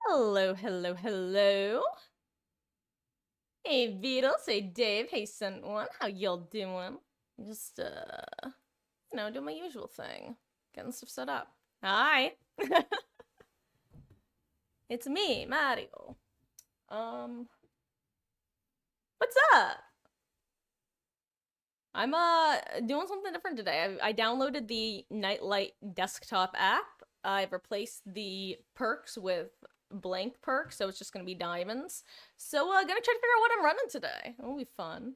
Hello, hello, hello. Hey, Beatles. Hey, Dave. Hey, Sent One. How y'all doing? Just, doing my usual thing. Getting stuff set up. Hi. It's me, Mario. Um, what's up? I'm, doing something different today. I downloaded the Nightlight desktop app. I've replaced the perks with blank perks, so it's just gonna be diamonds. So, gonna try to figure out what I'm running today. It'll be fun.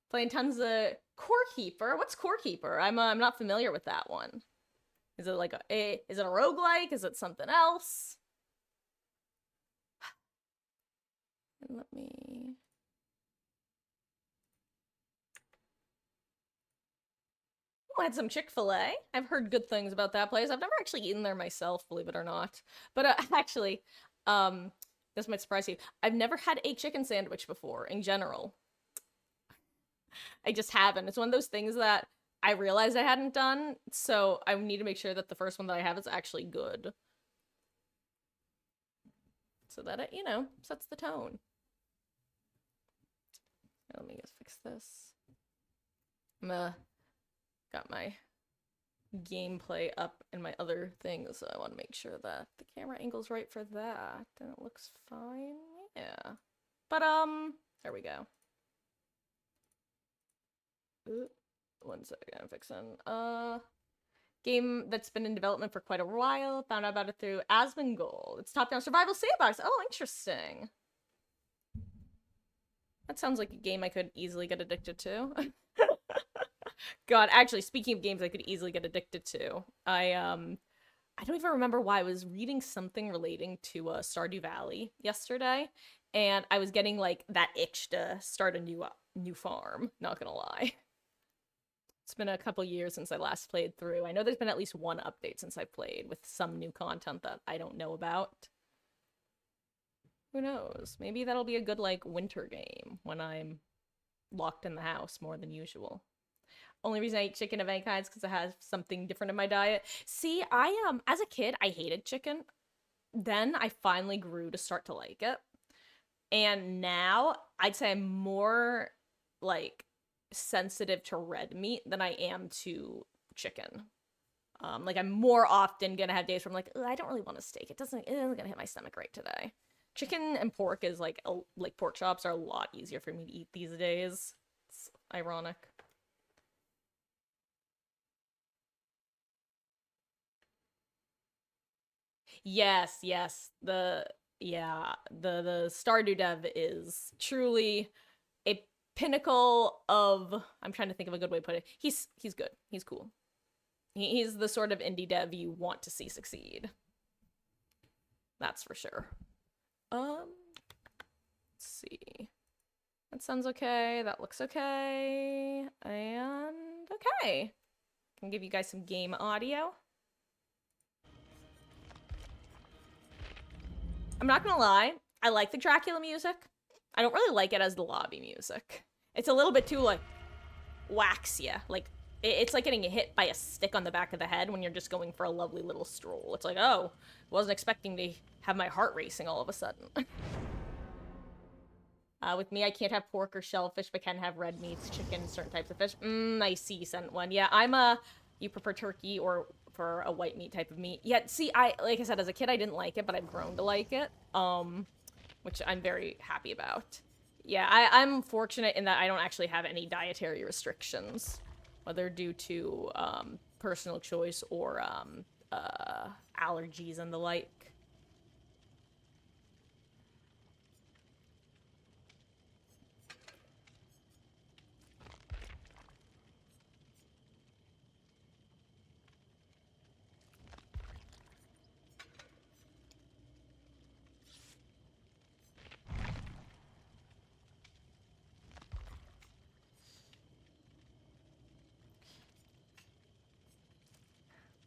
Playing tons of Core Keeper. What's Core Keeper? I'm not familiar with that one. Is it like is it a roguelike? Is it something else? And let me. Oh, I had some Chick-fil-A. I've heard good things about that place. I've never actually eaten there myself, believe it or not. But actually, um, this might surprise you. I've never had a chicken sandwich before in general. I just haven't. It's one of those things that I realized I hadn't done, so I need to make sure that the first one that I have is actually good. So that it, sets the tone. Let me just fix this. Got my gameplay up and my other things, so I want to make sure that the camera angle's right for that, and it looks fine. Yeah. But, there we go. One second, I'm fixing. Game that's been in development for quite a while. Found out about it through Asmongold. It's top-down survival sandbox. Oh, interesting. That sounds like a game I could easily get addicted to. God, actually, speaking of games I could easily get addicted to, I don't even remember why. I was reading something relating to Stardew Valley yesterday, and I was getting like that itch to start a new farm. Not gonna lie. It's been a couple years since I last played through. I know there's been at least one update since I played with some new content that I don't know about. Who knows? Maybe that'll be a good like winter game when I'm locked in the house more than usual. Only reason I eat chicken of any kind is because it has something different in my diet. See, I as a kid I hated chicken. Then I finally grew to start to like it. And now I'd say I'm more like sensitive to red meat than I am to chicken. Like I'm more often gonna have days where I'm like, I don't really want a steak. It isn't gonna hit my stomach right today. Chicken and pork is like pork chops are a lot easier for me to eat these days. It's ironic. Yes, yes. The Stardew Dev is truly a pinnacle of. I'm trying to think of a good way to put it. He's good. He's cool. He's the sort of indie dev you want to see succeed. That's for sure. Let's see. That sounds okay. That looks okay. And okay. Can give you guys some game audio. I'm not gonna lie, I like the Dracula music. I don't really like it as the lobby music. It's a little bit too like wax ya. Like it's like getting hit by a stick on the back of the head when you're just going for a lovely little stroll. It's like, oh, wasn't expecting to have my heart racing all of a sudden. With me, I can't have pork or shellfish, but can have red meats, chicken, certain types of fish. I see, Sent One. Yeah, I'm a. You prefer turkey or for a white meat type of meat? Yeah, see, like I said, as a kid, I didn't like it, but I've grown to like it. Which I'm very happy about. Yeah, I'm fortunate in that I don't actually have any dietary restrictions, whether due to personal choice or allergies and the like.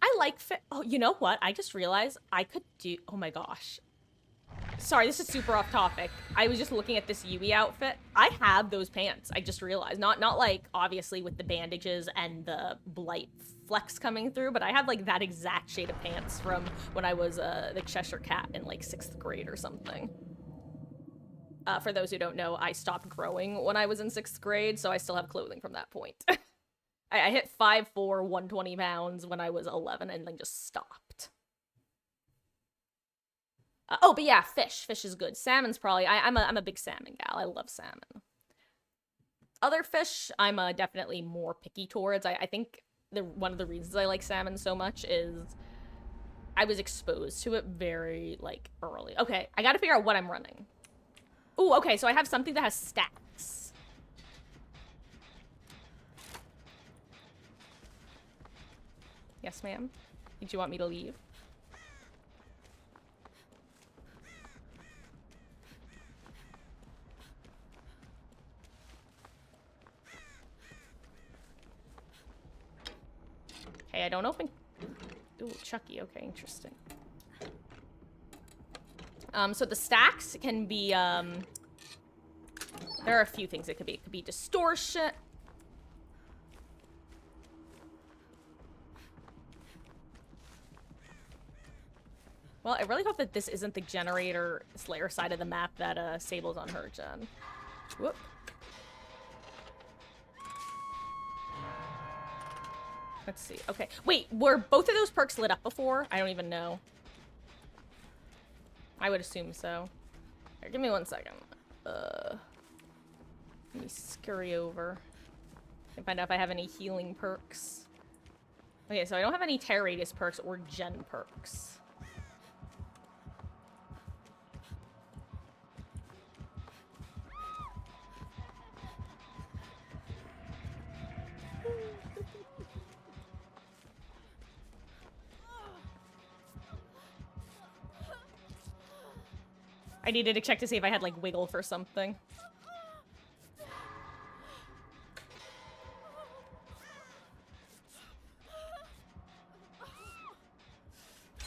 I like fit. Oh, you know what? I just realized I could do. Oh my gosh. Sorry, this is super off topic. I was just looking at this Yui outfit. I have those pants. I just realized. Not like obviously with the bandages and the blight flecks coming through, but I have like that exact shade of pants from when I was the Cheshire Cat in like 6th grade or something. For those who don't know, I stopped growing when I was in 6th grade, so I still have clothing from that point. I hit 5'4", 120 pounds when I was 11 and then just stopped. Oh, but yeah, fish. Fish is good. Salmon's probably... I'm a big salmon gal. I love salmon. Other fish, I'm definitely more picky towards. I think one of the reasons I like salmon so much is I was exposed to it very, like, early. Okay, I gotta figure out what I'm running. Ooh, okay, so I have something that has stacks. Yes, ma'am? Did you want me to leave? Hey, I don't open... Ooh, Chucky. Okay, interesting. So the stacks can be, there are a few things it could be. It could be distortion. Well, I really hope that this isn't the generator Slayer side of the map that, Sable's on her gen. Whoop. Let's see. Okay. Wait, were both of those perks lit up before? I don't even know. I would assume so. Here, give me 1 second. Let me scurry over and find out if I have any healing perks. Okay, so I don't have any Terra Radius perks or Gen perks. I needed to check to see if I had, like, wiggle for something.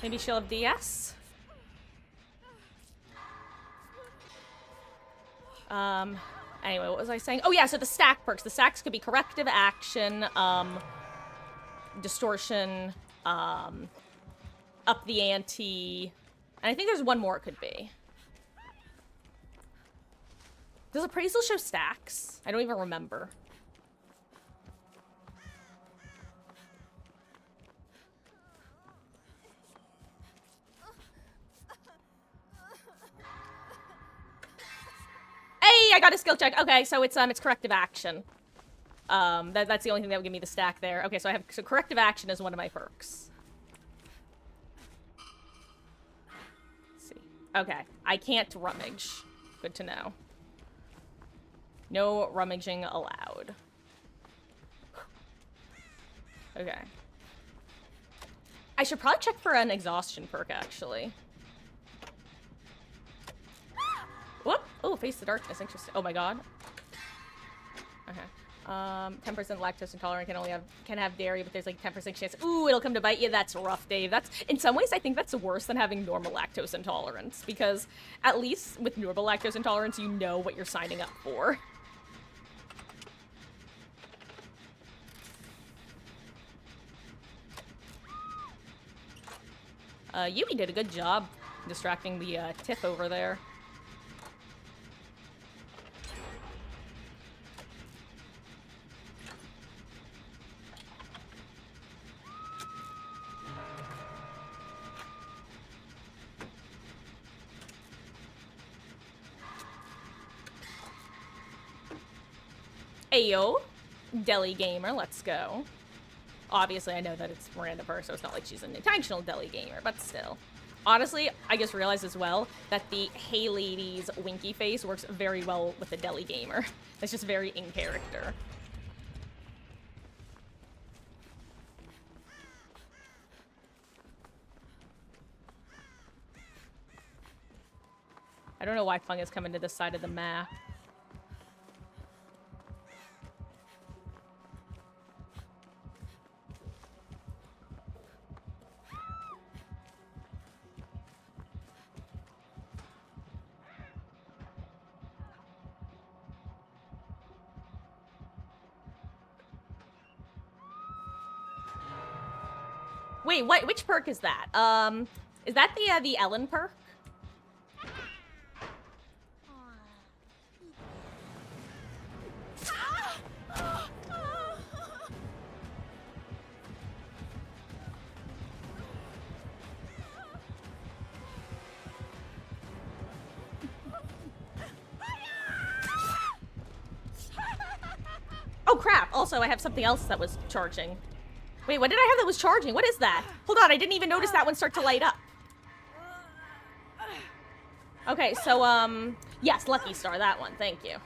Maybe she'll have DS? Anyway, what was I saying? Oh, yeah, so the stack perks. The stacks could be corrective action, distortion, up the ante, and I think there's one more it could be. Does appraisal show stacks? I don't even remember. Hey, I got a skill check. Okay, so it's corrective action. That's the only thing that would give me the stack there. Okay, so so corrective action is one of my perks. Let's see. Okay, I can't rummage. Good to know. No rummaging allowed. Okay. I should probably check for an exhaustion perk, actually. Whoop! Oh, face the darkness. Interesting. Oh my god. Okay. 10% lactose intolerant can have dairy, but there's like 10% chance. Ooh, it'll come to bite you. That's rough, Dave. That's in some ways I think that's worse than having normal lactose intolerance, because at least with normal lactose intolerance, you know what you're signing up for. Yui did a good job distracting the Tiff over there. Ayo, Deli Gamer, let's go. Obviously, I know that it's Miranda Burr, so it's not like she's an intentional Deli Gamer, but still. Honestly, I just realized as well that the Hey Ladies winky face works very well with the Deli Gamer. It's just very in character. I don't know why Fung is coming to this side of the map. Wait, what? Which perk is that? Is that the Ellen perk? Oh crap! Also, I have something else that was charging. Wait, what did I have that was charging? What is that? Hold on, I didn't even notice that one start to light up. Okay, so, yes, Lucky Star, that one, thank you.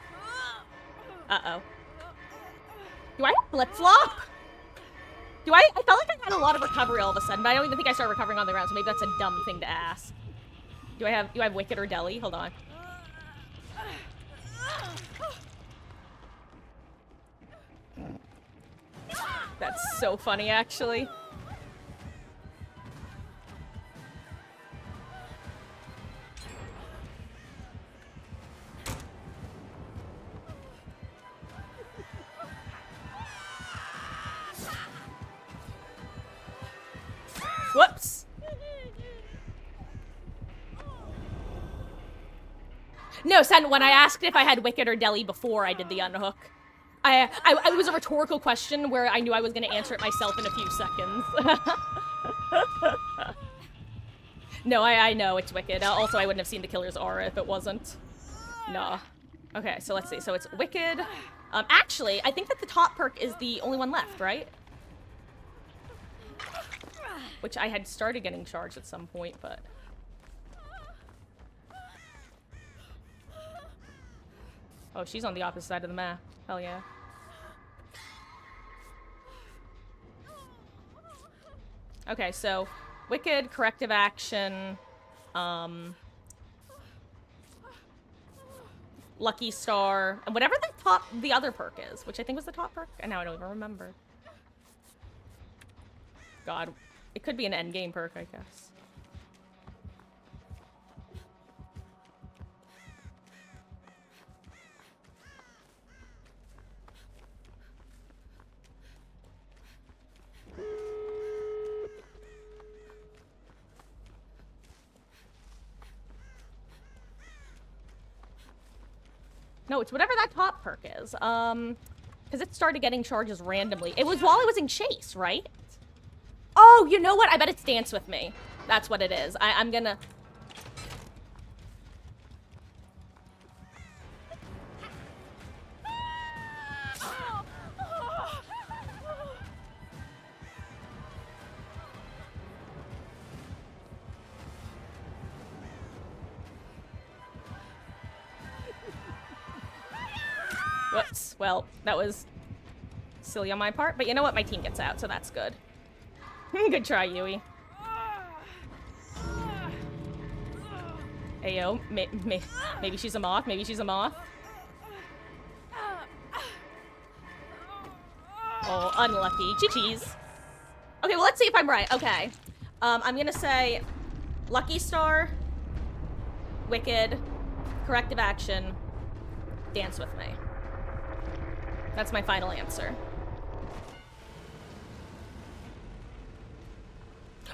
Uh-oh. Do I have flip-flop? I felt like I had a lot of recovery all of a sudden, but I don't even think I started recovering on the ground, so maybe that's a dumb thing to ask. Do I have Wicked or Deli? Hold on. That's so funny, actually. Whoops. No, Sen, when I asked if I had Wicked or Deli before I did the unhook, it was a rhetorical question where I knew I was going to answer it myself in a few seconds. No, I know it's Wicked. Also, I wouldn't have seen the killer's aura if it wasn't. Nah. Okay, so let's see. So it's Wicked. Actually, I think that the top perk is the only one left, right? Which I had started getting charged at some point, but... Oh, she's on the opposite side of the map. Hell yeah. Okay, so Wicked, Corrective Action, Lucky Star, and whatever the other perk is, which I think was the top perk, and now I don't even remember. God, it could be an endgame perk, I guess. No, it's whatever that top perk is. Because it started getting charges randomly. It was while I was in Chase, right? Oh, you know what? I bet it's Dance With Me. That's what it is. I'm gonna... Whoops. Well, that was silly on my part, but you know what? My team gets out, so that's good. Good try, Yui. Ayo, maybe she's a moth, maybe she's a moth. Oh, unlucky. Chi-chis. Okay, well, let's see if I'm right. Okay. I'm gonna say Lucky Star, Wicked, Corrective Action, Dance With Me. That's my final answer.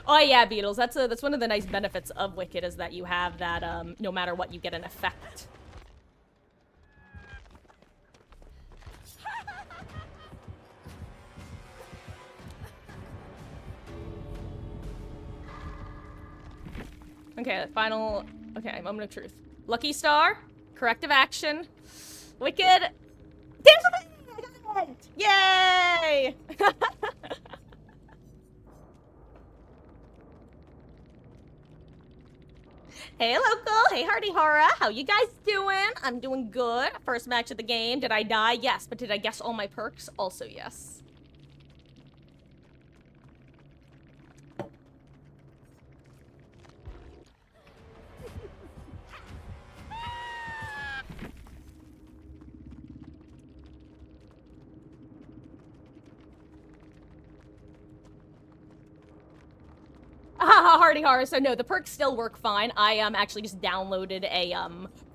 Oh yeah, Beatles. That's one of the nice benefits of Wicked is that you have that no matter what you get an effect. Okay, final. Okay, moment of truth. Lucky Star, Corrective Action, Wicked, Dance With Me! I got it! Yay! Hey, local. Hey, Hardy Hara. How you guys doing? I'm doing good. First match of the game. Did I die? Yes. But did I guess all my perks? Also, yes. Hardy horror. So no, the perks still work fine. I actually just downloaded a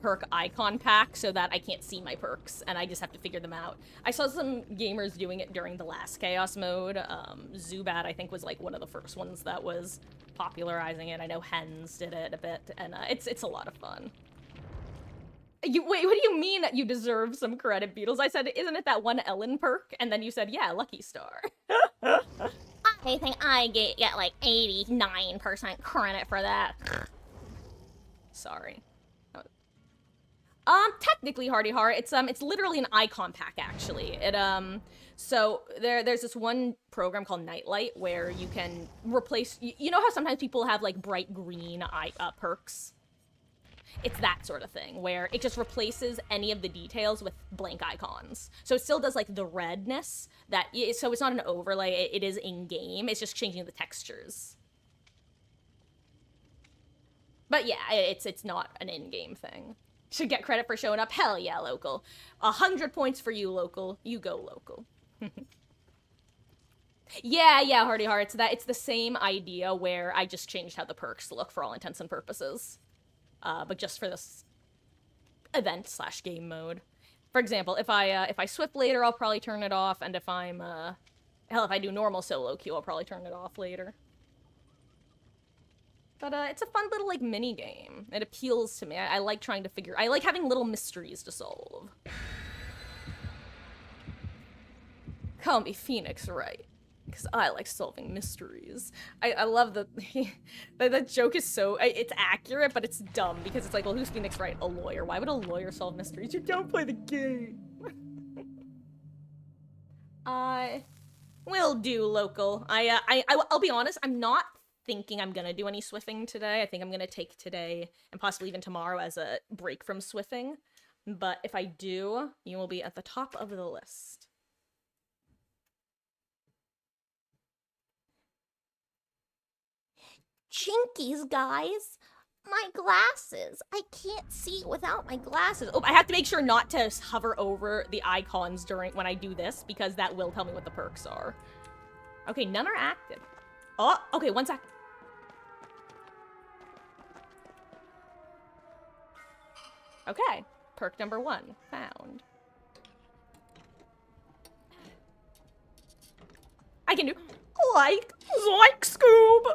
perk icon pack so that I can't see my perks and I just have to figure them out. I saw some gamers doing it during the last chaos mode. Zubat I think was like one of the first ones that was popularizing it. I know Hens did it a bit, and it's a lot of fun. Wait, what do you mean that you deserve some credit, Beatles? I said, isn't it that one Ellen perk? And then you said, yeah, Lucky Star. I think I get like 89% credit for that. Sorry. Technically Hardy Heart, it's literally an icon pack, actually. So there's this one program called Nightlight where you can replace, you know how sometimes people have like bright green perks? It's that sort of thing, where it just replaces any of the details with blank icons. So it still does, like, the redness, so it's not an overlay, it is in-game, it's just changing the textures. But yeah, it's not an in-game thing. Should get credit for showing up? Hell yeah, local. 100 points for you, local. You go, local. Yeah, Hardy Hearts, it's the same idea where I just changed how the perks look for all intents and purposes. But just for this event/game mode. For example, if I Swift later, I'll probably turn it off, and if I'm, hell, if I do normal solo queue, I'll probably turn it off later. But, it's a fun little, like, mini-game. It appeals to me. I like trying to I like having little mysteries to solve. Call me Phoenix, right? Because I like solving mysteries. I love that joke is so, it's accurate, but it's dumb, because it's like, well, who's Phoenix Wright? A lawyer. Why would a lawyer solve mysteries? You don't play the game. Will do, local. I'll be honest, I'm not thinking I'm gonna do any Swiffing today. I think I'm gonna take today, and possibly even tomorrow, as a break from Swiffing. But if I do, you will be at the top of the list. Jinkies, guys. My glasses. I can't see without my glasses. Oh, I have to make sure not to hover over the icons when I do this, because that will tell me what the perks are. Okay, none are active. Oh, okay, one sec. Okay, perk number 1 found. I can do like Scoob.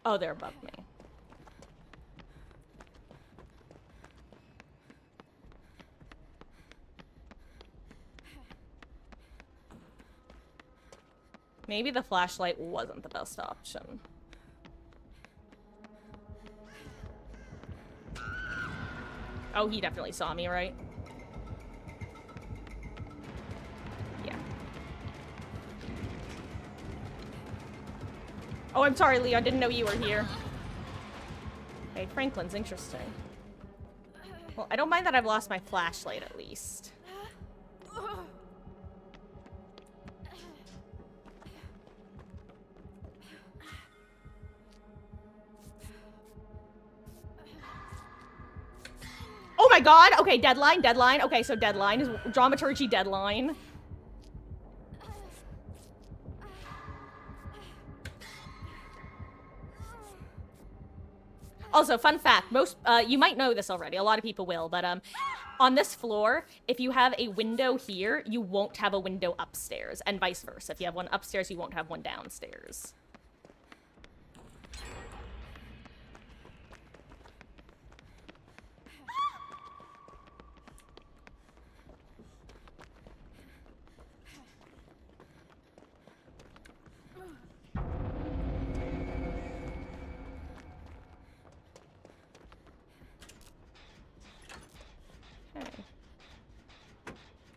Oh, they're above me. Maybe the flashlight wasn't the best option. Oh, he definitely saw me, right? Yeah. Oh, I'm sorry, Leo. I didn't know you were here. Hey, Franklin's interesting. Well, I don't mind that I've lost my flashlight, at least. Oh my god! Okay, deadline. Okay, so deadline is dramaturgy deadline. Also, fun fact, you might know this already, a lot of people will, but on this floor, if you have a window here, you won't have a window upstairs, and vice versa. If you have one upstairs, you won't have one downstairs.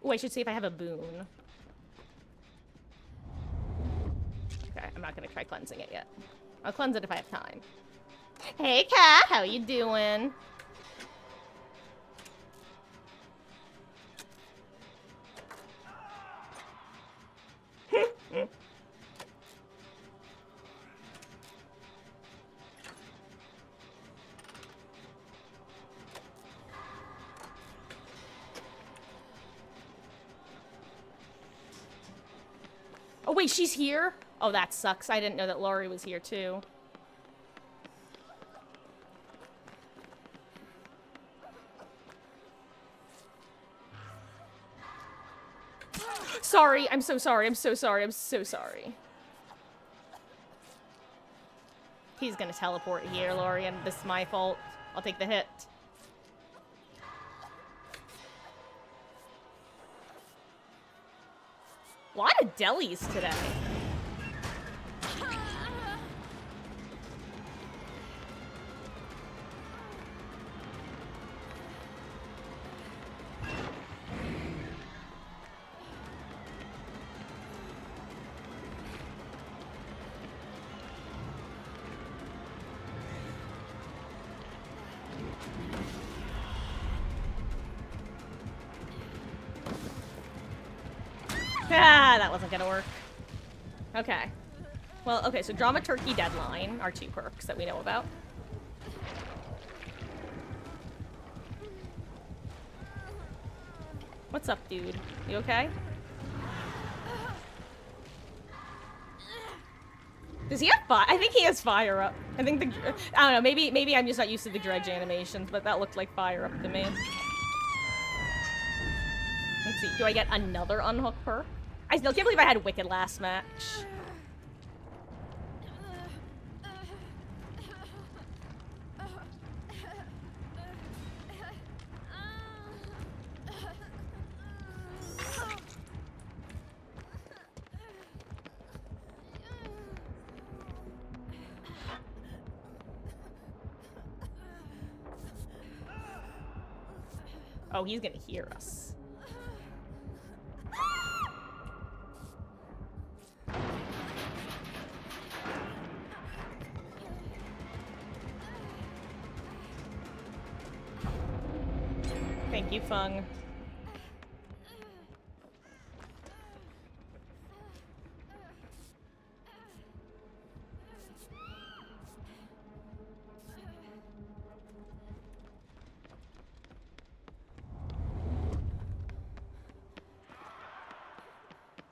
Oh, I should see if I have a boon. Okay, I'm not gonna try cleansing it yet. I'll cleanse it if I have time. Hey, cat, how you doing? Oh, wait, she's here? Oh, that sucks. I didn't know that Laurie was here, too. Sorry. I'm so sorry. I'm so sorry. I'm so sorry. He's gonna teleport here, Laurie, and this is my fault. I'll take the hit. A lot of delis today. Ah, that wasn't gonna work. Okay. Well, okay, so Dramaturgy Deadline are 2 perks that we know about. What's up, dude? You okay? Does he have fire? I think he has fire up. I think the... I don't know, maybe I'm just not used to the dredge animations, but that looked like fire up to me. Let's see, do I get another unhook perk? I still can't believe I had Wicked last match. Oh, he's gonna hear us. Thank you, Fung.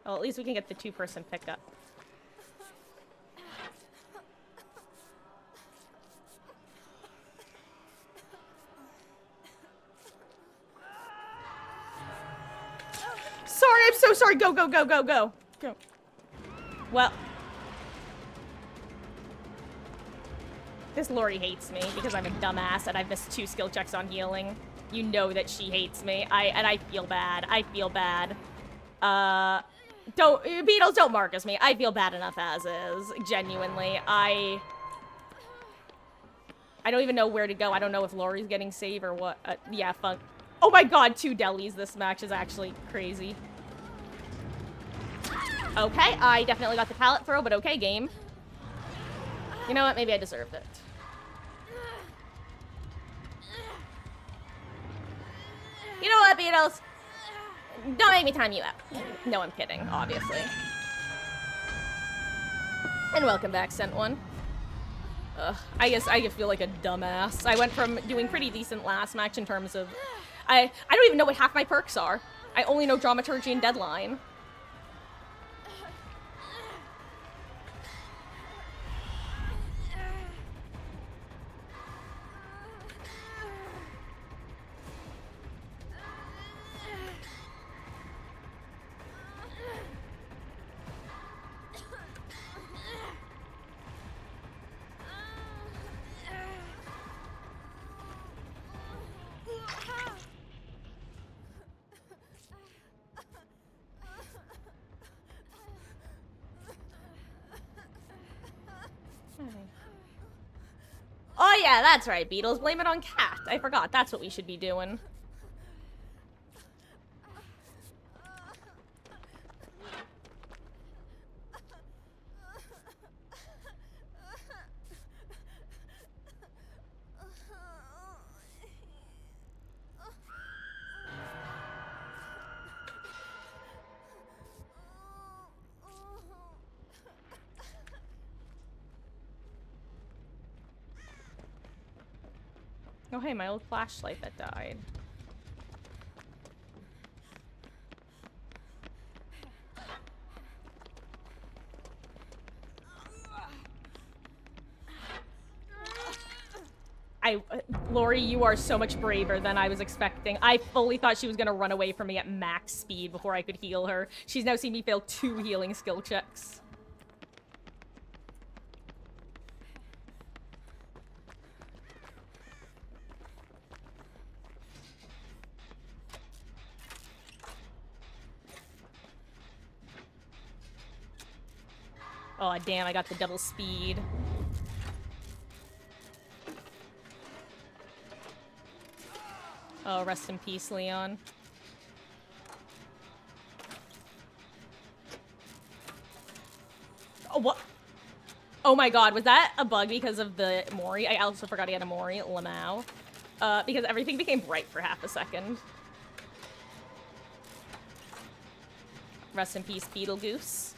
Well, at least we can get the 2-person pickup. Sorry, I'm so sorry. Go, go, go, go, go. Go. Well. This Laurie hates me because I'm a dumbass and I've missed 2 skill checks on healing. You know that she hates me. And I feel bad. I feel bad. Beatles, don't Marcus me. I feel bad enough as is. Genuinely. I don't even know where to go. I don't know if Laurie's getting save or what. Yeah, Funk. Oh my god, 2 delis this match is actually crazy. Okay, I definitely got the pallet throw, but okay, game. You know what? Maybe I deserved it. You know what, Beatles? Don't make me time you out. No, I'm kidding, obviously. And welcome back, Sent One. Ugh, I guess I feel like a dumbass. I went from doing pretty decent last match in terms of... I don't even know what half my perks are. I only know Dramaturgy and Deadline. Oh yeah, that's right, Beatles. Blame it on Cat. I forgot. That's what we should be doing. Oh hey, my old flashlight that died. Lori, you are so much braver than I was expecting. I fully thought she was gonna run away from me at max speed before I could heal her. She's now seen me fail 2 healing skill checks. Oh, damn, I got the double speed. Oh, rest in peace, Leon. Oh, what? Oh my god, was that a bug because of the Mori? I also forgot he had a Mori, Lamau. Because everything became bright for half a second. Rest in peace, Beetlegoose.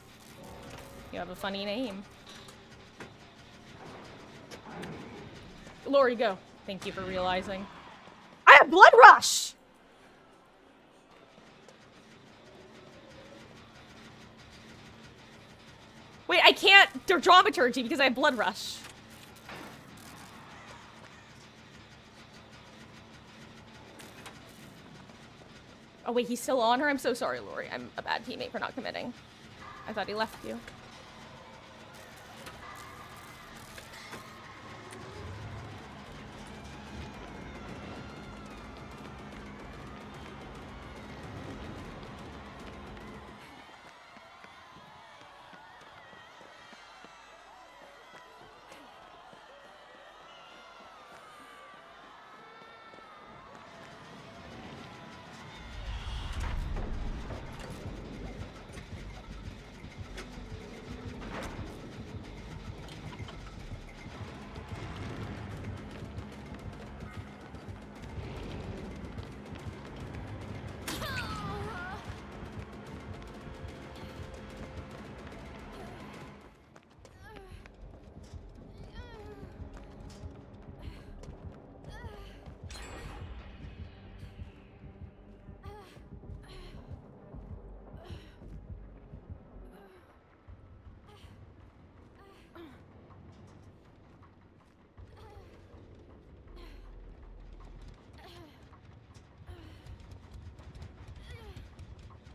You have a funny name. Lori, go. Thank you for realizing. I have blood rush! Wait, I can't do dramaturgy because I have blood rush. Oh wait, he's still on her? I'm so sorry, Lori. I'm a bad teammate for not committing. I thought he left you.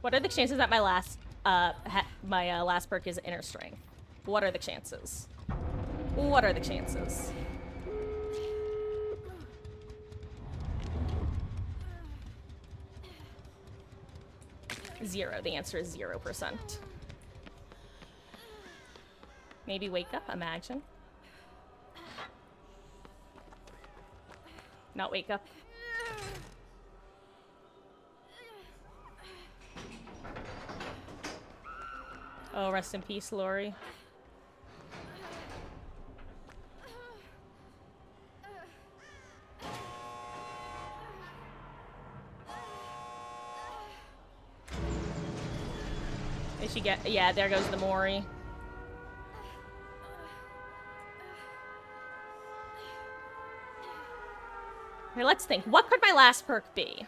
What are the chances that my last last perk is inner strength? What are the chances? What are the chances? Zero. The answer is 0%. Maybe wake up, imagine. Not wake up. Oh, rest in peace, Lori. Did she get... Yeah, there goes the Mori. Okay, let's think. What could my last perk be?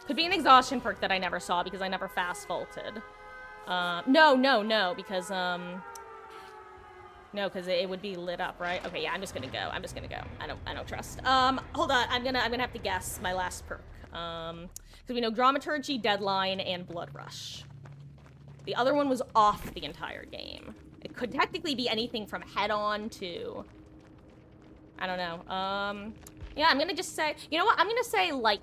Could be an exhaustion perk that I never saw because I never fast vaulted. No, because, no, because it would be lit up, right? Okay, yeah, I'm just gonna go. I'm just gonna go. I don't trust. Hold on. I'm gonna have to guess my last perk. Because we know Dramaturgy, Deadline, and Blood Rush. The other one was off the entire game. It could technically be anything from Head-On to... I don't know. Yeah, I'm gonna just say... You know what? I'm gonna say, light...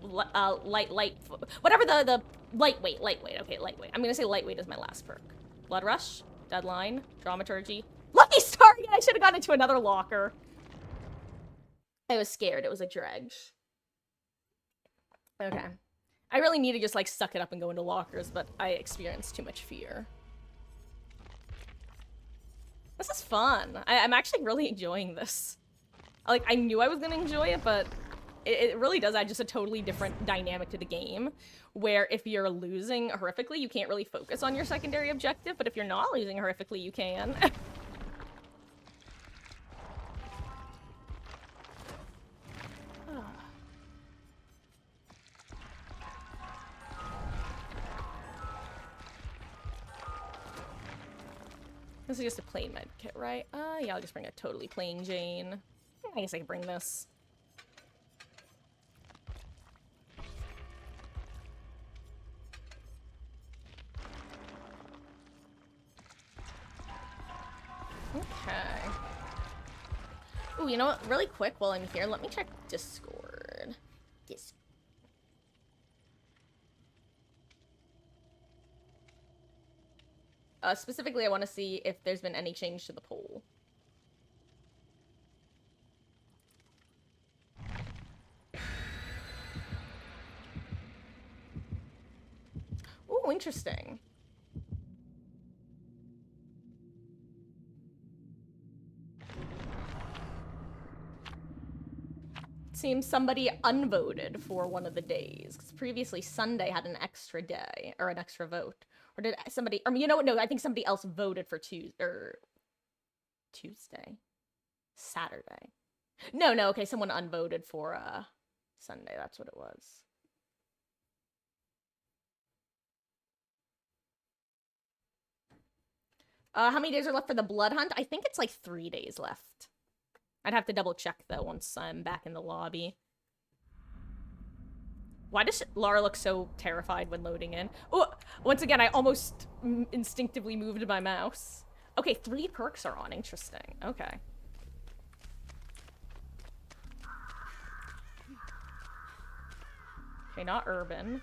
Whatever the... Lightweight. Okay, lightweight. I'm gonna say lightweight is my last perk. Blood Rush, Deadline, Dramaturgy. Lucky Star! Yeah, I should have gone into another locker. I was scared. It was a dredge. Okay. I really need to just, like, suck it up and go into lockers, but I experienced too much fear. This is fun. I'm actually really enjoying this. Like, I knew I was gonna enjoy it, but it really does add just a totally different dynamic to the game, where if you're losing horrifically, you can't really focus on your secondary objective, but if you're not losing horrifically, you can. This is just a plain med kit, right? Yeah, I'll just bring a totally plain Jane. I guess I can bring this. Okay. Ooh, you know what? Really quick while I'm here, let me check Discord. Yes. Specifically, I want to see if there's been any change to the poll. Ooh, interesting. Seems somebody unvoted for one of the days, because previously Sunday had an extra day, or an extra vote. Or did somebody, you know what, no, I think somebody else voted for Tuesday? Saturday. No, okay, someone unvoted for, Sunday, that's what it was. How many days are left for the blood hunt? I think it's like 3 days left. I'd have to double check, though, once I'm back in the lobby. Why does Lara look so terrified when loading in? Oh, once again, I almost instinctively moved my mouse. Okay, 3 perks are on. Interesting. Okay. Okay, not urban.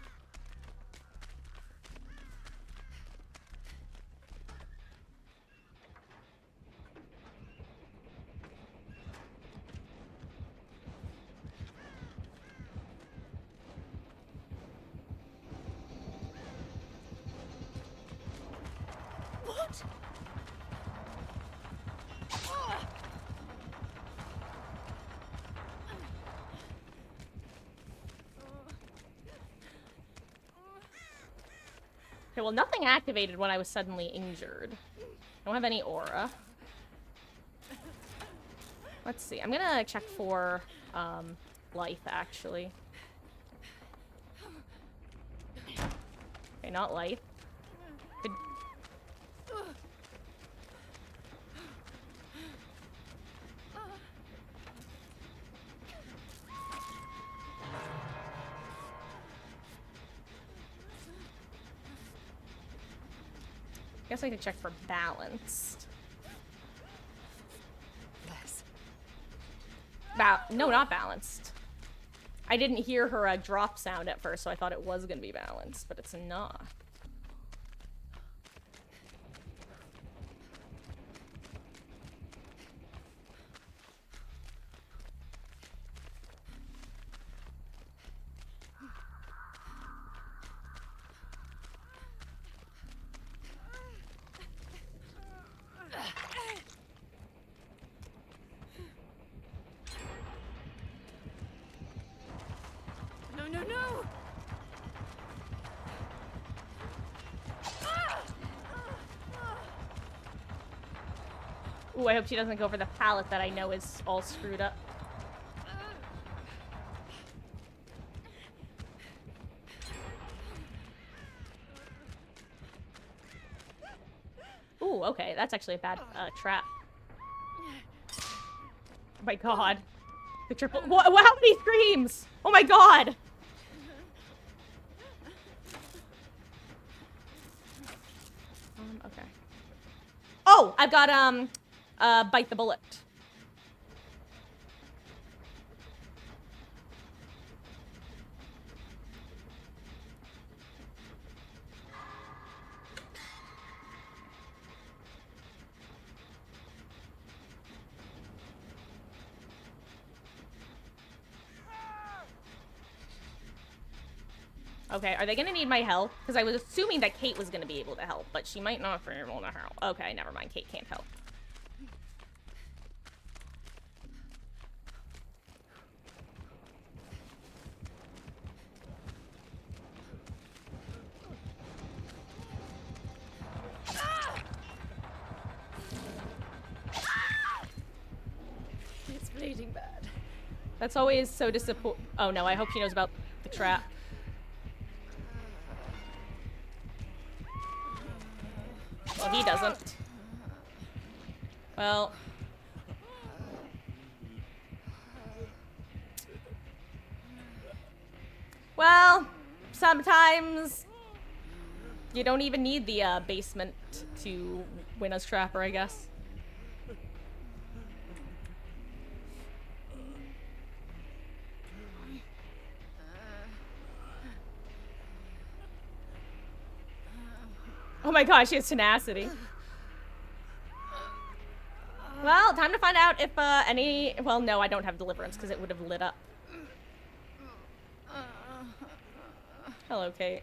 What? Okay, well, nothing activated when I was suddenly injured. I don't have any aura. Let's see. I'm gonna check for, life, actually. Okay, not life. Could... Guess I could check for balanced. No, not balanced. I didn't hear her drop sound at first, so I thought it was gonna be balanced, but it's not. No! Ooh, I hope she doesn't go for the pallet that I know is all screwed up. Ooh, okay, that's actually a bad trap. Oh my god. The triple- How many screams? Oh my god! Okay. Oh! I've got, bite the bullet. Okay, are they gonna need my help? Because I was assuming that Kate was gonna be able to help, but she might not be able to help. Okay, never mind. Kate can't help. It's bleeding bad. That's always so disappointing. Oh no, I hope she knows about the trap. Well, he doesn't. Well. Well, sometimes you don't even need the basement to win a Scrapper, I guess. Oh my gosh, she has tenacity. Well, time to find out if any... Well, no, I don't have Deliverance because it would have lit up. Hello, Kate.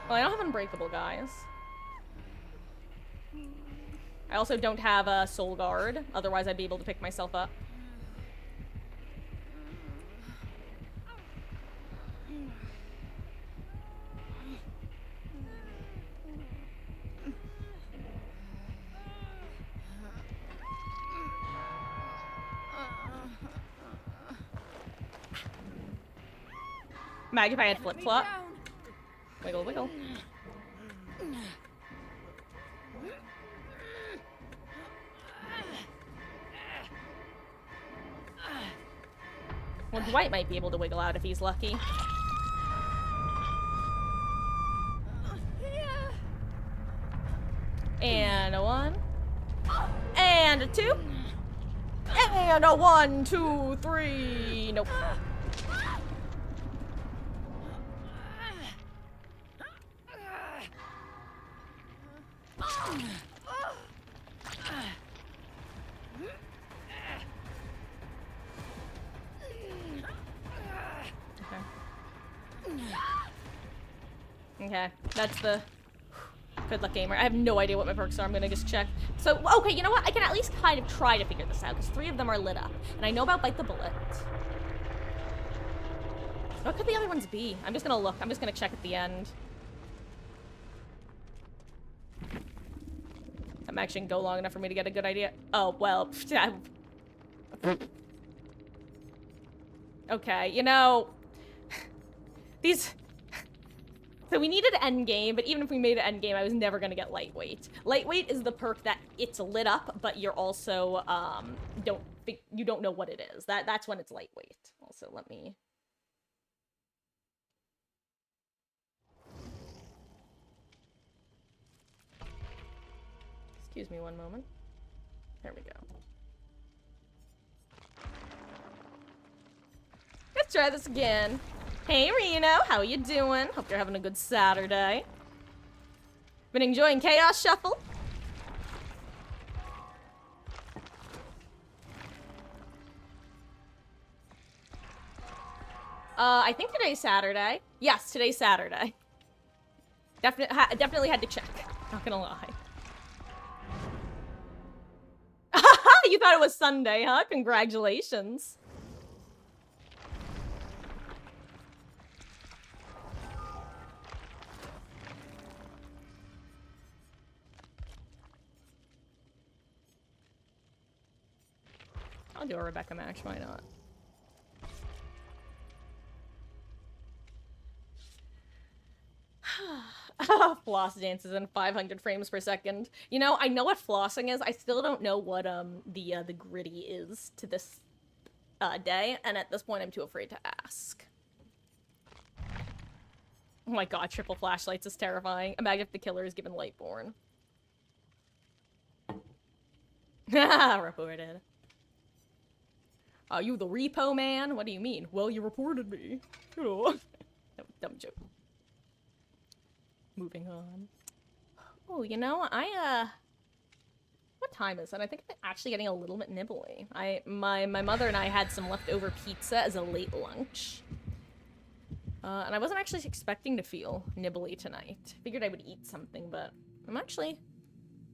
Well, I don't have Unbreakable, guys. I also don't have a Soul Guard. Otherwise, I'd be able to pick myself up. Mag, if I had flip-flop. Wiggle, wiggle. Well, Dwight might be able to wiggle out if he's lucky. And a 1. And a 2. And a 1, 2, 3. Nope. Okay, that's the good luck gamer. I have no idea what my perks are. I'm gonna just check. So, okay, you know what? I can at least kind of try to figure this out, because 3 of them are lit up. And I know about Bite the Bullet. What could the other ones be? I'm just gonna look. I'm just gonna check at the end. I'm actually gonna go long enough for me to get a good idea. Oh, well. Okay, you know... These... So we needed endgame, but even if we made it endgame, I was never gonna get lightweight. Lightweight is the perk that it's lit up, but you're also you don't know what it is. That's when it's lightweight. Also, let me. Excuse me one moment. There we go. Let's try this again. Hey Reno, how you doing? Hope you're having a good Saturday. Been enjoying Chaos Shuffle? I think today's Saturday. Yes, today's Saturday. Definitely had to check. Not gonna lie. You thought it was Sunday, huh? Congratulations. I'll do a Rebecca match, why not? Floss dances in 500 frames per second. You know, I know what flossing is. I still don't know what the gritty is to this day, and at this point I'm too afraid to ask. Oh my god, triple flashlights is terrifying. Imagine if the killer is given Lightborn. Reported. Are you the repo man? What do you mean? Well, you reported me. Oh. Dumb joke. Moving on. Oh, you know, what time is it? I think I'm actually getting a little bit nibbly. My mother and I had some leftover pizza as a late lunch. And I wasn't actually expecting to feel nibbly tonight. Figured I would eat something, but I'm actually...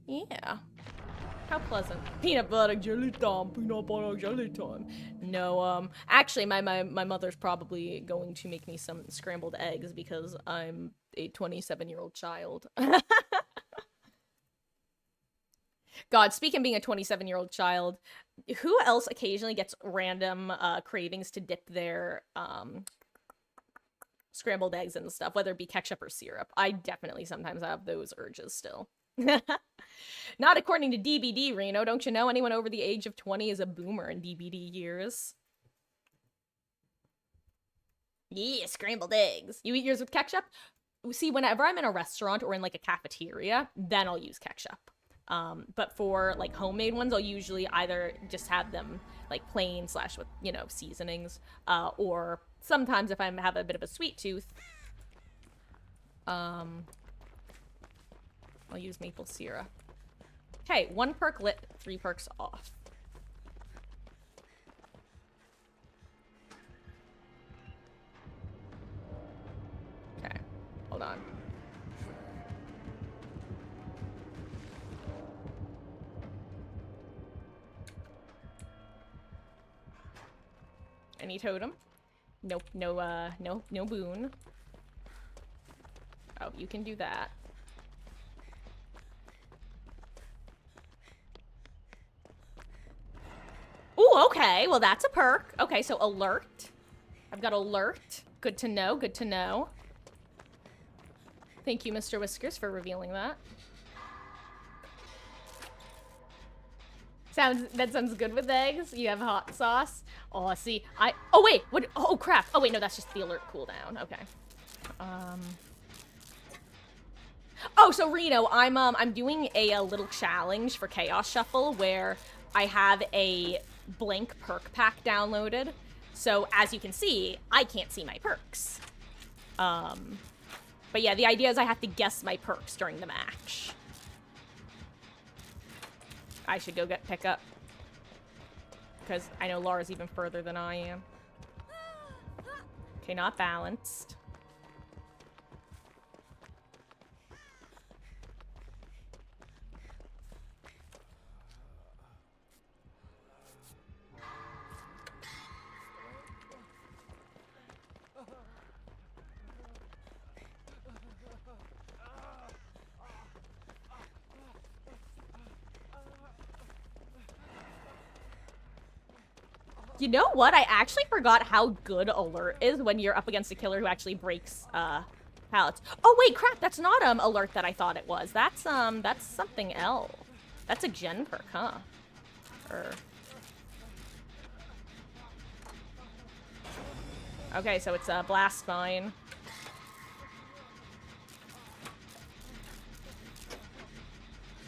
Yeah. How pleasant. Peanut butter jelly time, peanut butter jelly time. No, actually, my mother's probably going to make me some scrambled eggs because I'm a 27-year-old child. God, speaking of being a 27-year-old child, who else occasionally gets random cravings to dip their scrambled eggs and stuff, whether it be ketchup or syrup. I definitely sometimes have those urges still. Not according to DBD, Reno. Don't you know anyone over the age of 20 is a boomer in DBD years? Yeah, scrambled eggs. You eat yours with ketchup? See, whenever I'm in a restaurant or in like a cafeteria, then I'll use ketchup. But for like homemade ones, I'll usually either just have them like plain slash with, you know, seasonings, or sometimes if I have a bit of a sweet tooth, I'll use maple syrup. Okay, 1 perk lit, 3 perks off. Okay, hold on. Any totem? Nope, no boon. Oh, you can do that. Ooh, okay, well that's a perk. Okay, so alert. I've got alert. Good to know, good to know. Thank you, Mr. Whiskers, for revealing that. That sounds good with eggs. You have hot sauce. Oh, see, oh wait, what? Oh crap. Oh wait, no, that's just the alert cooldown. Okay. Oh, so Reno, I'm doing a little challenge for Chaos Shuffle where I have a blank perk pack downloaded. So as you can see, I can't see my perks. But yeah, the idea is I have to guess my perks during the match. I should go pick up. Because I know Laura's even further than I am. Okay, not balanced. You know what? I actually forgot how good alert is when you're up against a killer who actually breaks pallets. Oh wait, crap! That's not alert that I thought it was. That's something else. That's a gen perk, huh? Okay, so it's blast mine.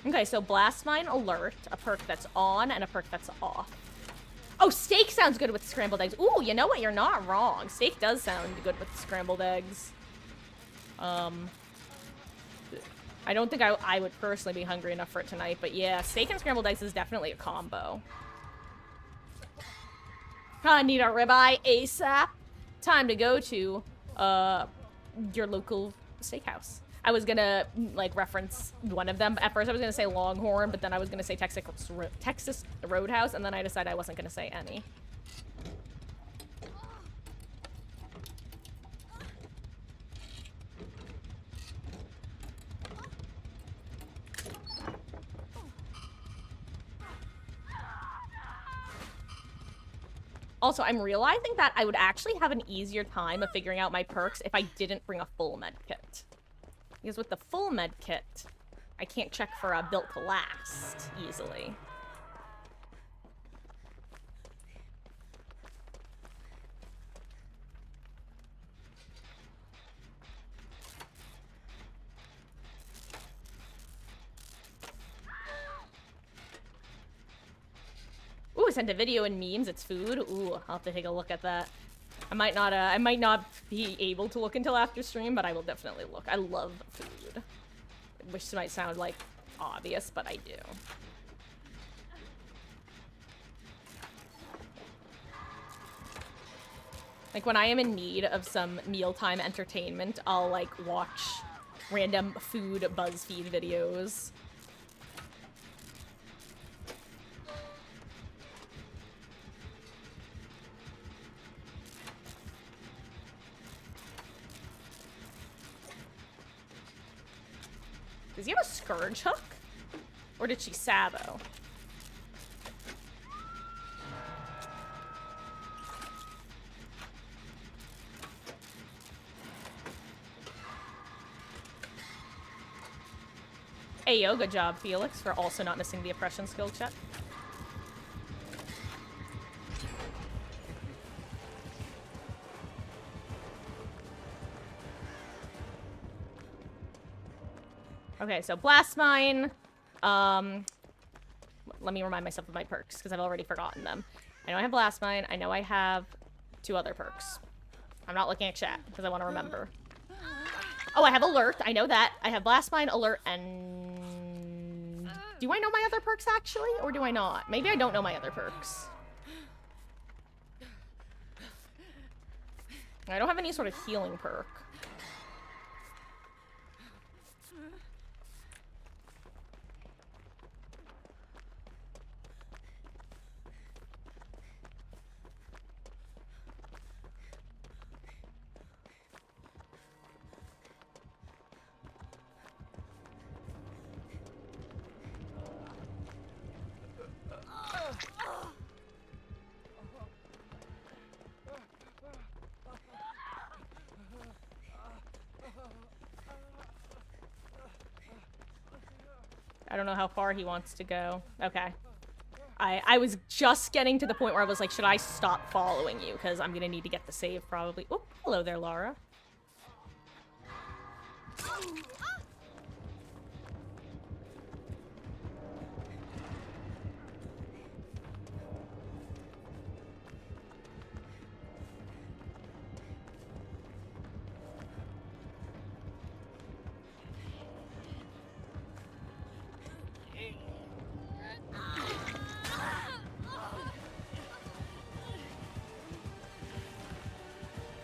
Okay, so blast mine alert, a perk that's on and a perk that's off. Oh, steak sounds good with scrambled eggs. Ooh, you know what? You're not wrong. Steak does sound good with scrambled eggs. I don't think I would personally be hungry enough for it tonight, but yeah, steak and scrambled eggs is definitely a combo. I need a ribeye ASAP. Time to go to your local steakhouse. I was gonna like reference one of them. At first I was gonna say Longhorn, but then I was gonna say Texas Roadhouse, and then I decided I wasn't gonna say any. Also, I'm realizing that I would actually have an easier time of figuring out my perks if I didn't bring a full med kit. Because with the full med kit, I can't check for a built to last easily. Ooh, I sent a video and memes. It's food. Ooh, I'll have to take a look at that. I might not be able to look until after stream, but I will definitely look. I love food. Which might sound like obvious, but I do. Like when I am in need of some mealtime entertainment, I'll like watch random food BuzzFeed videos. Does he have a Scourge hook? Or did she Sabo? Ayo, good job, Felix, for also not missing the oppression skill check. Okay, so Blast Mine. Let me remind myself of my perks, because I've already forgotten them. I know I have Blast Mine. I know I have 2 other perks. I'm not looking at chat, because I want to remember. Oh, I have Alert. I know that. I have Blast Mine, Alert, and... Do I know my other perks, actually? Or do I not? Maybe I don't know my other perks. I don't have any sort of healing perk. I don't know how far he wants to go. Okay. I was just getting to the point where I was like, should I stop following you? Because I'm going to need to get the save, probably. Oh, hello there, Lara.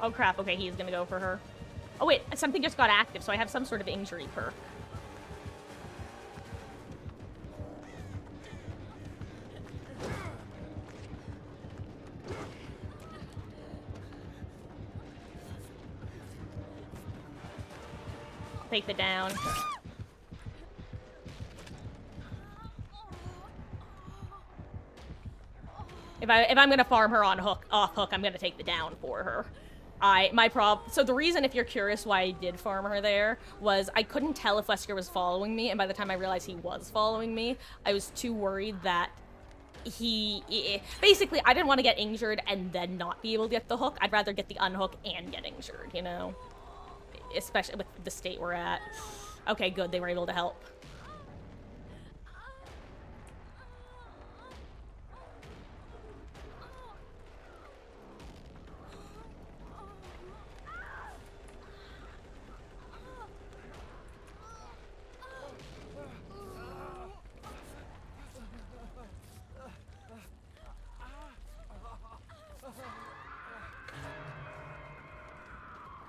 Oh crap, okay, he's gonna go for her. Oh wait, something just got active, so I have some sort of injury perk. Take the down. If I'm gonna farm her on off hook, I'm gonna take the down for her. So the reason, if you're curious why I did farm her there, was I couldn't tell if Wesker was following me, and by the time I realized he was following me, I was too worried that basically, I didn't want to get injured and then not be able to get the hook. I'd rather get the unhook and get injured, you know? Especially with the state we're at. Okay, good, they were able to help.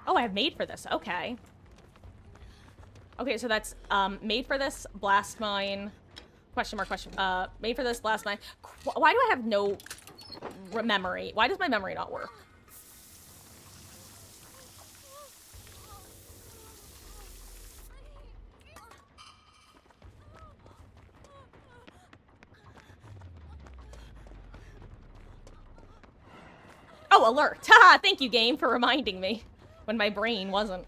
Oh, I have made for this. Okay. Okay, so that's made for this, blast mine. Question mark, question. Made for this, blast mine. Why do I have no memory? Why does my memory not work? Oh, alert. Haha, thank you, game, for reminding me when my brain wasn't.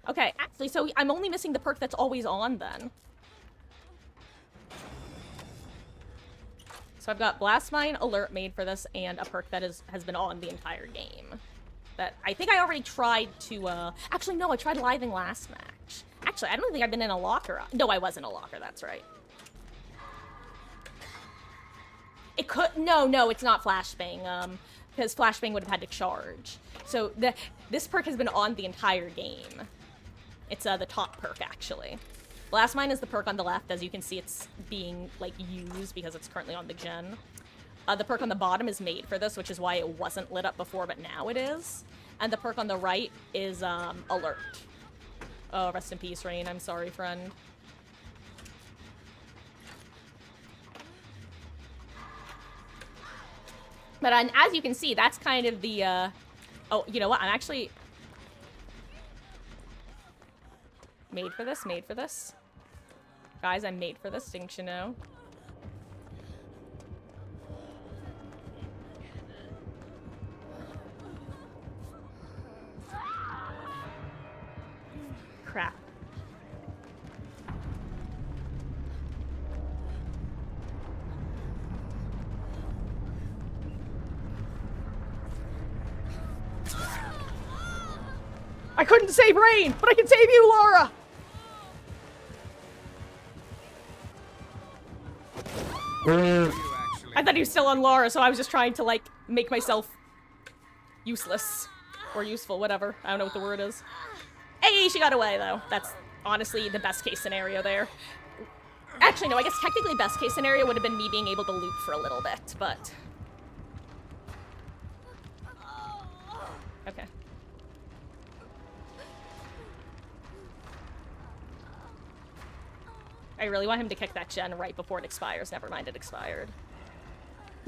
Okay, actually, so I'm only missing the perk that's always on, then. So I've got Blast Mine, Alert made for this, and a perk that has been on the entire game. That I think I already tried to, Actually, no, I tried living last match. Actually, I don't think I've been in a locker. No, I was in a locker, that's right. It could... No, it's not Flashbang, because Flashbang would have had to charge. So this perk has been on the entire game. It's the top perk, actually. Blast Mine is the perk on the left. As you can see, it's being, like, used because it's currently on the gen. The perk on the bottom is made for this, which is why it wasn't lit up before, but now it is. And the perk on the right is Alert. Oh, rest in peace, Rain. I'm sorry, friend. But as you can see, that's kind of the, Oh, you know what? I'm actually... Made for this, made for this. Guys, I'm made for this, didn't you know? Crap. I couldn't save Rain, but I can save you, Laura! I thought he was still on Laura, so I was just trying to, like, make myself useless. Or useful, whatever. I don't know what the word is. Hey, she got away, though. That's honestly the best case scenario there. Actually, no, I guess technically best case scenario would have been me being able to loot for a little bit, but... Okay. I really want him to kick that gen right before it expires. Never mind, it expired.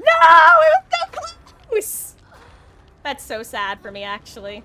No! It was so close! That's so sad for me, actually.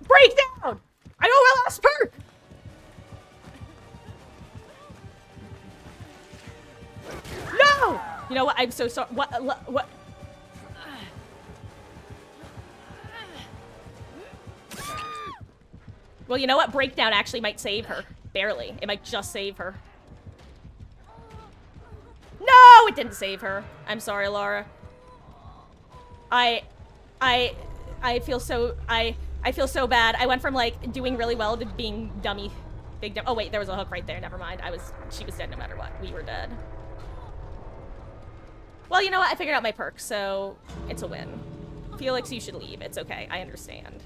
Breakdown! I know my last perk! No! You know what? I'm so sorry. What? Well, you know what? Breakdown actually might save her. Barely. It might just save her. No! It didn't save her. I'm sorry, Laura. I feel so... I feel so bad. I went from, like, doing really well to being dummy. Big dumb. Oh, wait, there was a hook right there. Never mind. She was dead no matter what. We were dead. Well, you know what? I figured out my perk, so it's a win. Felix, you should leave. It's okay. I understand.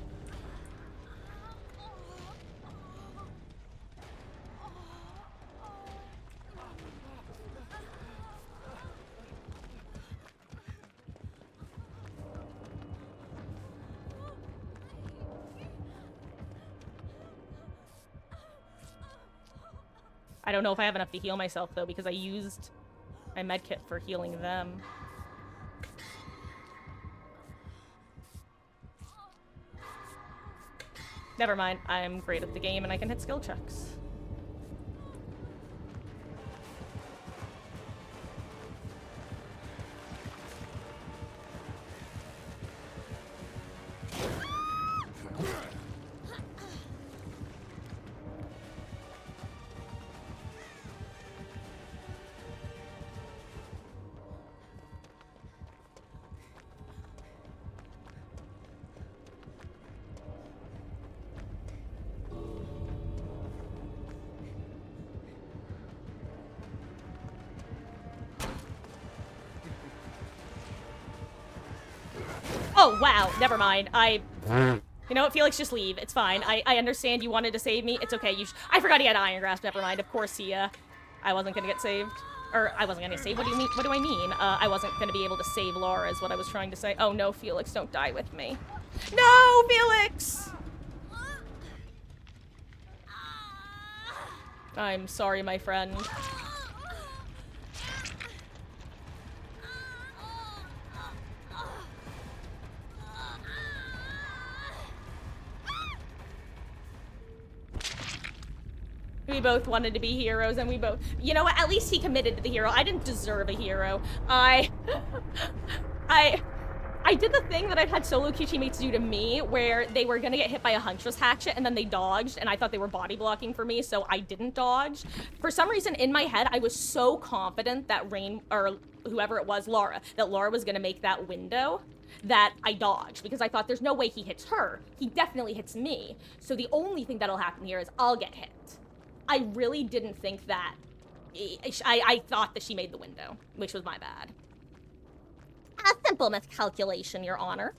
I don't know if I have enough to heal myself, though, because I used my medkit for healing them. Never mind. I'm great at the game, and I can hit skill checks. Oh, wow. Never mind. You know what, Felix? Just leave. It's fine. I understand you wanted to save me. It's okay. I forgot he had Iron Grasp. Never mind. Of course I wasn't gonna get saved. Or, I wasn't gonna save. What do you mean? What do I mean? I wasn't gonna be able to save Laura is what I was trying to say. Oh, no, Felix. Don't die with me. No, Felix! I'm sorry, my friend. We both wanted to be heroes, and we both... You know what? At least he committed to the hero. I didn't deserve a hero. I did the thing that I've had solo queue teammates do to me, where they were gonna get hit by a Huntress hatchet, and then they dodged, and I thought they were body blocking for me, so I didn't dodge. For some reason, in my head, I was so confident that Rain, or whoever it was, Laura, that Laura was gonna make that window, that I dodged, because I thought there's no way he hits her. He definitely hits me. So the only thing that'll happen here is I'll get hit. I really didn't think that... I thought that she made the window, which was my bad. A simple miscalculation, Your Honor.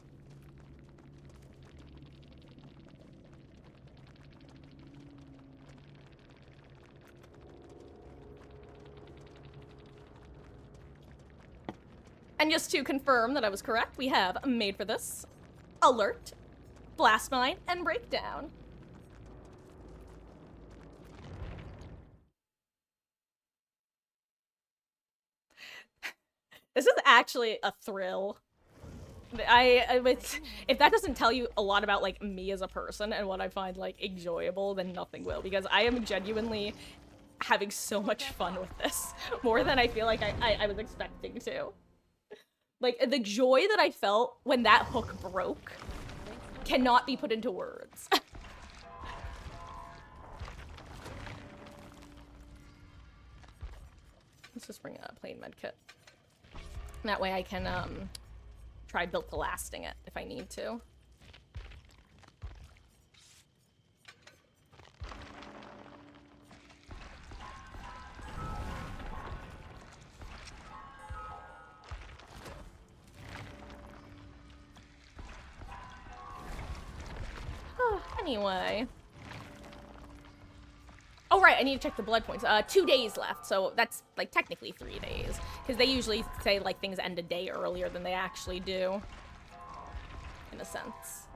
And just to confirm that I was correct, we have Made for This, Alert, Blast Mine, and Breakdown. This is actually a thrill. If that doesn't tell you a lot about, like, me as a person and what I find, like, enjoyable, then nothing will. Because I am genuinely having so much fun with this. More than I feel like I was expecting to. Like, the joy that I felt when that hook broke cannot be put into words. Let's just bring a plain med kit. That way I can, try built to lasting it if I need to. Anyway. Oh, right, I need to check the blood points. 2 days left, so that's, like, technically 3 days. Because they usually say, like, things end a day earlier than they actually do. In a sense.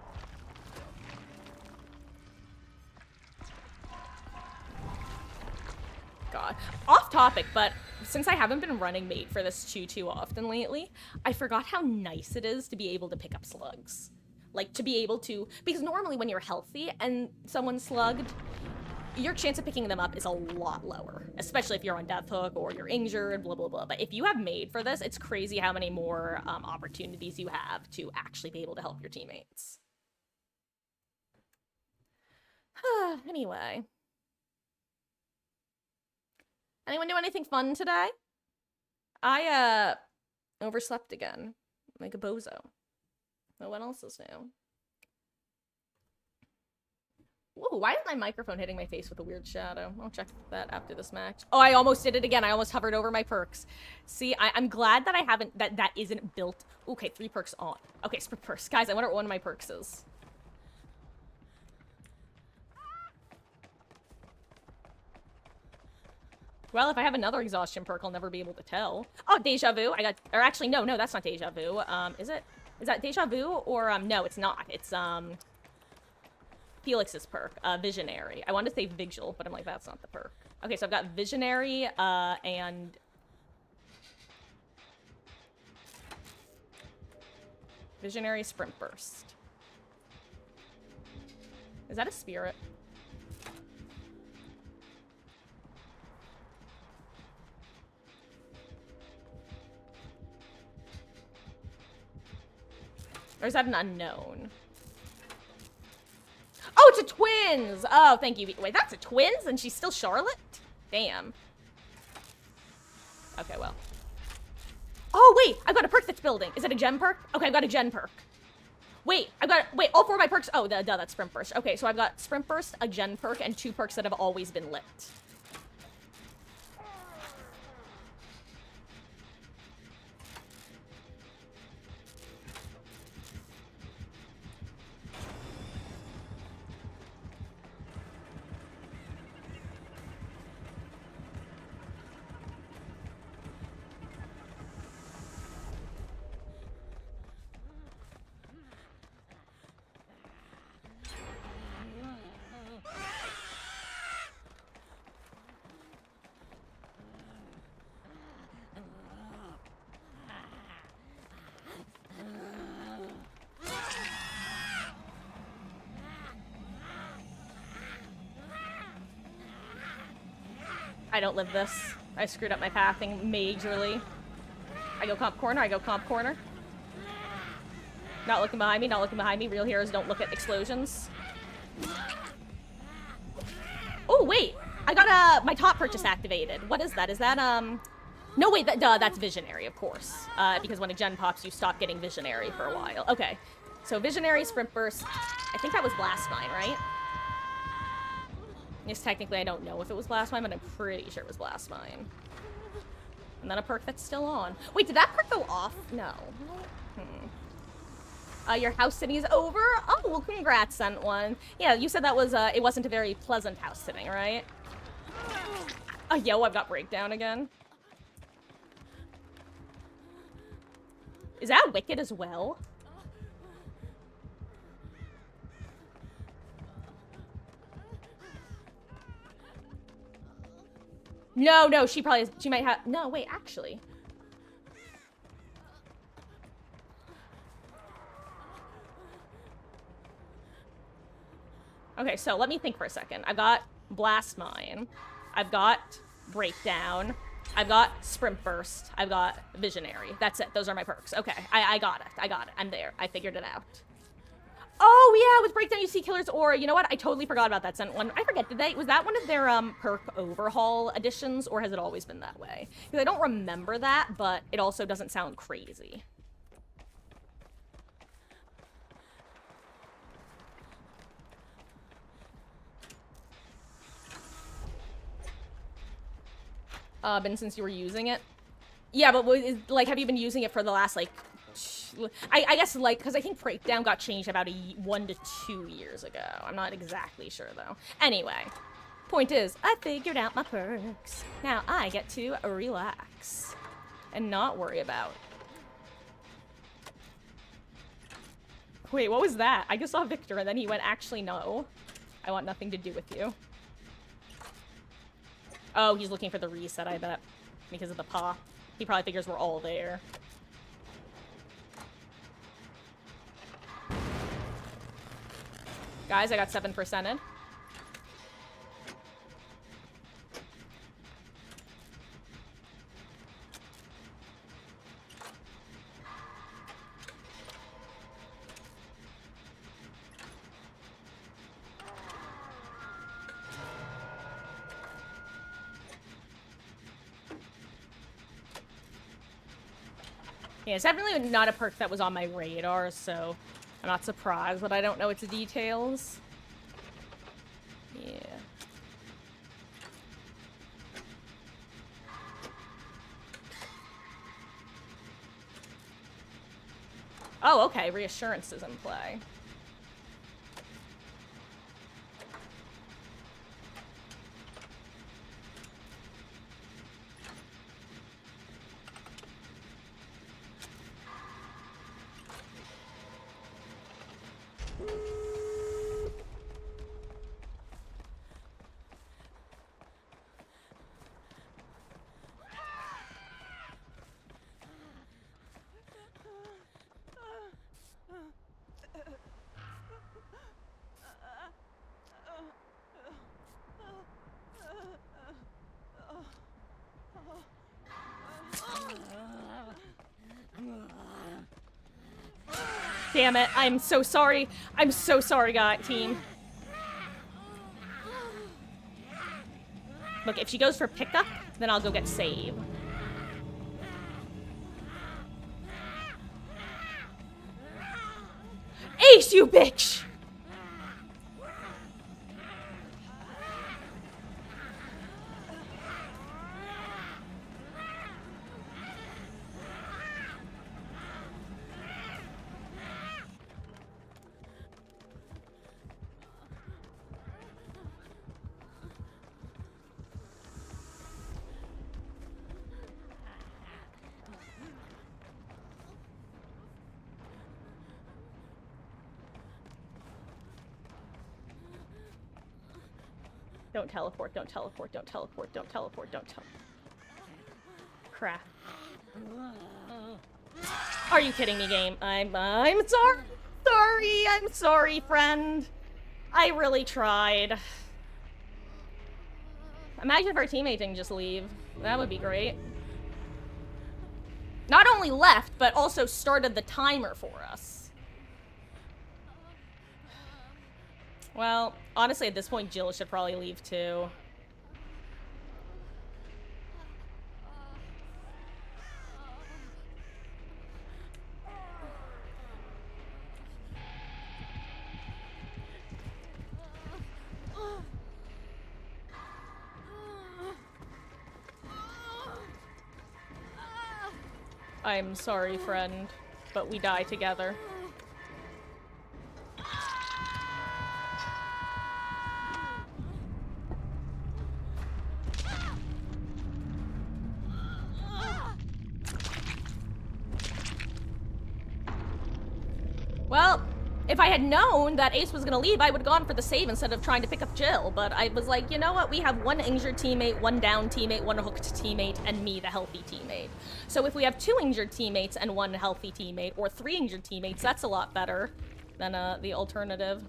God. Off topic, but since I haven't been running mate for this too often lately, I forgot how nice it is to be able to pick up slugs. Like, to be able to... Because normally when you're healthy and someone's slugged, your chance of picking them up is a lot lower. Especially if you're on death hook or you're injured, blah, blah, blah. But if you have made for this, it's crazy how many more opportunities you have to actually be able to help your teammates. Anyway. Anyone do anything fun today? I, overslept again. Like a bozo. No one else is new. Whoa, why is my microphone hitting my face with a weird shadow? I'll check that after this match. Oh, I almost did it again. I almost hovered over my perks. See, I'm glad that I haven't, that isn't built. Okay, 3 perks on. Okay, sprint perks. Guys, I wonder what one of my perks is. Well, if I have another exhaustion perk, I'll never be able to tell. Oh, deja vu. I got, or actually, no, that's not deja vu. Is it? Is that deja vu? Or, no, it's not. It's, Felix's perk, Visionary. I wanted to say Vigil, but I'm like, that's not the perk. Okay, so I've got Visionary, and... Visionary Sprint Burst. Is that a spirit? Or is that an unknown? Oh, it's a twins! Oh, thank you. Wait, that's a twins? And she's still Charlotte? Damn. Okay, well. Oh, wait! I've got a perk that's building. Is it a gem perk? Okay, I've got a gen perk. Wait, wait, all 4 of my perks. Oh, duh, that's Sprint Burst. Okay, so I've got Sprint Burst, a gen perk, and 2 perks that have always been lit. I don't live this. I screwed up my pathing majorly. I go comp corner, I go comp corner. Not looking behind me, not looking behind me. Real heroes don't look at explosions. Oh, wait! I got my top purchase activated. What is that? Is that, no, wait, that's Visionary, of course. Because when a gen pops, you stop getting Visionary for a while. Okay. So Visionary, Sprint Burst. I think that was Blast Mine, right? Yes, technically I don't know if it was Blast Mine, but I'm pretty sure it was Blast Mine. And then a perk that's still on. Wait, did that perk go off? No. Your house sitting is over? Oh, well, congrats, sent one. Yeah, you said that was, it wasn't a very pleasant house sitting, right? Oh, yo, I've got Breakdown again. Is that Wicked as well? No, she might have, no, wait, actually. Okay, so let me think for a second. I've got Blast Mine. I've got Breakdown. I've got Sprint Burst. I've got Visionary. That's it. Those are my perks. Okay, I got it. I got it. I'm there. I figured it out. Oh, yeah, with Breakdown you see Killer's Aura. You know what? I totally forgot about that Senate one. I forget, was that one of their, perk overhaul additions, or has it always been that way? Because I don't remember that, but it also doesn't sound crazy. Ben, since you were using it? Yeah, but like, have you been using it for the last, like, I guess, like, because I think Breakdown got changed about 1 to 2 years ago. I'm not exactly sure, though. Anyway, point is, I figured out my perks. Now I get to relax and not worry about. Wait, what was that? I just saw Victor, and then he went, actually, no. I want nothing to do with you. Oh, he's looking for the reset, I bet. Because of the pop. He probably figures we're all there. Guys, I got 7%ed. Yeah, it's definitely not a perk that was on my radar, so I'm not surprised that I don't know its details. Yeah. Oh, okay. Reassurance is in play. Damn it, I'm so sorry. I'm so sorry, team. Look, if she goes for pickup, then I'll go get save. Ace, you bitch! Don't teleport, don't teleport, don't teleport, don't teleport, don't teleport. Crap. Are you kidding me, game? I'm sorry. I'm sorry, friend. I really tried. Imagine if our teammate didn't just leave. That would be great. Not only left, but also started the timer for us. Well, honestly, at this point, Jill should probably leave too. I'm sorry, friend, but we die together. Well, if I had known that Ace was gonna leave, I would have gone for the save instead of trying to pick up Jill, but I was like, you know what, we have one injured teammate, one down teammate, one hooked teammate, and me, the healthy teammate. So if we have 2 injured teammates and 1 healthy teammate, or 3 injured teammates, that's a lot better than the alternative.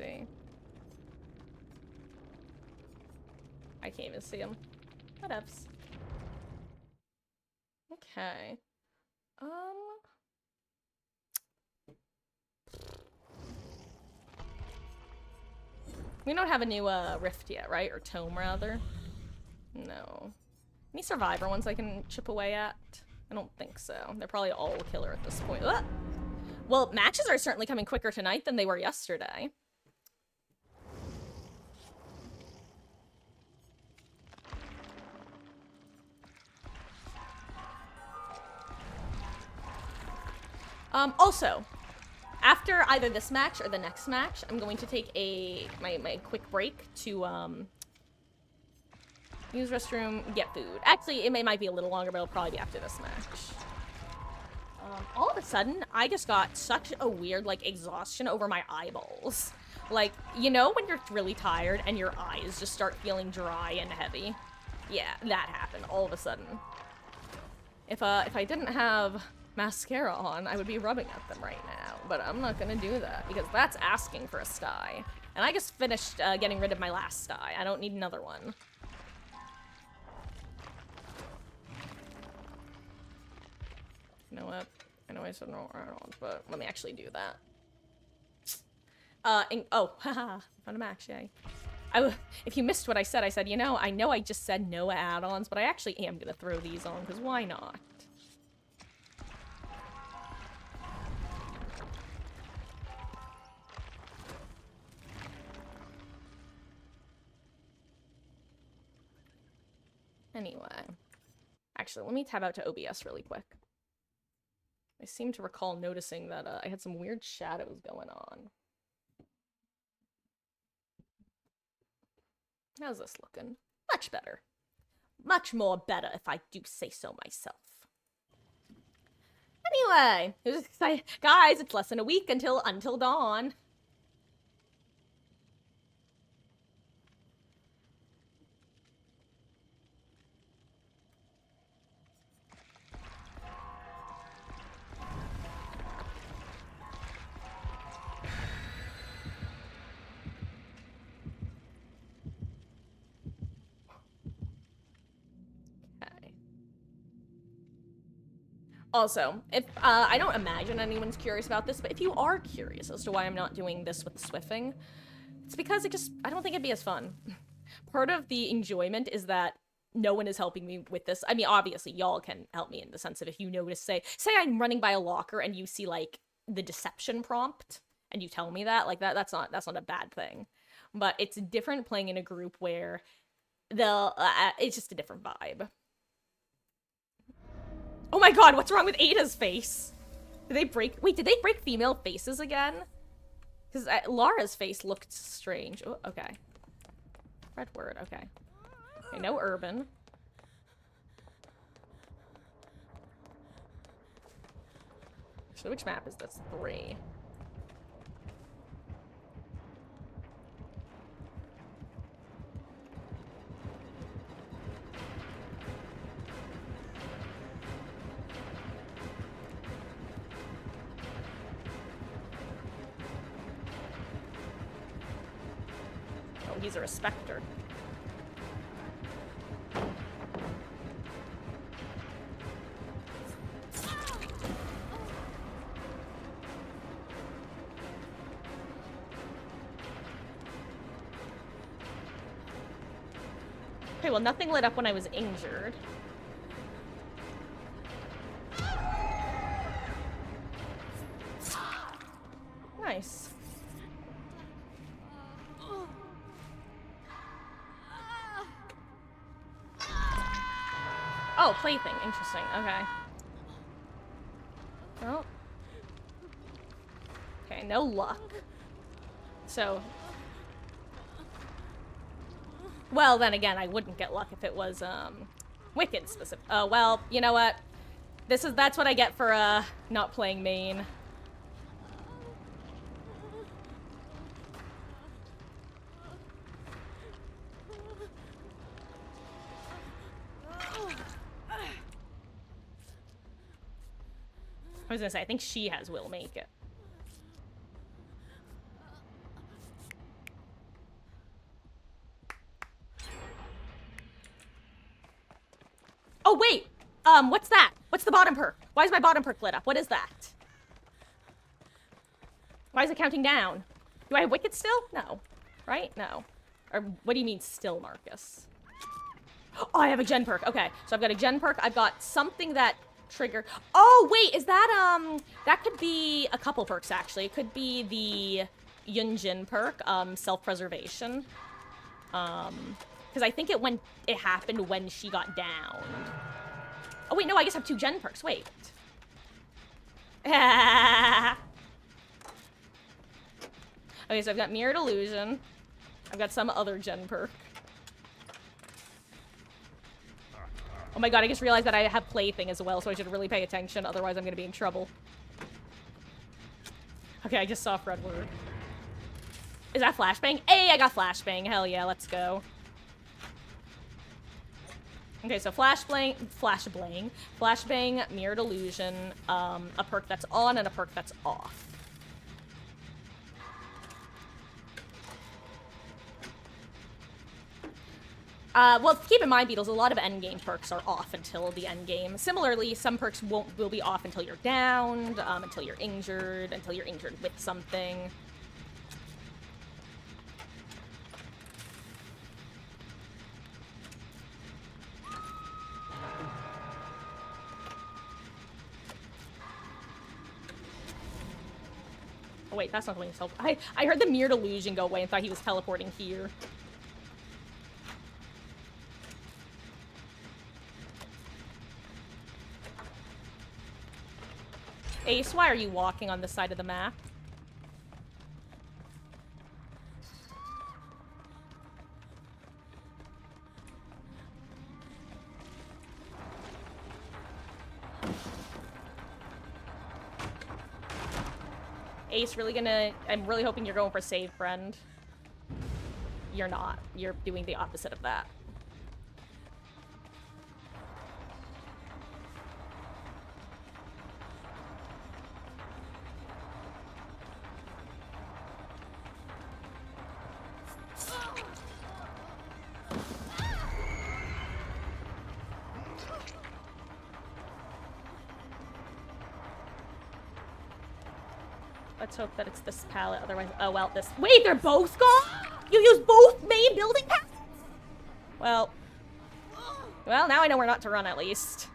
see. I can't even see him. Whatevs. Okay. We don't have a new rift yet, right? Or tome, rather. No. Any survivor ones I can chip away at? I don't think so. They're probably all killer at this point. Ah! Well, matches are certainly coming quicker tonight than they were yesterday. Also, after either this match or the next match, I'm going to take my quick break to use restroom, get food. Actually, it might be a little longer, but it'll probably be after this match. All of a sudden, I just got such a weird, like, exhaustion over my eyeballs. Like, you know when you're really tired and your eyes just start feeling dry and heavy? Yeah, that happened all of a sudden. If I didn't have mascara on, I would be rubbing at them right now. But I'm not gonna do that, because that's asking for a sty. And I just finished getting rid of my last sty. I don't need another one. You know what? I know I said no, but let me actually do that. Oh, haha, found a max, yay. If you missed what I said, you know I just said no add-ons, but I actually am gonna throw these on, because why not? Anyway. Actually, let me tab out to OBS really quick. I seem to recall noticing that I had some weird shadows going on. How's this looking? Much better. Much more better, if I do say so myself. Anyway, guys, it's less than a week until dawn. Also, if I don't imagine anyone's curious about this, but if you are curious as to why I'm not doing this with Swiffing, it's because I don't think it'd be as fun. Part of the enjoyment is that no one is helping me with this. I mean, obviously, y'all can help me in the sense of if you notice, say I'm running by a locker and you see, like, the deception prompt, and you tell me that, like, that's not a bad thing. But it's different playing in a group where it's just a different vibe. Oh my god, what's wrong with Ada's face? Did they break female faces again? Because Lara's face looked strange. Oh, okay. Red word, okay. Okay, no urban. So which map is this? 3. Oh, he's a respecter. Okay, well, nothing lit up when I was injured. Nice. Oh, plaything. Interesting. Okay. Well. Okay, no luck. So. Well, then again, I wouldn't get luck if it was, Wicked specific. Oh, well, you know what? That's what I get for, not playing main. I was gonna say, I think she has will make it. What's that? What's the bottom perk? Why is my bottom perk lit up? What is that? Why is it counting down? Do I have Wicked still? No. Right? No. Or what do you mean still, Marcus? Oh, I have a gen perk. Okay, so I've got a gen perk. I've got something that trigger. Oh, wait, is that, that could be a couple perks, actually. It could be the Yunjin perk, self-preservation. Because I think it happened when she got down. Oh, wait, no, I guess I have 2 gen perks. Wait. Okay, so I've got Mirrored Illusion. I've got some other gen perk. Oh my god, I just realized that I have Plaything as well, so I should really pay attention, otherwise I'm gonna be in trouble. Okay, I just saw Fredward. Is that Flashbang? Hey, I got Flashbang. Hell yeah, let's go. Okay, so Flashbang, Mirrored Illusion, a perk that's on and a perk that's off. Well, keep in mind, Beatles, a lot of endgame perks are off until the endgame. Similarly, some perks will be off until you're downed, until you're injured with something. Oh wait, that's not the way he's I heard the Mirrored Illusion go away and thought he was teleporting here. Ace, why are you walking on the side of the map? Ace, really gonna... I'm really hoping you're going for save, friend. You're not. You're doing the opposite of that. Let's hope that it's this palette, otherwise... Oh, well, this... Wait, they're both gone? You used both main building palettes? Well... Well, now I know where not to run, at least.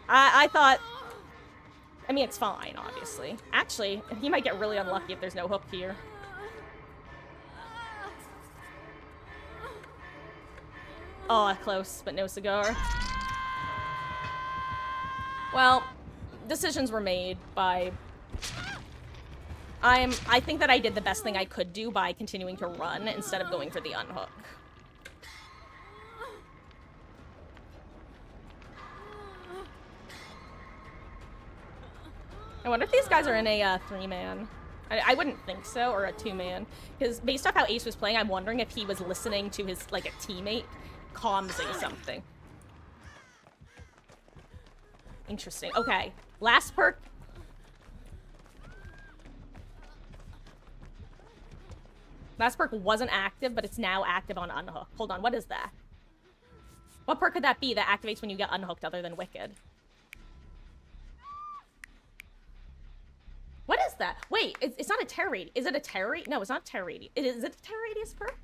I thought... I mean, it's fine, obviously. Actually, he might get really unlucky if there's no hook here. Oh, close, but no cigar. Well, decisions were made by... I think that I did the best thing I could do by continuing to run instead of going for the unhook. I wonder if these guys are in a 3-man. I wouldn't think so, or a 2-man. Because based off how Ace was playing, I'm wondering if he was listening to his, like, a teammate commsing something. Interesting. Okay. Last perk. Last perk wasn't active, but it's now active on Unhook. Hold on, what is that? What perk could that be that activates when you get unhooked other than Wicked? What is that? Wait, it's not a terror radius. Is it a terror radius? No, it's not terror radius. Is it a terror radius perk?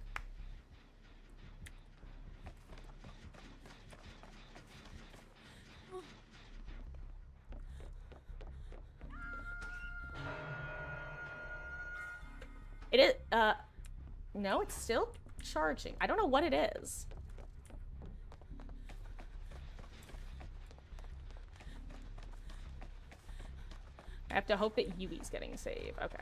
It is, no, it's still charging. I don't know what it is. I have to hope that Yui's getting saved. Okay.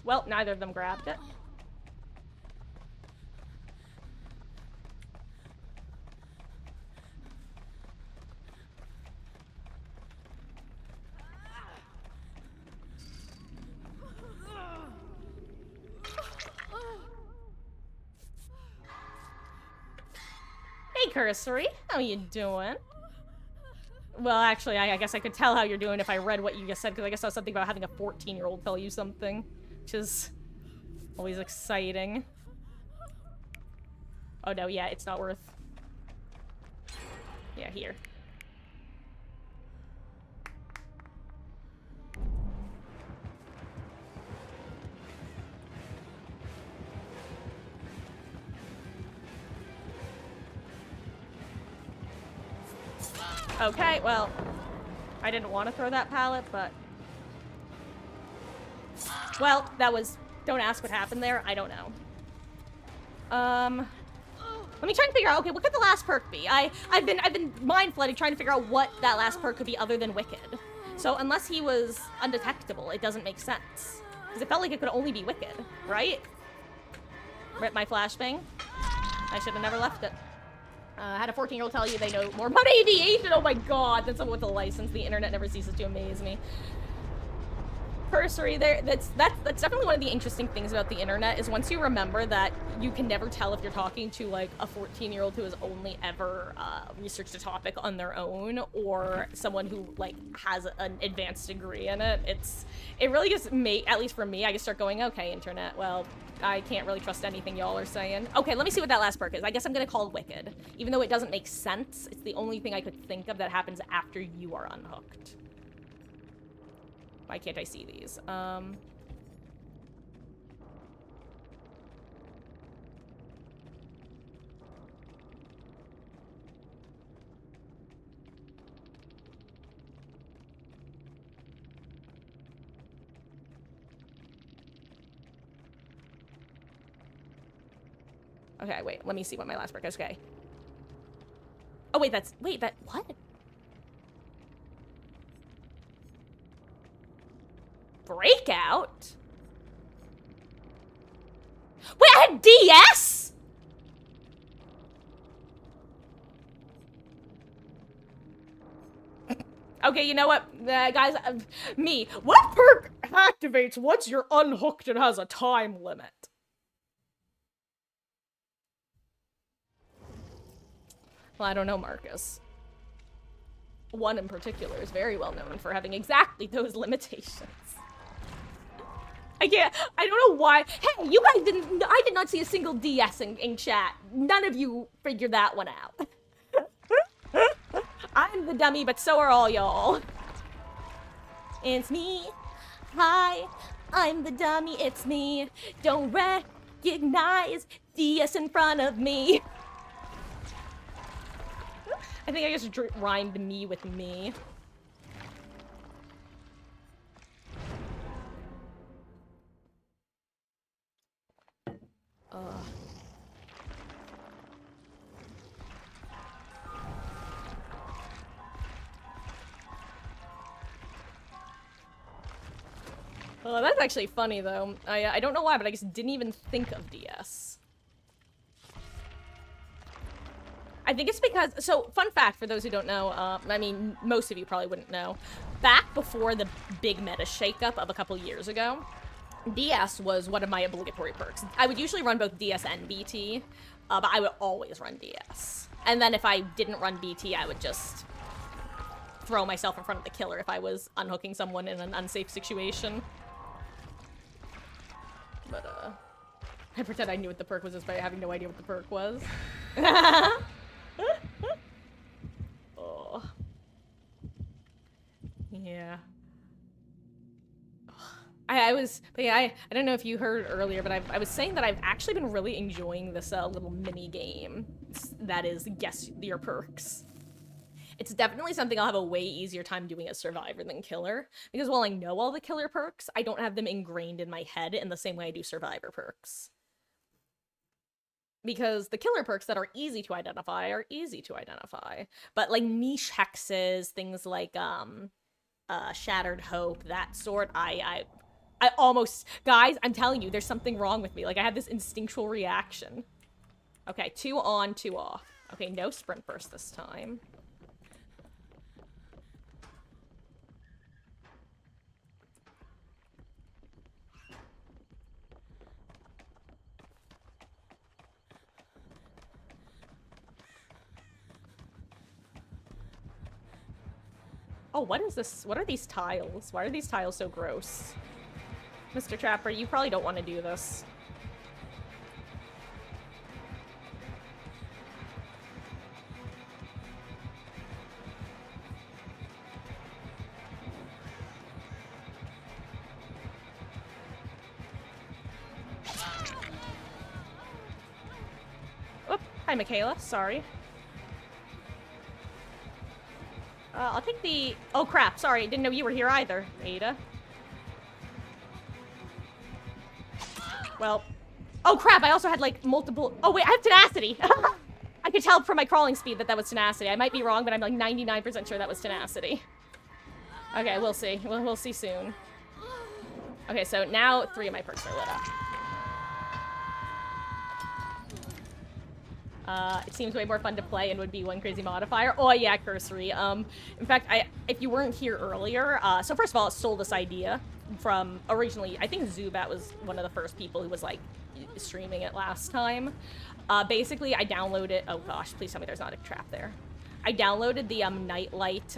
Well, neither of them grabbed it. Hey, Cursory. How you doing? Well, actually, I guess I could tell how you're doing if I read what you just said, because I guess that was something about having a 14-year-old tell you something, which is always exciting. Oh, no, yeah, it's not worth... Yeah, here. Okay, well, I didn't want to throw that pallet, but... Well, that was... Don't ask what happened there. I don't know. Let me try and figure out, okay, what could the last perk be? I've been mind flooding trying to figure out what that last perk could be other than Wicked. So unless he was undetectable, it doesn't make sense. Because it felt like it could only be Wicked, right? Rip my flashbang. I should have never left it. Had a 14-year-old tell you they know more about aviation. Oh my god, that's someone with a license. The internet never ceases to amaze me. Cursory, that's definitely one of the interesting things about the internet, is once you remember that you can never tell if you're talking to like a 14-year-old who has only ever researched a topic on their own, or someone who like has an advanced degree in it. It really just at least for me, I just start going, okay, internet, well, I can't really trust anything y'all are saying. Okay, let me see what that last perk is. I guess I'm gonna call it Wicked. Even though it doesn't make sense, it's the only thing I could think of that happens after you are unhooked. Why can't I see these? Okay, wait, let me see what my last perk is. Okay. Oh, wait, what? Breakout? Wait, I had DS? Okay, you know what, guys, me. What perk activates once you're unhooked and has a time limit? Well, I don't know, Marcus. One in particular is very well known for having exactly those limitations. I don't know why. Hey, you guys I did not see a single DS in chat. None of you figured that one out. I'm the dummy, but so are all y'all. It's me. Hi, I'm the dummy, it's me. Don't recognize DS in front of me. I think I just rhymed me with me. Oh, that's actually funny, though. I don't know why, but I just didn't even think of DS. I think it's because... So, fun fact for those who don't know, I mean, most of you probably wouldn't know. Back before the big meta shakeup of a couple years ago, DS was one of my obligatory perks. I would usually run both DS and BT, but I would always run DS. And then if I didn't run BT, I would just throw myself in front of the killer if I was unhooking someone in an unsafe situation. But, I pretend I knew what the perk was just by having no idea what the perk was. Oh. Yeah. I don't know if you heard earlier, but I was saying that I've actually been really enjoying this little mini game that is Guess Your Perks. It's definitely something I'll have a way easier time doing as Survivor than Killer, because while I know all the Killer perks, I don't have them ingrained in my head in the same way I do Survivor perks. Because the Killer perks that are easy to identify are easy to identify, but like niche hexes, things like Shattered Hope, that sort, I almost... Guys, I'm telling you, there's something wrong with me. Like, I had this instinctual reaction. Okay, 2 on, 2 off. Okay, no sprint burst this time. Oh, what is this? What are these tiles? Why are these tiles so gross? Mr. Trapper, you probably don't want to do this. Oop. Hi, Michaela. Sorry. I'll take the... Oh, crap. Sorry. Didn't know you were here either, Ada. Well... Oh, crap. I also had, like, multiple... Oh, wait. I have tenacity. I could tell from my crawling speed that that was tenacity. I might be wrong, but I'm, like, 99% sure that was tenacity. Okay, we'll see. We'll see soon. Okay, so now 3 of my perks are lit up. It seems way more fun to play and would be one crazy modifier. Oh yeah, cursory. In fact, if you weren't here earlier, so first of all, I stole this idea from originally, I think Zubat was one of the first people who was like streaming it last time. Basically, I downloaded, oh gosh, please tell me there's not a trap there. I downloaded the Nightlight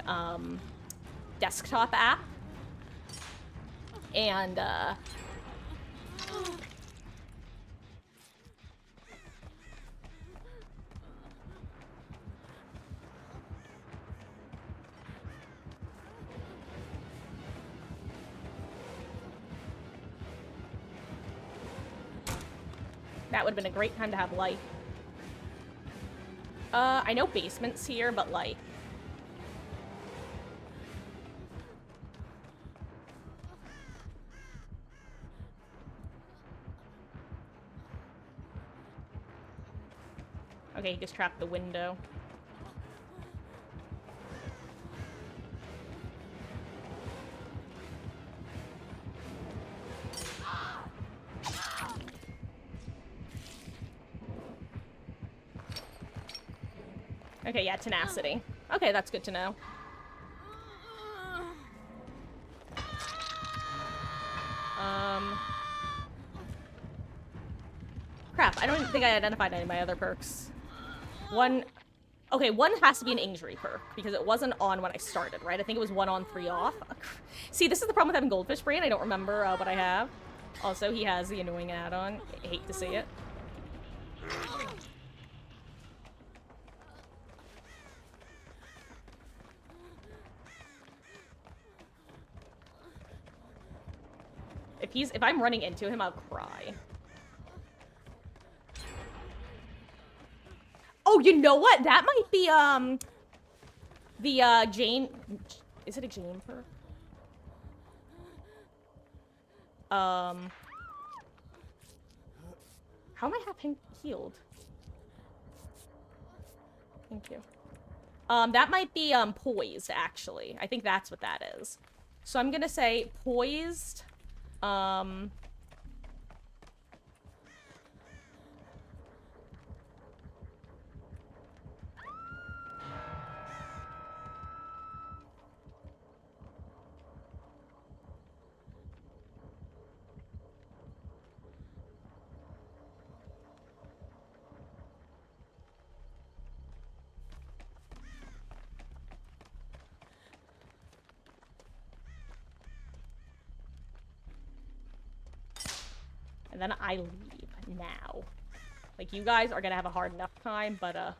desktop app, and that would have been a great time to have light. I know basement's here, but like... Okay, he just trapped the window. Okay, yeah, tenacity. Okay, that's good to know. Crap, I don't even think I identified any of my other perks. One... Okay, one has to be an injury perk, because it wasn't on when I started, right? I think it was 1 on, 3 off. See, this is the problem with having Goldfish Brain. I don't remember what I have. Also, he has the annoying add-on. I hate to see it. If I'm running into him, I'll cry. Oh, you know what? That might be, the, Jane... Is it a Jane perk? How am I half healed? Thank you. That might be, poised, actually. I think that's what that is. So I'm gonna say poised, and then I leave now. Like, you guys are gonna have a hard enough time, but,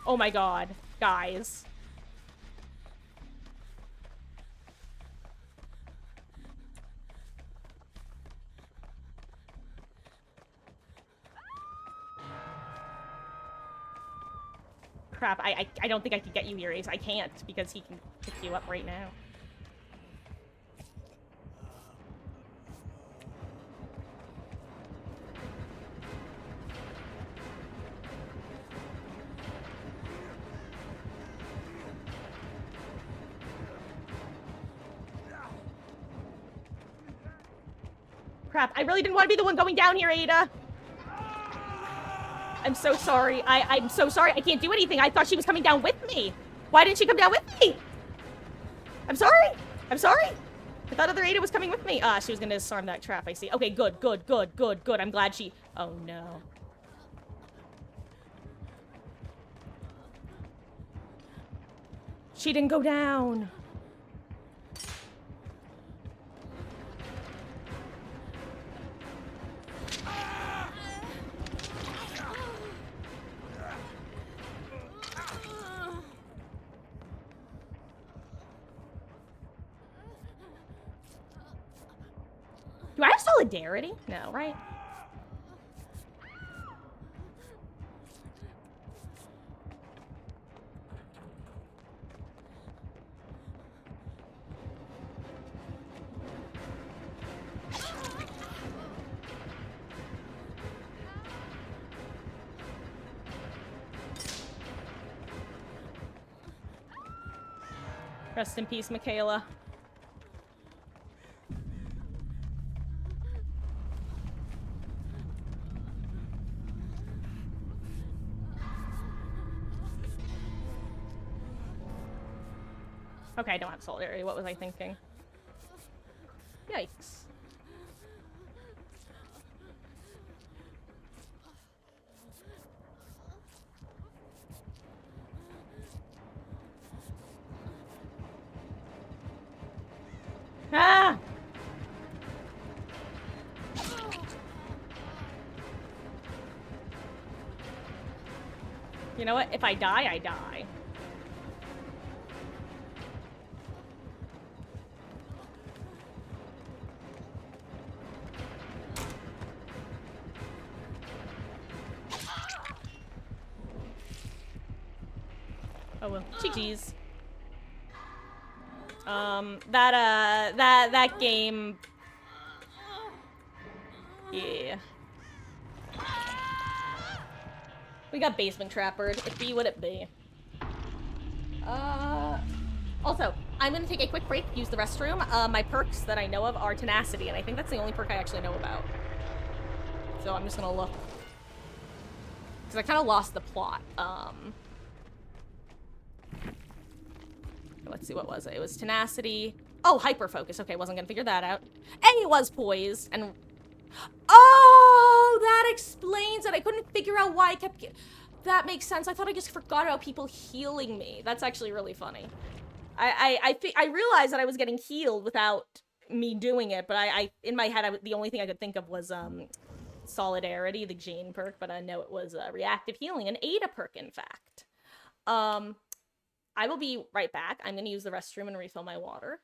oh my god, guys. Crap, I don't think I could get you here, Ace. I can't, because he can pick you up right now. Crap, I really didn't want to be the one going down here, Ada. I'm so sorry. I'm so sorry. I can't do anything. I thought she was coming down with me. Why didn't she come down with me? I'm sorry. I'm sorry. I thought other Ada was coming with me. Ah, she was gonna disarm that trap, I see. Okay, good, good, good, good, good. I'm glad she... Oh, no. She didn't go down. Do I have solidarity? No, right? Rest in peace, Michaela. Okay, I don't have solidarity. What was I thinking? Yikes. Ah! You know what? If I die, I die. Oh well. GG's. That game... Yeah. We got basement trappered. It be what it be. Also, I'm gonna take a quick break, use the restroom. My perks that I know of are tenacity, and I think that's the only perk I actually know about. So I'm just gonna look. Because I kind of lost the plot. Let's see, what was it? It was tenacity. Oh, hyper focus. Okay, wasn't gonna figure that out. A was poise, and... Oh, that explains it. I couldn't figure out why I kept... That makes sense. I thought I just forgot about people healing me. That's actually really funny. I realized that I was getting healed without me doing it, but in my head, the only thing I could think of was, Solidarity, the Jane perk, but I know it was, Reactive Healing, an Ada perk, in fact. I will be right back. I'm gonna use the restroom and refill my water.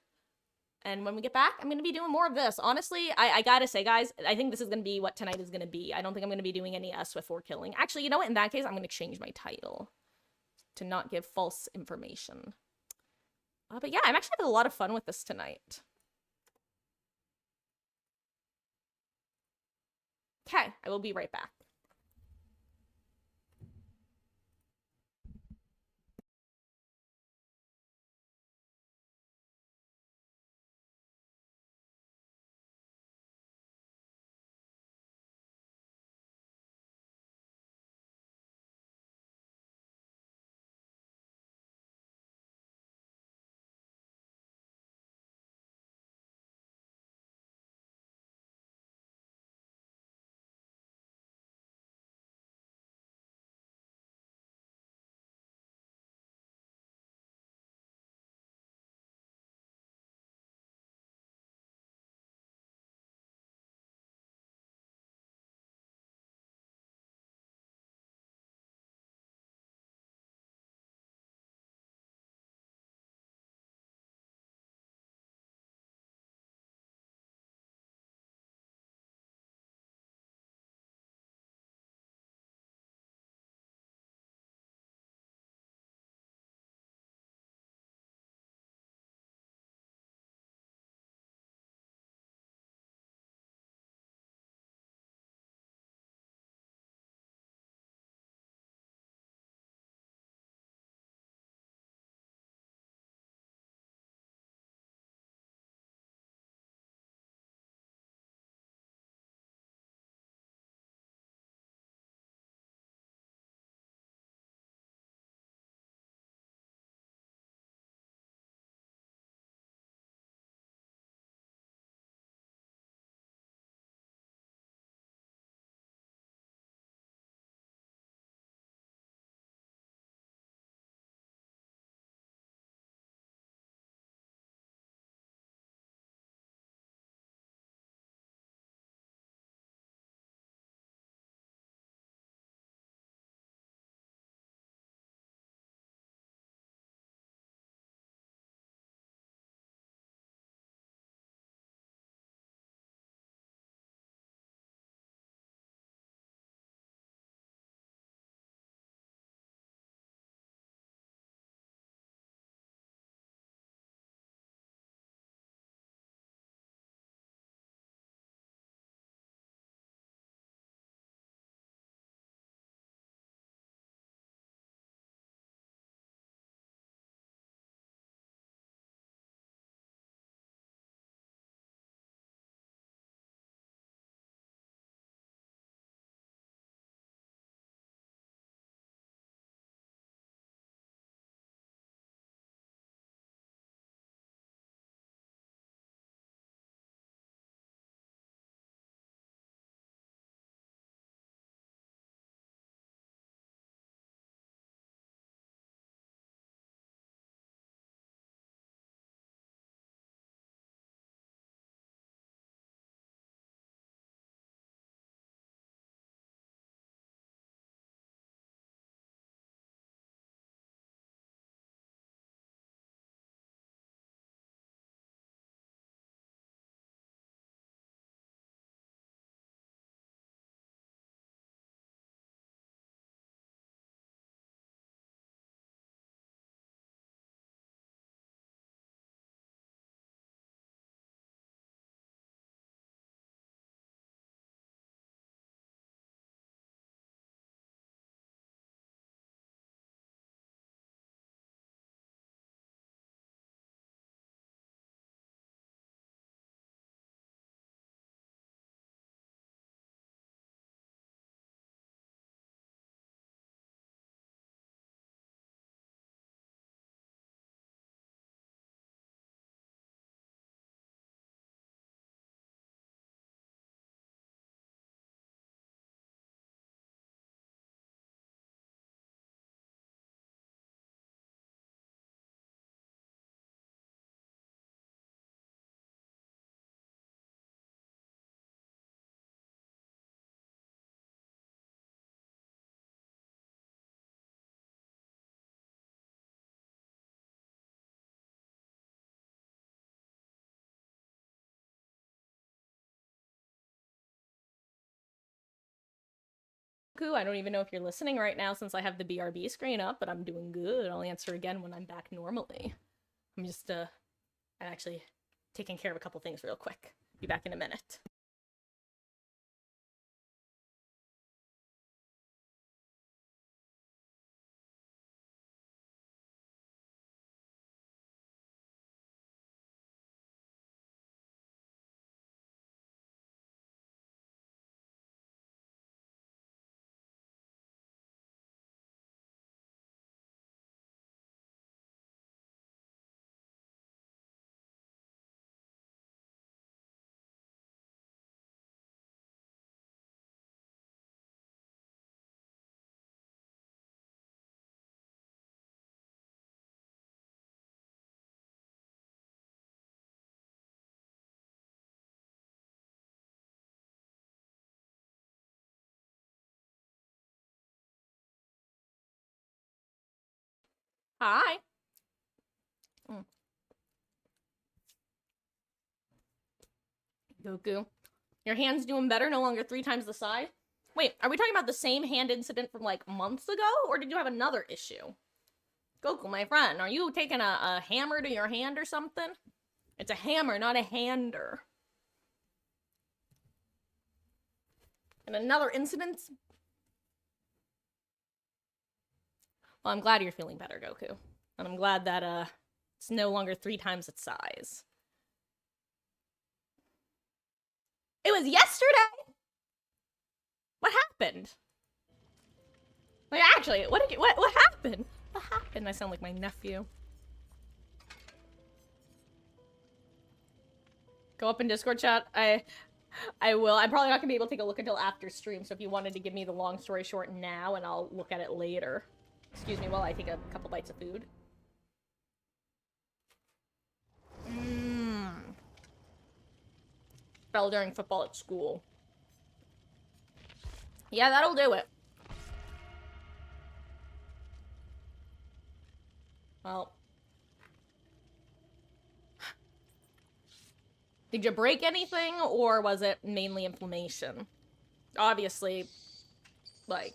And when we get back, I'm gonna be doing more of this. Honestly, I gotta say, guys, I think this is gonna be what tonight is gonna be. I don't think I'm gonna be doing any Swift 4 killing. Actually, you know what? In that case, I'm gonna change my title to not give false information. But yeah, I'm actually having a lot of fun with this tonight. Okay, I will be right back. I don't even know if you're listening right now since I have the BRB screen up, but I'm doing good. I'll answer again when I'm back normally. I'm actually taking care of a couple things real quick. Be back in a minute. Hi. Mm. Goku. Your hand's doing better, no longer 3 times the size? Wait, are we talking about the same hand incident from like months ago? Or did you have another issue? Goku, my friend, are you taking a hammer to your hand or something? It's a hammer, not a hander. And another incident? Well, I'm glad you're feeling better, Goku. And I'm glad that, it's no longer 3 times its size. It was yesterday? What happened? Like, actually, what happened? What happened? I sound like my nephew. Go up in Discord chat. I will. I'm probably not gonna be able to take a look until after stream, so if you wanted to give me the long story short now, and I'll look at it later. Excuse me while I take a couple bites of food. Fell during football at school. Yeah, that'll do it. Well. Did you break anything, or was it mainly inflammation? Obviously, like,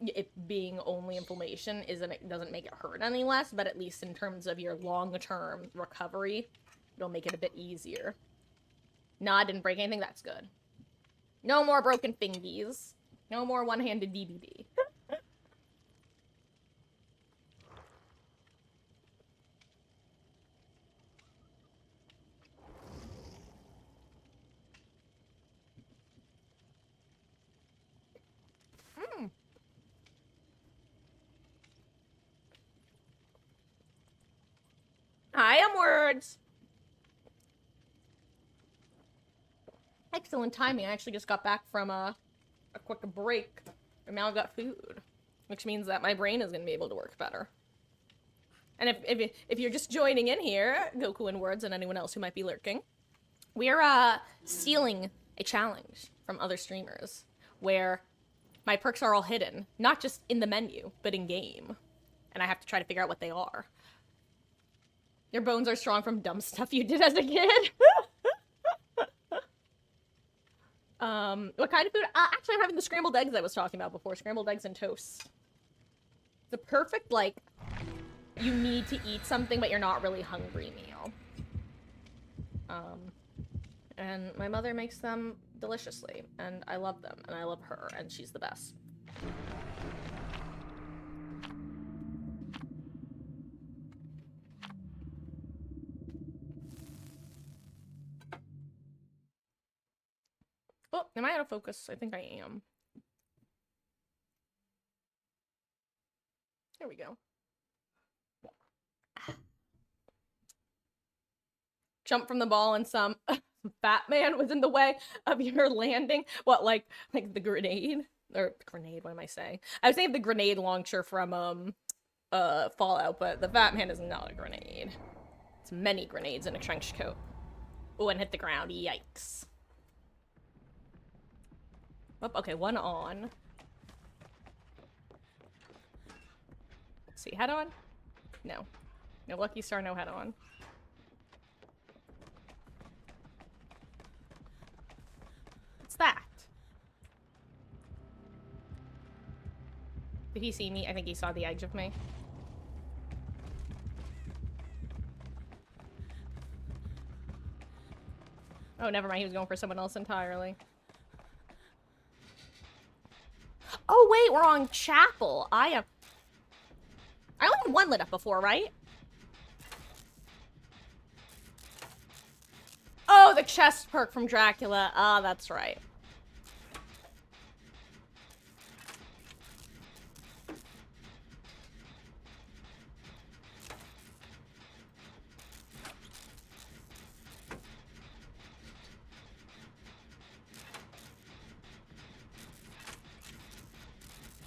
it being only inflammation doesn't make it hurt any less, but at least in terms of your long-term recovery, it'll make it a bit easier. No, I didn't break anything. That's good. No more broken fingies. No more one-handed DBD. I am words. Excellent timing. I actually just got back from a quick break, and now I've got food, which means that my brain is going to be able to work better. And if you're just joining in here, Goku in words and anyone else who might be lurking, we're stealing a challenge from other streamers where my perks are all hidden, not just in the menu, but in game, and I have to try to figure out what they are. Your bones are strong from dumb stuff you did as a kid. What kind of food? Actually, I'm having the scrambled eggs I was talking about before. Scrambled eggs and toast. The perfect, like, you need to eat something, but you're not really hungry meal. And my mother makes them deliciously, and I love them, and I love her, and she's the best. Oh, am I out of focus? I think I am. There we go. Jump from the ball and some fat man was in the way of your landing. What, like the grenade? Or grenade, what am I saying? I was saying the grenade launcher from, Fallout, but the fat man is not a grenade. It's many grenades in a trench coat. Oh, and hit the ground. Yikes. Oh, okay, one on. Let's see, head on? No. No Lucky Star, no head on. What's that? Did he see me? I think he saw the edge of me. Oh, never mind. He was going for someone else entirely. Oh, wait. We're on Chapel. I only had one lit up before, right? Oh, the chest perk from Dracula. Ah, that's right.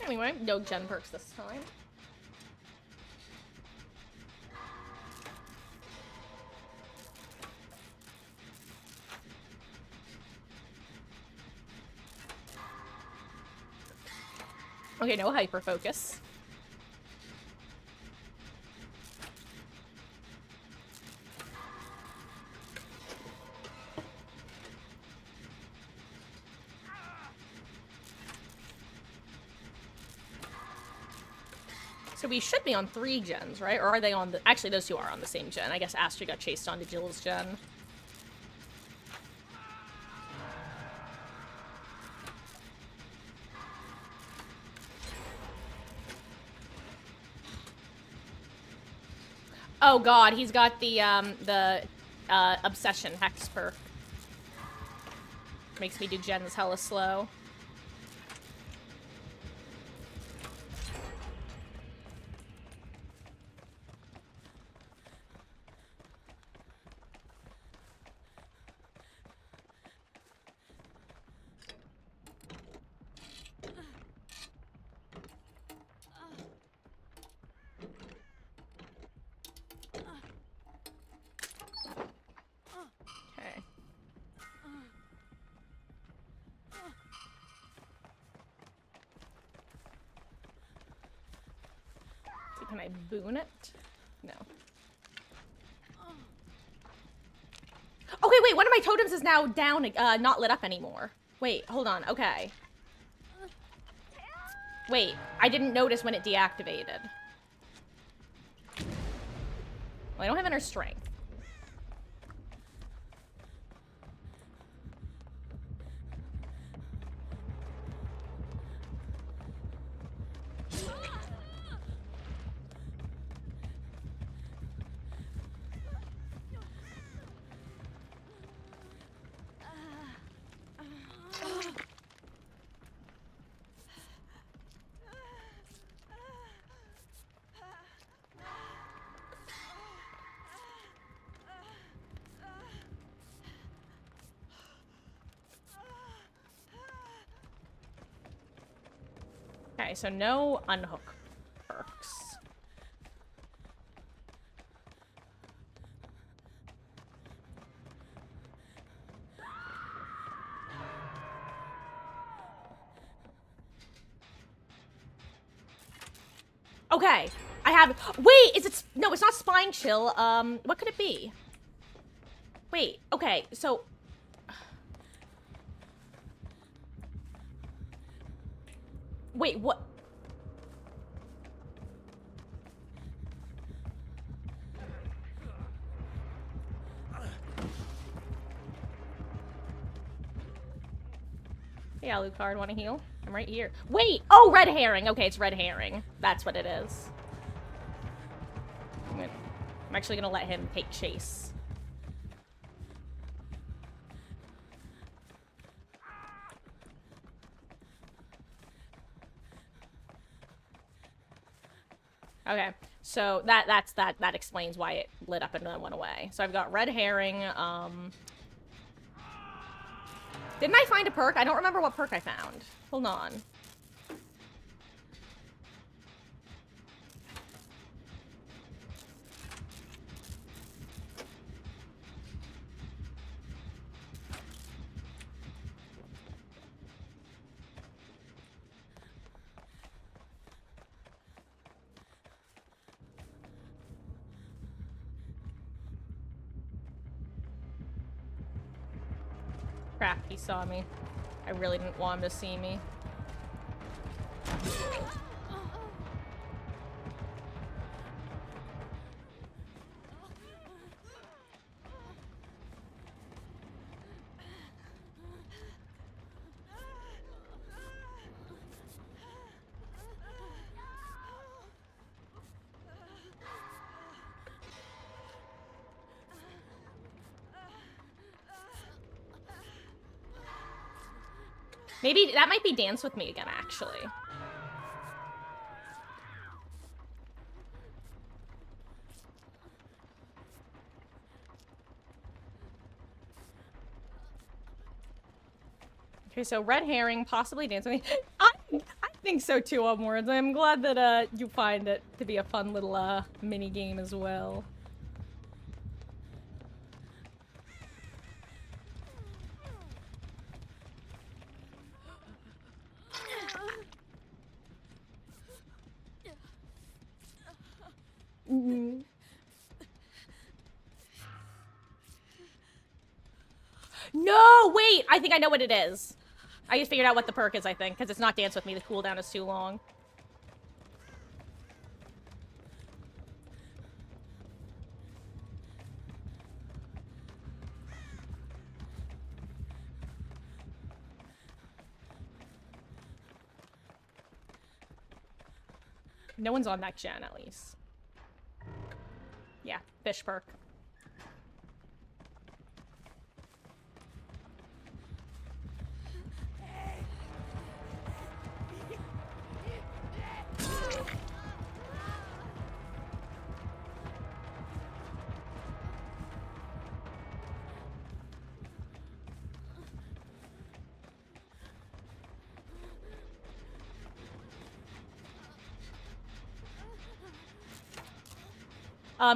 Anyway, no gen perks this time. Okay, no hyper focus. So we should be on 3 gens, right? Or are they on the... Actually, those two are on the same gen. I guess Astra got chased onto Jill's gen. Oh god, he's got the Obsession Hex perk. Makes me do gens hella slow. Okay. So can I boon it? No. Okay, wait, one of my totems is now down, not lit up anymore. Wait, hold on, okay. Wait, I didn't notice when it deactivated. Well, I don't have inner strength. Okay, so no unhook perks. Okay, I have... Wait, is it... No, it's not Spine Chill. What could it be? Wait, okay, so... Wait, what? Hey, Alucard, wanna heal? I'm right here. Wait! Oh, red herring! Okay, it's red herring. That's what it is. I'm actually gonna let him take chase. Okay, so that explains why it lit up and then went away. So I've got red herring, Didn't I find a perk? I don't remember what perk I found. Hold on. Crap, he saw me. I really didn't want him to see me. Maybe that might be Dance With Me again, actually. Okay, so red herring, possibly Dance With Me. I think so too, Onwards. I'm glad that you find it to be a fun little mini game as well. Mm-hmm. No, wait! I think I know what it is. I just figured out what the perk is, I think, because it's not Dance With Me. The cooldown is too long. No one's on that gen, at least. Yeah, fish perk.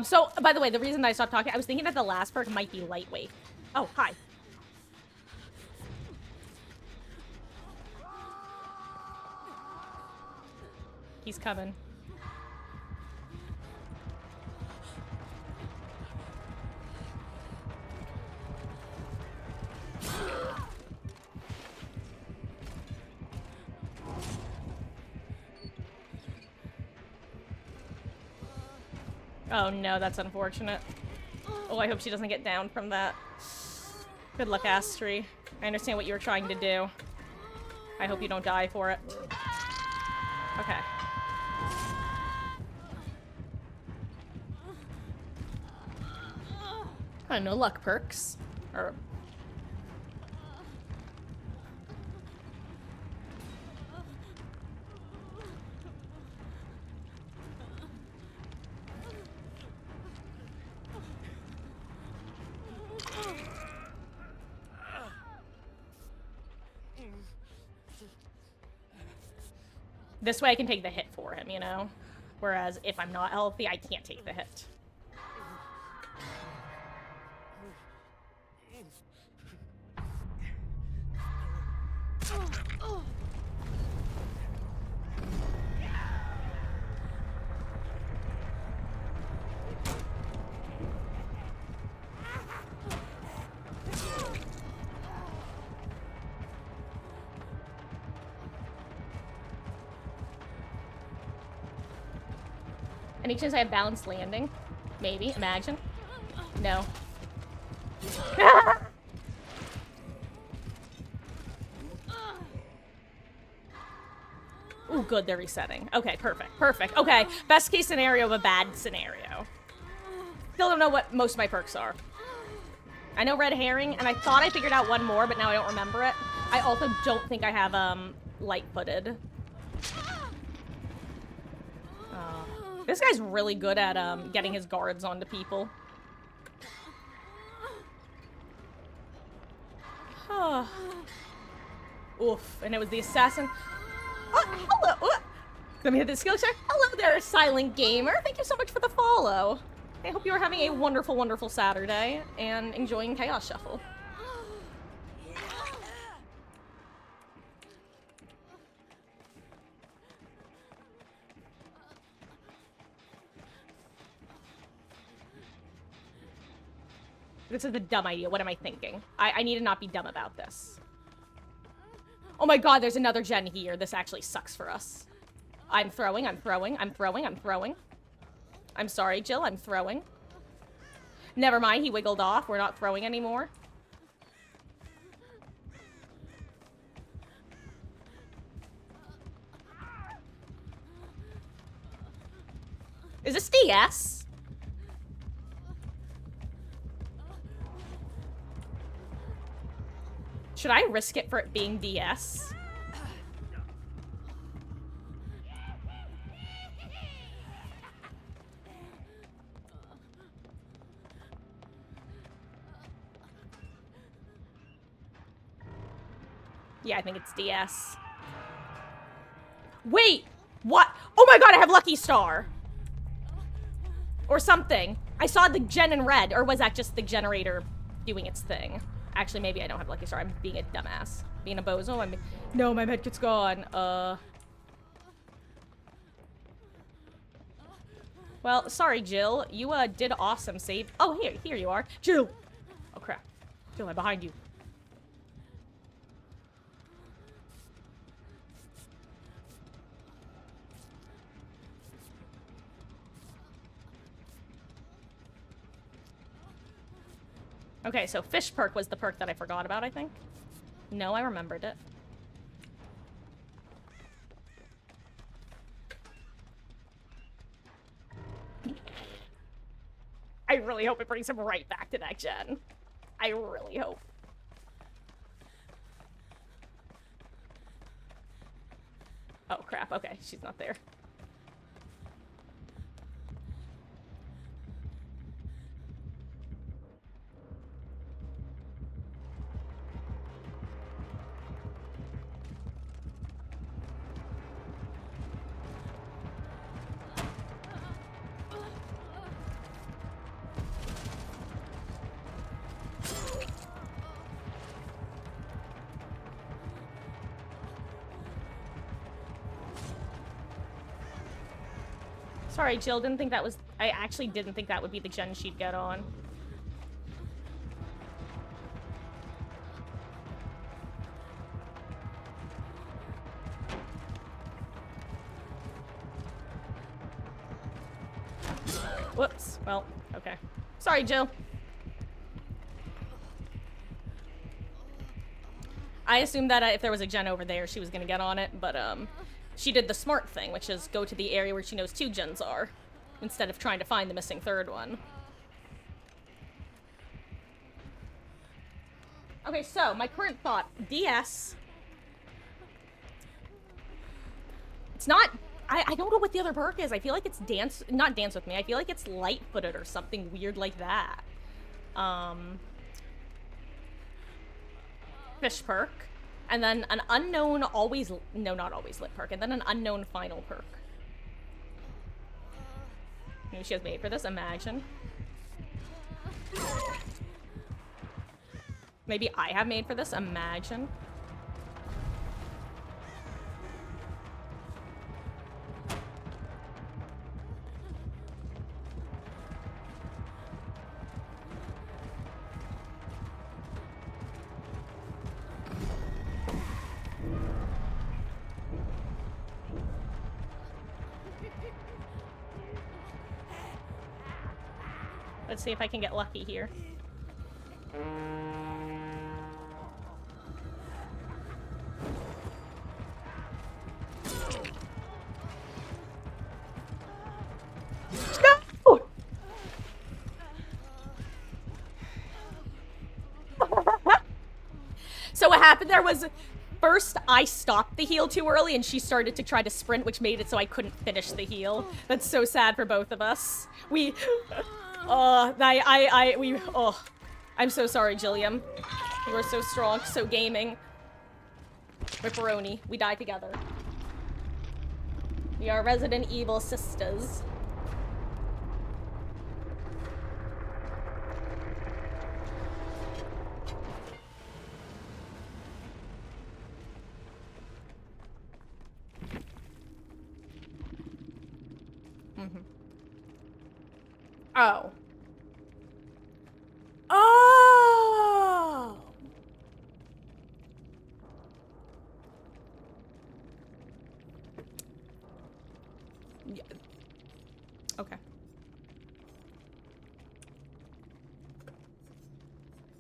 So, by the way, the reason I stopped talking, I was thinking that the last perk might be lightweight. Oh, hi. He's coming. Oh no, that's unfortunate. Oh, I hope she doesn't get down from that. Good luck, Astri. I understand what you were trying to do. I hope you don't die for it. Okay. No luck perks. Or... This way I can take the hit for him, you know? Whereas if I'm not healthy, I can't take the hit. Any chance I have balanced landing? Maybe. Imagine. No. Ooh, good, they're resetting. Okay, perfect, perfect. Okay, best case scenario of a bad scenario. Still don't know what most of my perks are. I know red herring, and I thought I figured out one more, but now I don't remember it. I also don't think I have, light-footed. This guy's really good at, getting his guards onto people. Oof, and it was the assassin. Oh, hello! Let me hit the skill check. Hello there, Silent Gamer. Thank you so much for the follow. I hope you are having a wonderful, wonderful Saturday and enjoying Chaos Shuffle. This is a dumb idea. What am I thinking? I need to not be dumb about this. Oh my god, there's another gen here. This actually sucks for us. I'm throwing, I'm throwing, I'm throwing, I'm throwing. I'm sorry, Jill, I'm throwing. Never mind, he wiggled off. We're not throwing anymore. Is this DS? Should I risk it for it being DS? Yeah, I think it's DS. Wait! What? Oh my god, I have Lucky Star! Or something. I saw the gen in red, or was that just the generator doing its thing? Actually, maybe I don't have Lucky Star. I'm being a dumbass. Being a bozo. No, my medkit's gone. Well, sorry, Jill. You, did awesome. Save. Oh, here you are. Jill! Oh, crap. Jill, I'm behind you. Okay, so fish perk was the perk that I forgot about, I think. No, I remembered it. I really hope it brings him right back to that gen. I really hope. Oh, crap. Okay, she's not there. Sorry, Jill, didn't think that was... I actually didn't think that would be the gen she'd get on. Whoops. Well, okay. Sorry, Jill. I assumed that if there was a gen over there, she was gonna get on it, but, she did the smart thing, which is go to the area where she knows 2 gens are, instead of trying to find the missing 3rd one. Okay, so, my current thought. DS. It's not... I don't know what the other perk is. I feel like it's dance... Not dance with me. I feel like it's light-footed or something weird like that. Fish perk. And then an unknown always... No, not always lit perk. And then an unknown final perk. Maybe she has made for this. Imagine. Maybe I have made for this. Imagine. Let's see if I can get lucky here. No! So what happened there was, first I stopped the heal too early and she started to try to sprint, which made it so I couldn't finish the heal. That's so sad for both of us. I'm so sorry, Jilliam. You are so strong, so gaming. Ripperoni, we die together. We are Resident Evil sisters. Oh. Oh! Yeah. Okay.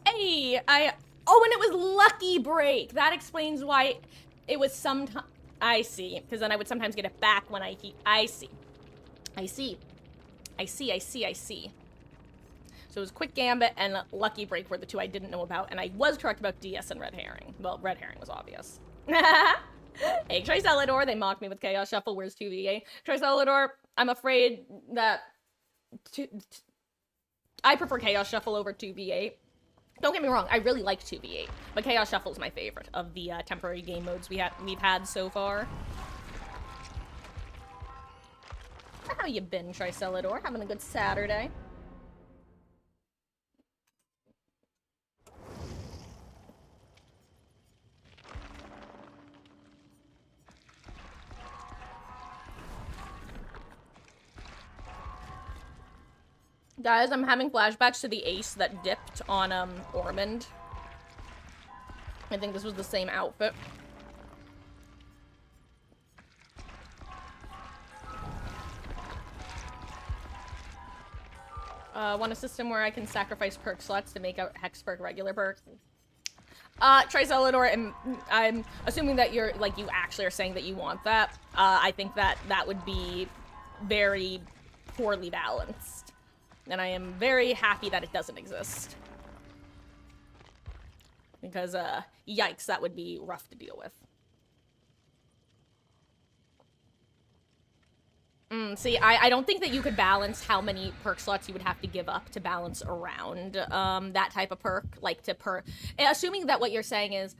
Hey, oh, and it was Lucky Break. That explains why it was sometimes... I see. Because then I would sometimes get it back when I see. I see. I see. So it was Quick Gambit and Lucky Break were the two I didn't know about, and I was correct about DS and Red Herring. Well, Red Herring was obvious. Hey, Tricelador, they mocked me with Chaos Shuffle, where's 2v8? Tricelador, I'm afraid that I prefer Chaos Shuffle over 2v8. Don't get me wrong, I really like 2v8, but Chaos Shuffle is my favorite of the temporary game modes we've had so far. How you been, Tricelador? Having a good Saturday? Guys, I'm having flashbacks to the ace that dipped on, Ormond. I think this was the same outfit. Want a system where I can sacrifice perk slots to make a hex perk regular perk? Tricelador, I'm assuming that you actually are saying that you want that. I think that that would be very poorly balanced. And I am very happy that it doesn't exist. Because, yikes, that would be rough to deal with. See, I don't think that you could balance how many perk slots you would have to give up to balance around, that type of perk. Assuming that what you're saying is,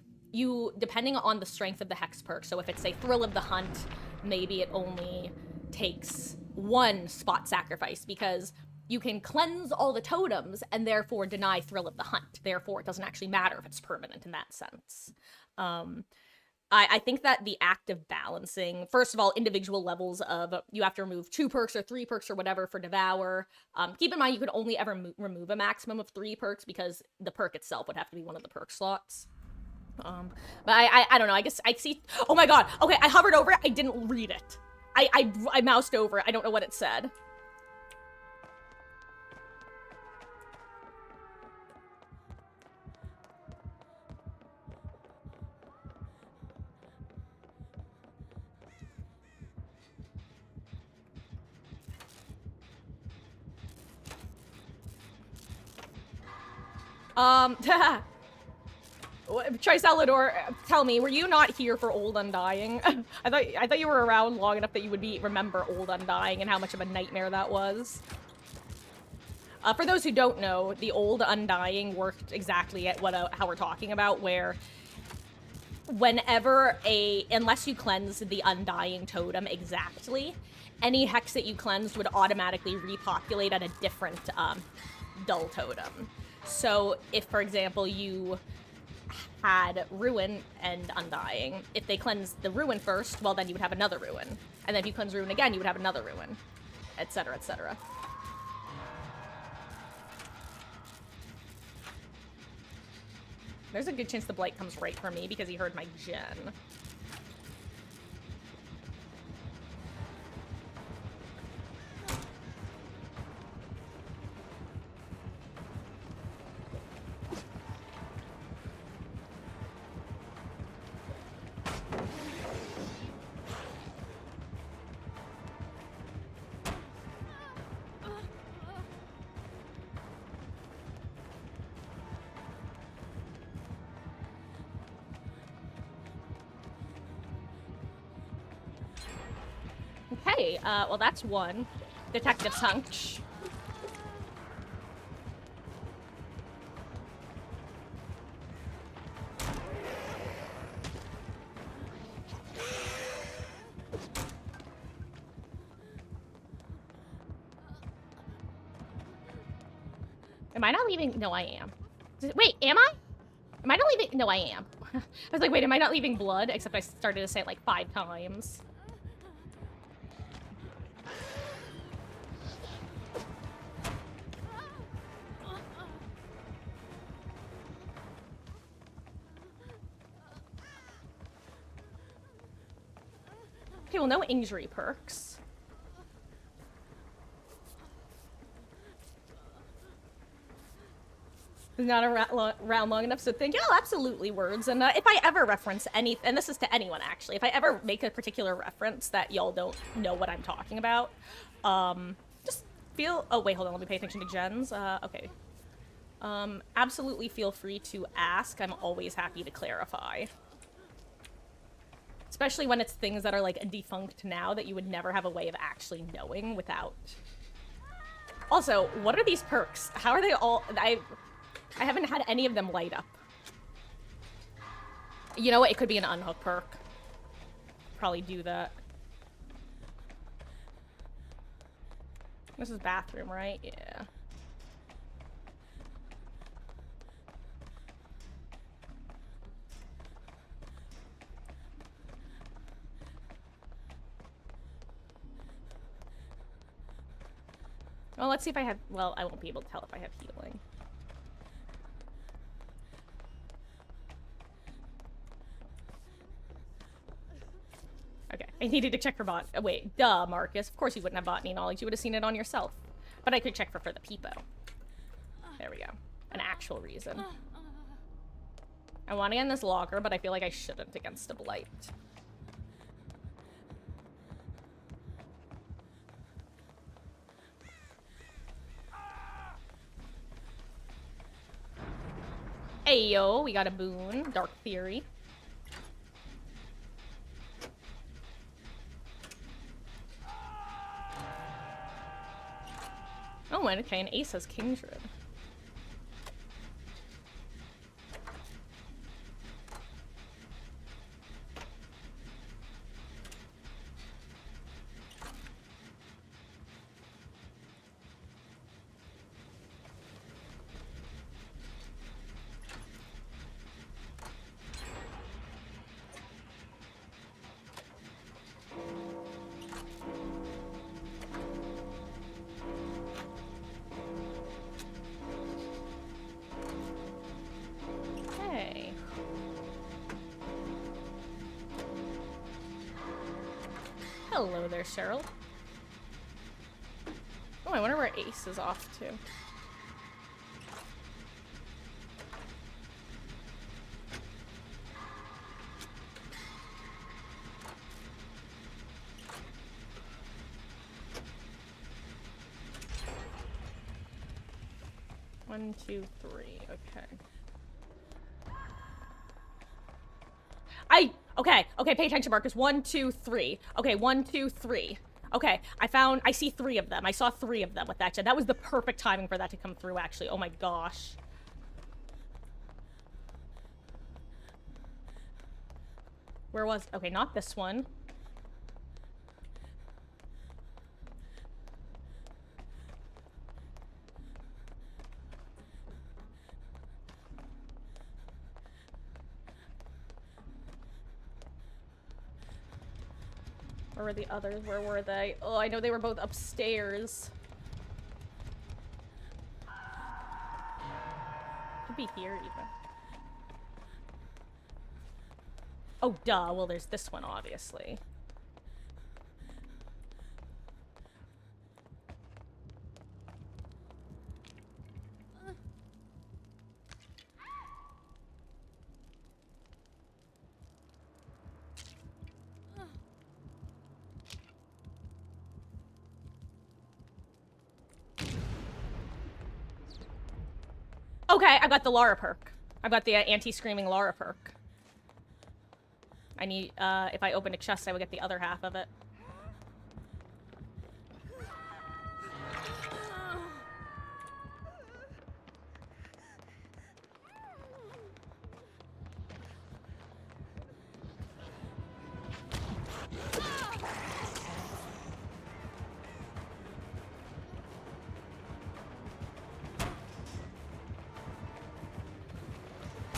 depending on the strength of the hex perk, so if it's, say, Thrill of the Hunt, maybe it only takes one spot sacrifice, because you can cleanse all the totems and therefore deny Thrill of the Hunt. Therefore, it doesn't actually matter if it's permanent in that sense. I think that the act of balancing, first of all, individual levels of, you have to remove 2 perks or 3 perks or whatever for Devour. Keep in mind, you could only ever remove a maximum of 3 perks because the perk itself would have to be one of the perk slots. But I don't know, I guess I see, oh my god, okay, I hovered over it, I didn't read it. I moused over it, I don't know what it said. Tricelador, tell me, were you not here for Old Undying? I thought you were around long enough that you would remember Old Undying and how much of a nightmare that was. For those who don't know, the Old Undying worked exactly at how we're talking about, where whenever unless you cleansed the Undying totem exactly, any hex that you cleansed would automatically repopulate at a different dull totem. So if, for example, you had Ruin and Undying, if they cleansed the Ruin first, well, then you would have another Ruin. And then if you cleanse Ruin again, you would have another Ruin, etc., etc. There's a good chance the Blight comes right for me because he heard my gen. Okay, well that's one. Detective Hunch. Am I not leaving? No, I am. Wait, am I? Am I not leaving? No, I am. I was like, wait, am I not leaving blood? Except I started to say it like 5 times. Okay, well, no injury perks. Not around long enough, so think, oh, absolutely, words. And if I ever reference any, and this is to anyone actually, if I ever make a particular reference that y'all don't know what I'm talking about, just feel, oh wait, hold on, let me pay attention to gens. Okay, Absolutely feel free to ask. I'm always happy to clarify. Especially when it's things that are, like, defunct now that you would never have a way of actually knowing without. Also, what are these perks? How are they all... I haven't had any of them light up. You know what? It could be an unhook perk. Probably do that. This is bathroom, right? Yeah. Well, let's see if I have... Well, I won't be able to tell if I have healing. Okay, I needed to check for bot... wait, duh, Marcus. Of course you wouldn't have botany knowledge. You would have seen it on yourself. But I could check for the peepo. There we go. An actual reason. I want to get in this locker, but I feel like I shouldn't against a blight. Ayo, we got a boon. Dark Theory. Oh, and okay, an ace has Kindred. Hello there, Cheryl. Oh, I wonder where Ace is off to. One, two, three. Okay. Okay, pay attention, Marcus. 1, 2, 3. Okay, 1, 2, 3. Okay, I see 3 of them. I saw 3 of them with that gen. That was the perfect timing for that to come through, actually. Oh my gosh. Where was... Okay, not this one. Where were the others? Where were they? Oh, I know they were both upstairs. Could be here, even. Oh, duh. Well, there's this one, obviously. Okay, I got the Lara perk. I got the anti-screaming Lara perk. I need, if I open a chest, I would get the other half of it.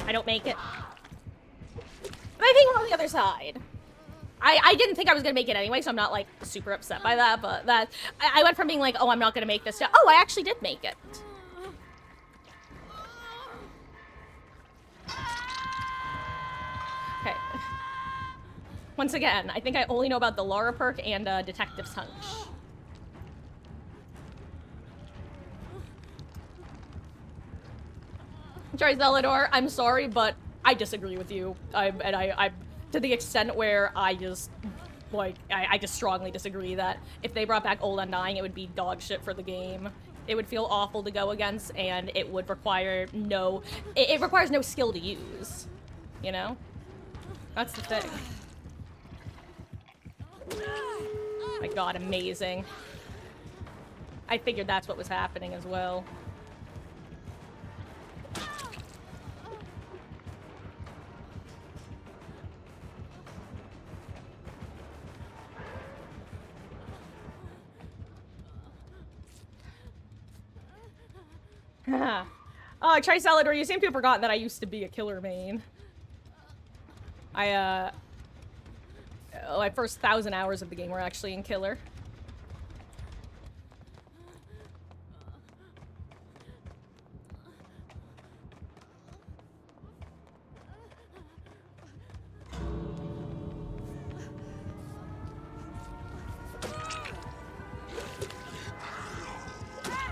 I don't make it. But I think I'm on the other side. I didn't think I was gonna make it anyway, so I'm not like super upset by that, but that I went from being like, oh, I'm not gonna make this to, oh, I actually did make it. Okay. Once again, I think I only know about the Lara perk and Detective's Hunch. Sorry, Zelador, I'm sorry, but I disagree with you. I'm to the extent where I just, like, I just strongly disagree that if they brought back Old Undying, it would be dog shit for the game. It would feel awful to go against, and it would require no... It requires no skill to use. You know? That's the thing. My god, amazing. I figured that's what was happening as well. Oh, Tricelador, you seem to have forgotten that I used to be a killer main. My first 1,000 hours of the game were actually in killer.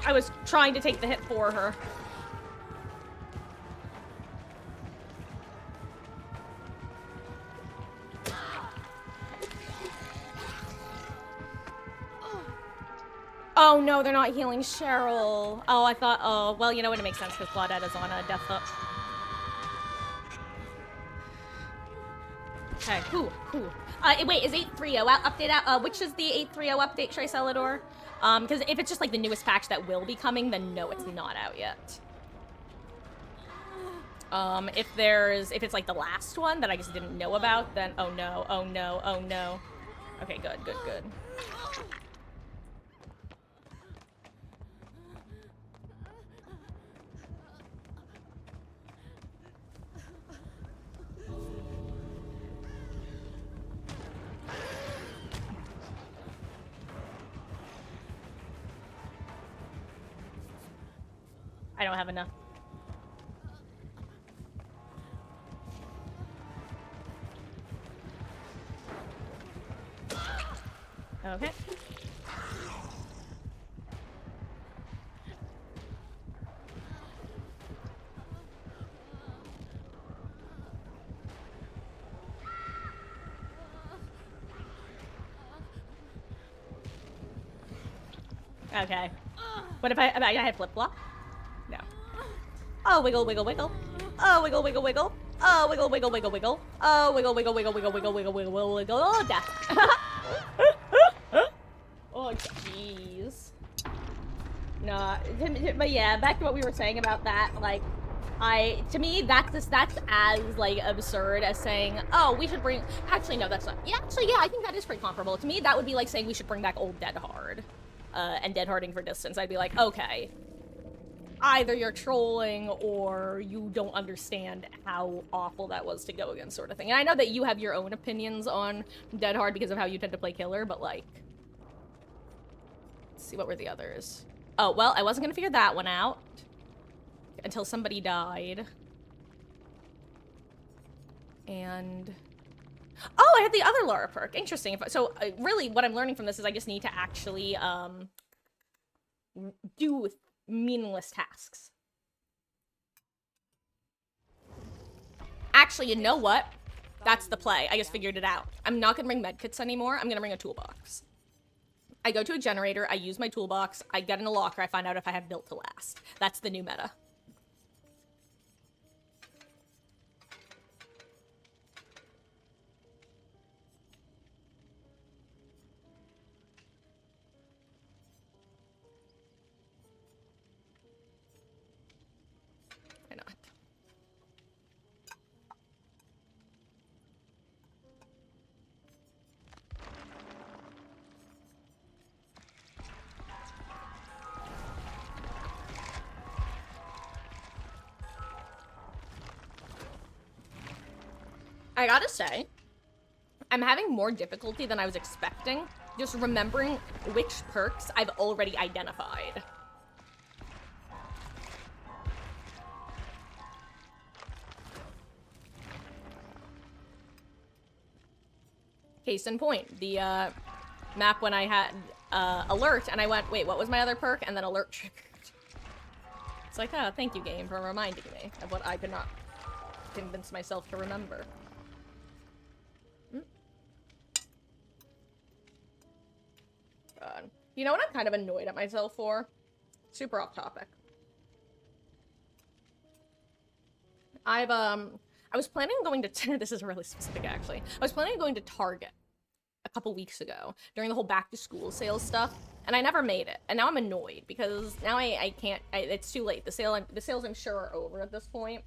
I was trying to take the hit for her. Oh no, they're not healing Cheryl. Oh, I thought, oh, well, you know what, it makes sense because Claudette is on a death hook. Okay, cool. Wait, is 8.30 update out? Which is the 8.30 update, Tricelador? Because if it's just like the newest patch that will be coming, then no, it's not out yet. If it's like the last one that I just didn't know about, then oh no, oh no, oh no. Okay, good. I don't have enough. Okay. Okay. What if I had flip-flop? No. Oh, wiggle, wiggle, wiggle. Oh, wiggle, wiggle, wiggle. Oh, wiggle, wiggle, wiggle, wiggle. Oh, wiggle, wiggle, wiggle, wiggle, wiggle, wiggle, wiggle, wiggle. Oh, death. Oh, jeez. No, but yeah, back to what we were saying about that, like, to me, that's as, like, absurd as saying, oh, we should bring, actually, no, that's not, yeah, actually, yeah, I think that is pretty comparable. To me, that would be like saying we should bring back old Dead Hard, and Dead Harding for Distance. I'd be like, okay, either you're trolling or you don't understand how awful that was to go against, sort of thing. And I know that you have your own opinions on Dead Hard because of how you tend to play killer, but, like, let's see, what were the others? Oh, well, I wasn't gonna figure that one out until somebody died. And... oh, I had the other Lara perk. Interesting. So, really, what I'm learning from this is I just need to actually, do meaningless tasks. Actually, you know what? That's the play. I just figured it out. I'm not gonna bring medkits anymore. I'm gonna bring a toolbox. I go to a generator, I use my toolbox, I get in a locker, I find out if I have built to last. That's the new meta. Why not? I gotta say, I'm having more difficulty than I was expecting, just remembering which perks I've already identified. Case in point, the map when I had alert, and I went, wait, what was my other perk? And then alert triggered. It's like, oh, thank you, game, for reminding me of what I could not convince myself to remember. God. You know what I'm kind of annoyed at myself for? Super off topic. I was planning on going to this is really specific actually. I was planning on going to Target a couple weeks ago during the whole back to school sales stuff, and I never made it. And now I'm annoyed because now I can't. It's too late. The sales I'm sure are over at this point,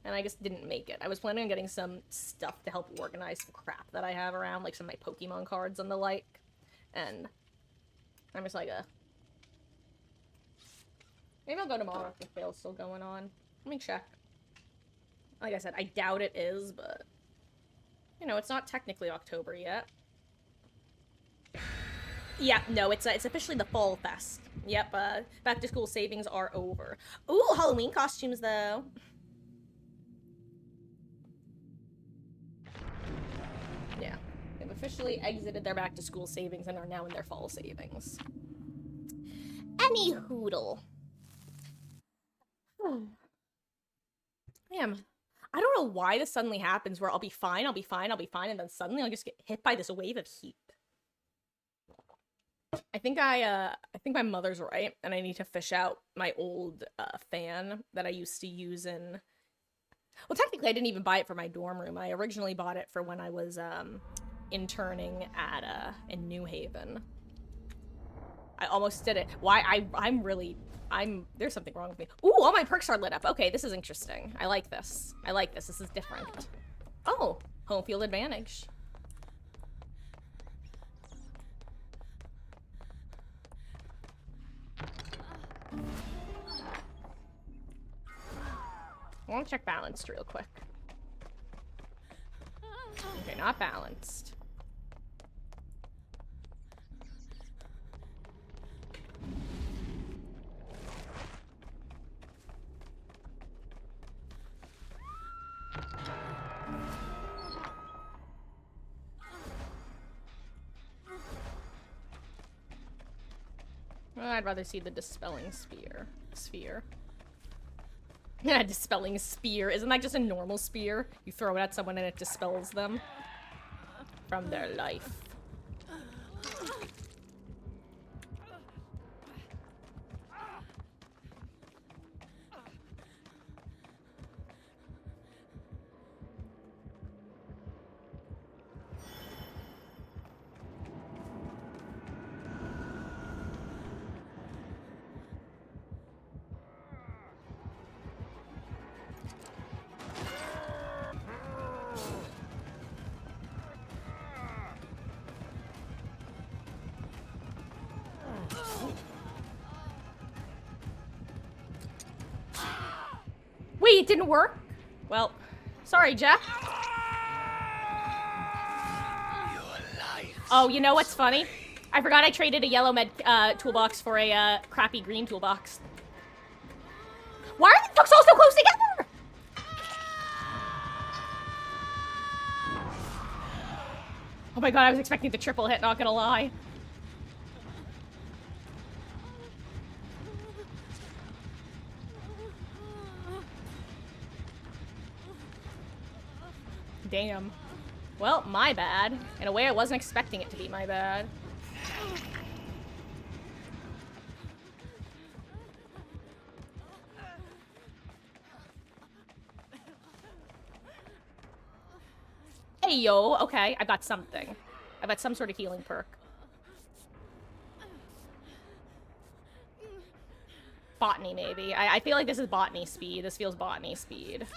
and I just didn't make it. I was planning on getting some stuff to help organize some crap that I have around, like some of my Pokemon cards and the like, and I'm just like, maybe I'll go tomorrow if the sale's still going on. Let me check. Like I said, I doubt it is, but you know, it's not technically October yet. Yeah, no, it's officially the Fall Fest. Yep, back to school savings are over. Ooh, Halloween costumes though. Yeah, they've officially exited their back to school savings and are now in their fall savings. Any hoodle. Damn. I don't know why this suddenly happens where I'll be fine, and then suddenly I'll just get hit by this wave of heat. I think my mother's right, and I need to fish out my old fan that I used to use in. Well, technically, I didn't even buy it for my dorm room. I originally bought it for when I was interning at in New Haven. I almost did it. Why? I'm there's something wrong with me. Ooh, all my perks are lit up. Okay, this is interesting. I like this. This is different. Oh, home field advantage. I want to check balanced real quick. Okay, not balanced. Well, I'd rather see the dispelling sphere. Yeah, dispelling spear. Isn't that just a normal spear? You throw it at someone and it dispels them from their life. Wait, it didn't work? Well, sorry, Jeff. Oh, you know what's funny? I forgot I traded a yellow med toolbox for a crappy green toolbox. Why are the books all so close together? Oh my god, I was expecting the triple hit, not gonna lie. Damn. Well, my bad. In a way, I wasn't expecting it to be my bad. Hey, yo. Okay, I got something. I got some sort of healing perk. Botany, maybe. I feel like this is botany speed. This feels botany speed.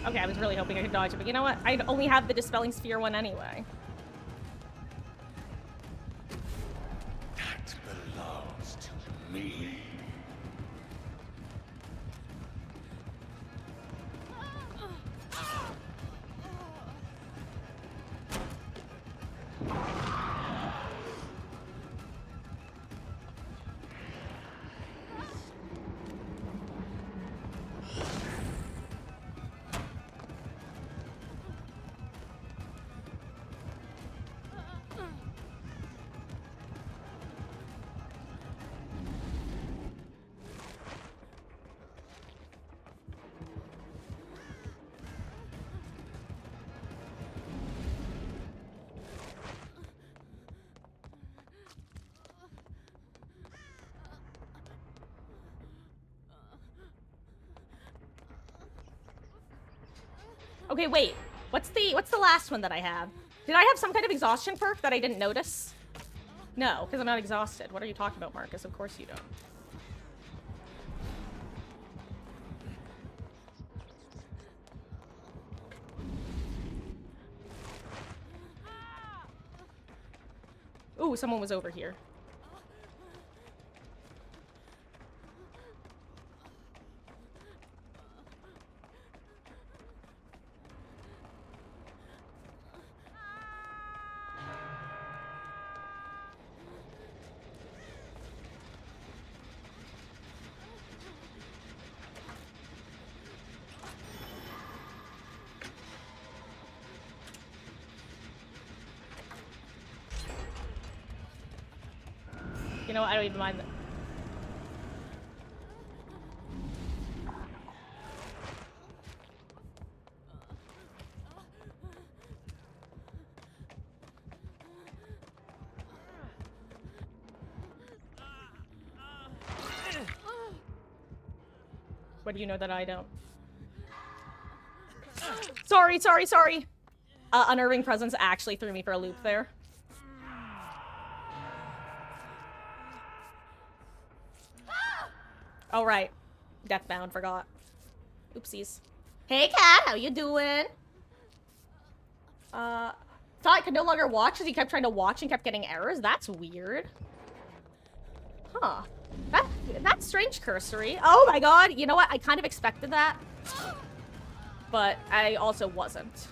Okay, I was really hoping I could dodge it, but you know what? I only have the Dispelling Sphere one anyway. That belongs to me. Okay, wait. What's the last one that I have? Did I have some kind of exhaustion perk that I didn't notice? No, because I'm not exhausted. What are you talking about, Marcus? Of course you don't. Ooh, someone was over here. You know what? I don't even mind that. What do you know that I don't? Sorry, sorry, sorry. Unnerving presence actually threw me for a loop there. All right. Deathbound, forgot. Oopsies. Hey, cat, how you doing? Thought I could no longer watch because he kept trying to watch and kept getting errors. That's weird. Huh. That's strange, Cursory. Oh my god, you know what? I kind of expected that. But I also wasn't.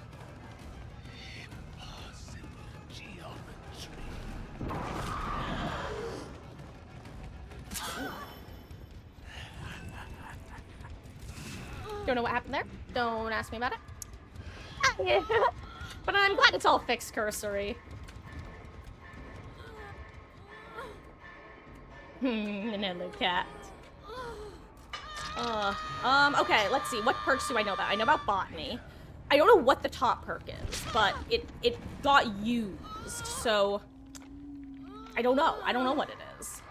Impossible geometry. Don't know what happened there. Don't ask me about it. But I'm glad it's all fixed, Cursory. Another cat. Okay, let's see. What perks do I know about? I know about botany. I don't know what the top perk is, but it got used, so I don't know. I don't know what it is.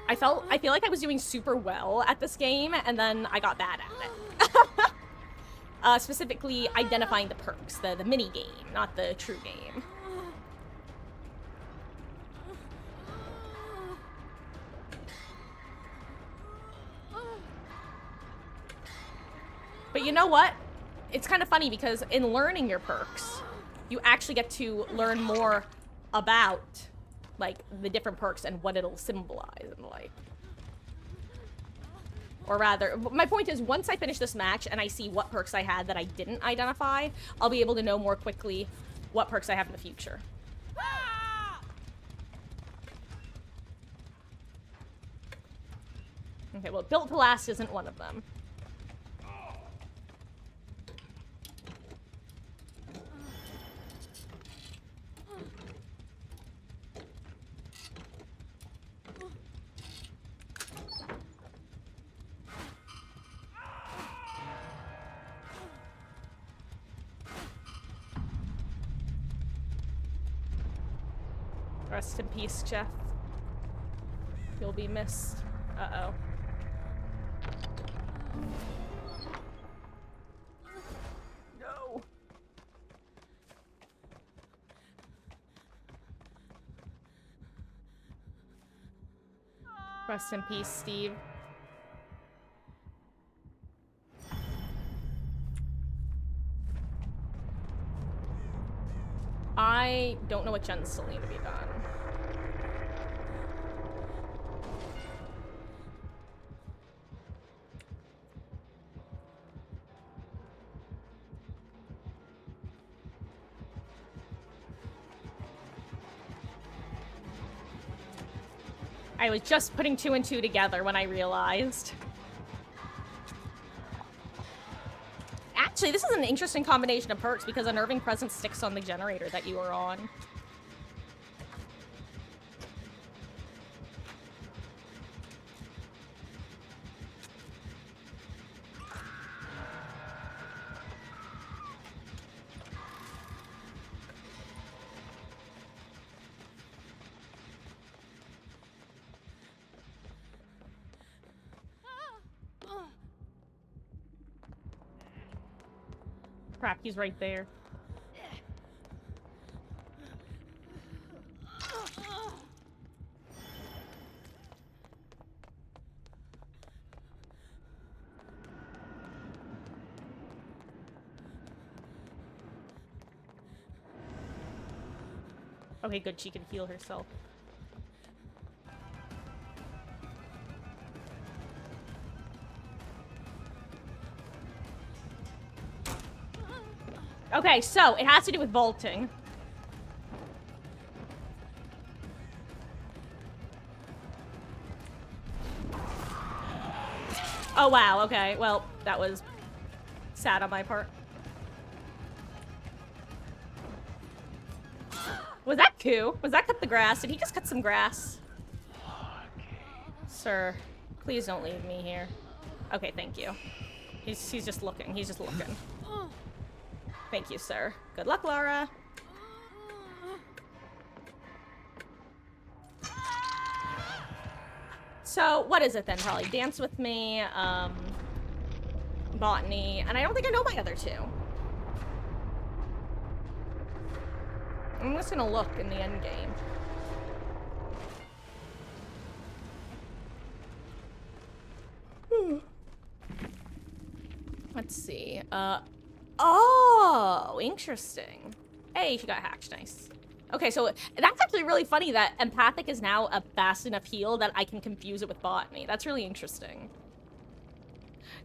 I feel like I was doing super well at this game, and then I got bad at it. Specifically identifying the perks, the mini game, not the true game. But you know what? It's kind of funny because in learning your perks, you actually get to learn more about, like, the different perks and what it'll symbolize and, like. Or rather, my point is, once I finish this match and I see what perks I had that I didn't identify, I'll be able to know more quickly what perks I have in the future. Okay, well, Built to Last isn't one of them. Rest in peace, Jeff. You'll be missed. Uh-oh. No. Rest in peace, Steve. I don't know what gens still need to be done. I was just putting 2 and 2 together when I realized. Actually, this is an interesting combination of perks because Unnerving Presence sticks on the generator that you are on. Crap, he's right there. Okay, good, she can heal herself. Okay, so it has to do with vaulting. Oh, wow, okay. Well, that was sad on my part. Was that Koo? Was that cut the grass? Did he just cut some grass? Sir, please don't leave me here. Okay, thank you. He's just looking. He's just looking. Thank you, sir. Good luck, Laura. So, what is it then? Probably Dance With Me, Botany, and I don't think I know my other 2. I'm just gonna look in the end game. Let's see. Oh, interesting. Hey, she got hacked. Nice. Okay, so that's actually really funny that Empathic is now a fast enough heal that I can confuse it with Botany. That's really interesting.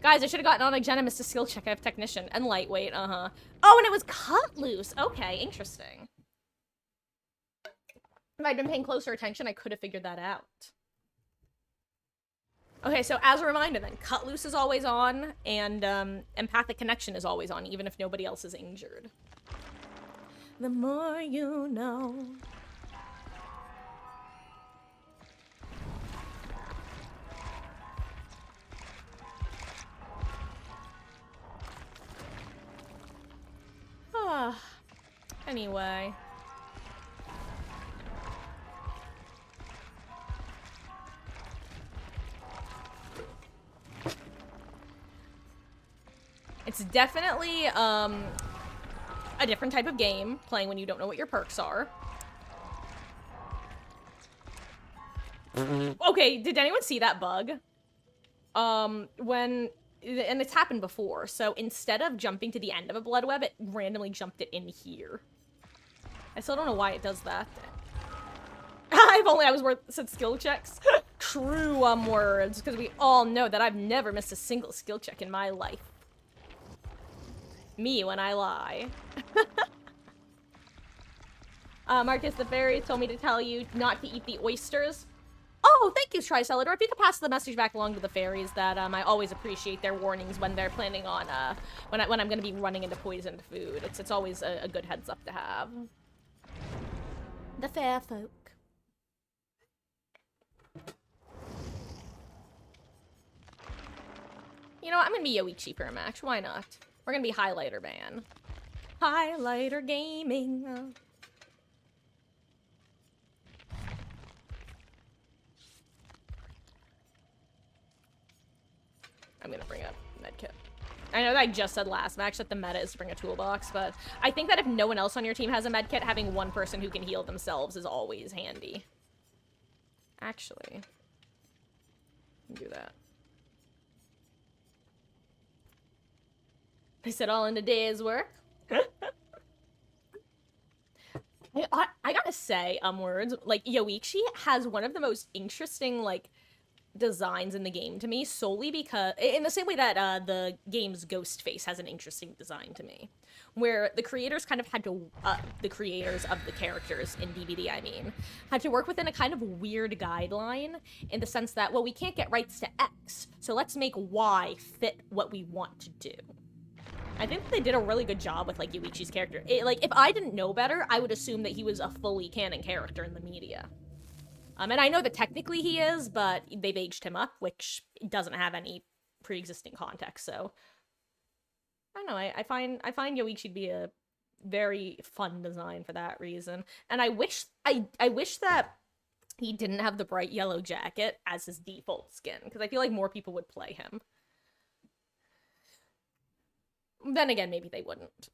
Guys, I should have gotten on Onyx to skill check. I have Technician and Lightweight. Uh-huh. Oh, and it was Cut Loose. Okay, interesting. If I'd been paying closer attention, I could have figured that out. Okay, so as a reminder then, Cut Loose is always on, and Empathic Connection is always on, even if nobody else is injured. The more you know. Ah. Anyway. It's definitely, a different type of game, playing when you don't know what your perks are. Okay, did anyone see that bug? And it's happened before, so instead of jumping to the end of a blood web, it randomly jumped it in here. I still don't know why it does that. If only I was worth said skill checks. True words, because we all know that I've never missed a single skill check in my life. Me when I lie. Marcus the Fairy told me to tell you not to eat the oysters. Oh, thank you, Tricelador. If you could pass the message back along to the fairies that I always appreciate their warnings when they're planning on when I'm gonna be running into poisoned food. It's always a good heads up to have. The fair folk. You know what? I'm gonna be Yoichi for a match. Why not? We're gonna be Highlighter Man. Highlighter Gaming. I'm gonna bring up Medkit. I know that I just said last match that the meta is to bring a toolbox, but I think that if no one else on your team has a medkit, having one person who can heal themselves is always handy. Actually, do that. I said all in a day's work. I gotta say, words like Yoichi has one of the most interesting like designs in the game to me, solely because in the same way that the game's Ghostface has an interesting design to me, where the creators kind of had to the creators of the characters in DBD, I mean, had to work within a kind of weird guideline in the sense that, well, we can't get rights to X, so let's make Y fit what we want to do. I think they did a really good job with like Yuichi's character. Like, if I didn't know better, I would assume that he was a fully canon character in the media. And I know that technically he is, but they've aged him up, which doesn't have any pre-existing context. So I don't know. I find Yoichi to be a very fun design for that reason. And I wish that he didn't have the bright yellow jacket as his default skin, because I feel like more people would play him. Then again, maybe they wouldn't.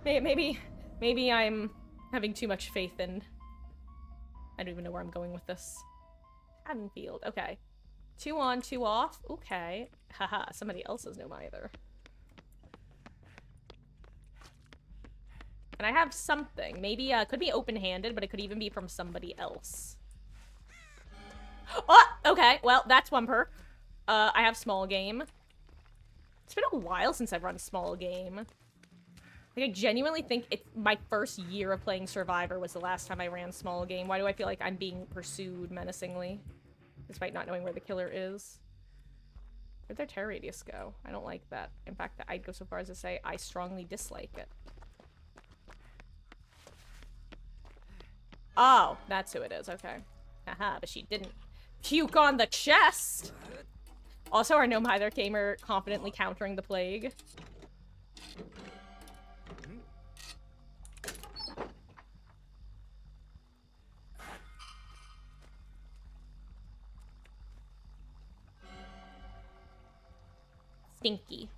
maybe I'm having too much faith in. I don't even know where I'm going with this. Haddonfield. Okay. 2 on, 2 off. Okay. Haha, somebody else doesn't know either. And I have something. Maybe, could be open-handed, but it could even be from somebody else. Oh! Okay, well, that's one perk. I have small game. It's been a while since I've run small game. Like, I genuinely think it's my first year of playing Survivor was the last time I ran small game. Why do I feel like I'm being pursued menacingly? Despite not knowing where the killer is. Where'd their terror radius go? I don't like that. In fact, I'd go so far as to say I strongly dislike it. Oh, that's who it is. Okay. Haha, but she didn't puke on the chest! Also, our gnome Hither gamer confidently countering the plague. Stinky.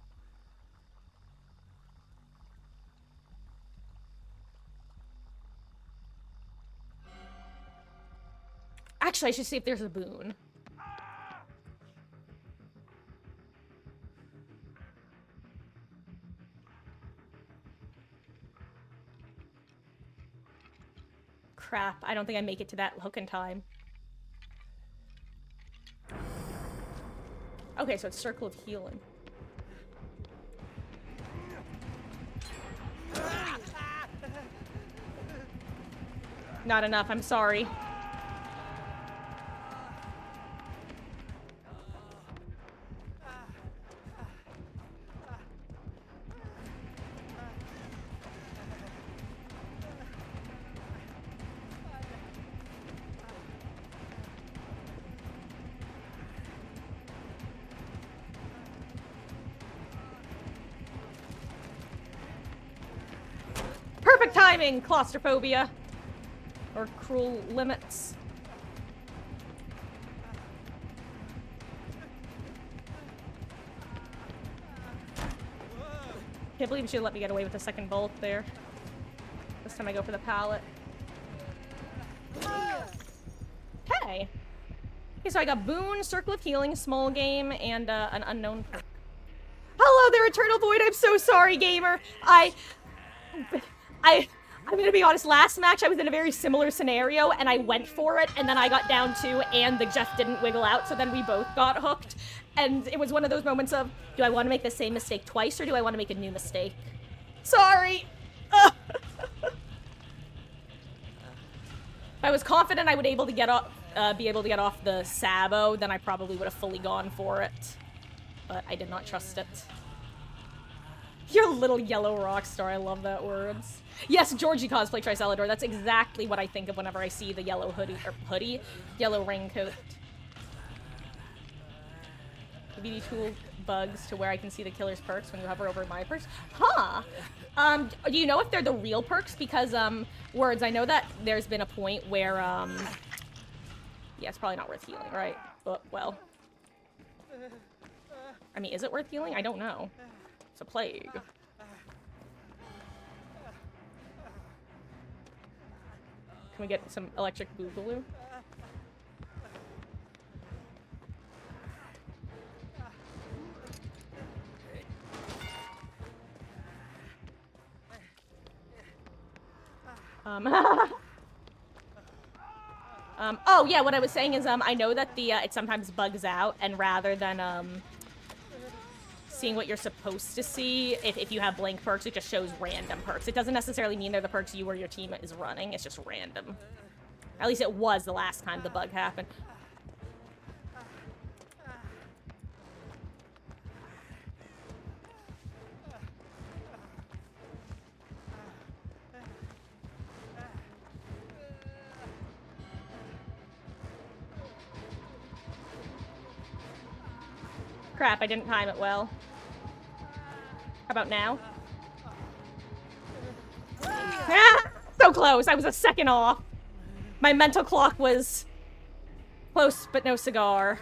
Actually, I should see if there's a boon. Crap, I don't think I make it to that hook in time. Okay, so it's Circle of Healing. Not enough, I'm sorry. Perfect timing, claustrophobia. Or cruel limits. Can't believe she let me get away with the second bolt there. This time I go for the pallet. Hey! Okay, so I got Boon, Circle of Healing, Small Game, and an unknown perk. Hello there, Eternal Void! I'm so sorry, gamer! I'm gonna be honest, last match I was in a very similar scenario, and I went for it, and then I got down 2, and the Jeff didn't wiggle out, so then we both got hooked. And it was one of those moments of, do I want to make the same mistake twice, or do I want to make a new mistake? Sorry! If I was confident I would be able to get off the Sabo, then I probably would have fully gone for it. But I did not trust it. You're a little yellow rock star. I love that words. Yes, Georgie cosplay Tricelador. That's exactly what I think of whenever I see the yellow yellow raincoat. The BD tool bugs to where I can see the killer's perks when you hover over my perks. Huh. Do you know if they're the real perks? Because, words, I know that there's been a point where, yeah, it's probably not worth healing, right? But, well. I mean, is it worth healing? I don't know. It's a plague. Can we get some electric boogaloo? Oh yeah, what I was saying is, I know that the, it sometimes bugs out, and rather than, seeing what you're supposed to see, if you have blank perks, it just shows random perks. It doesn't necessarily mean they're the perks you or your team is running, it's just random. At least it was the last time the bug happened. Crap, I didn't time it well. How about now? Ah, so close! I was a second off. My mental clock was close, but no cigar.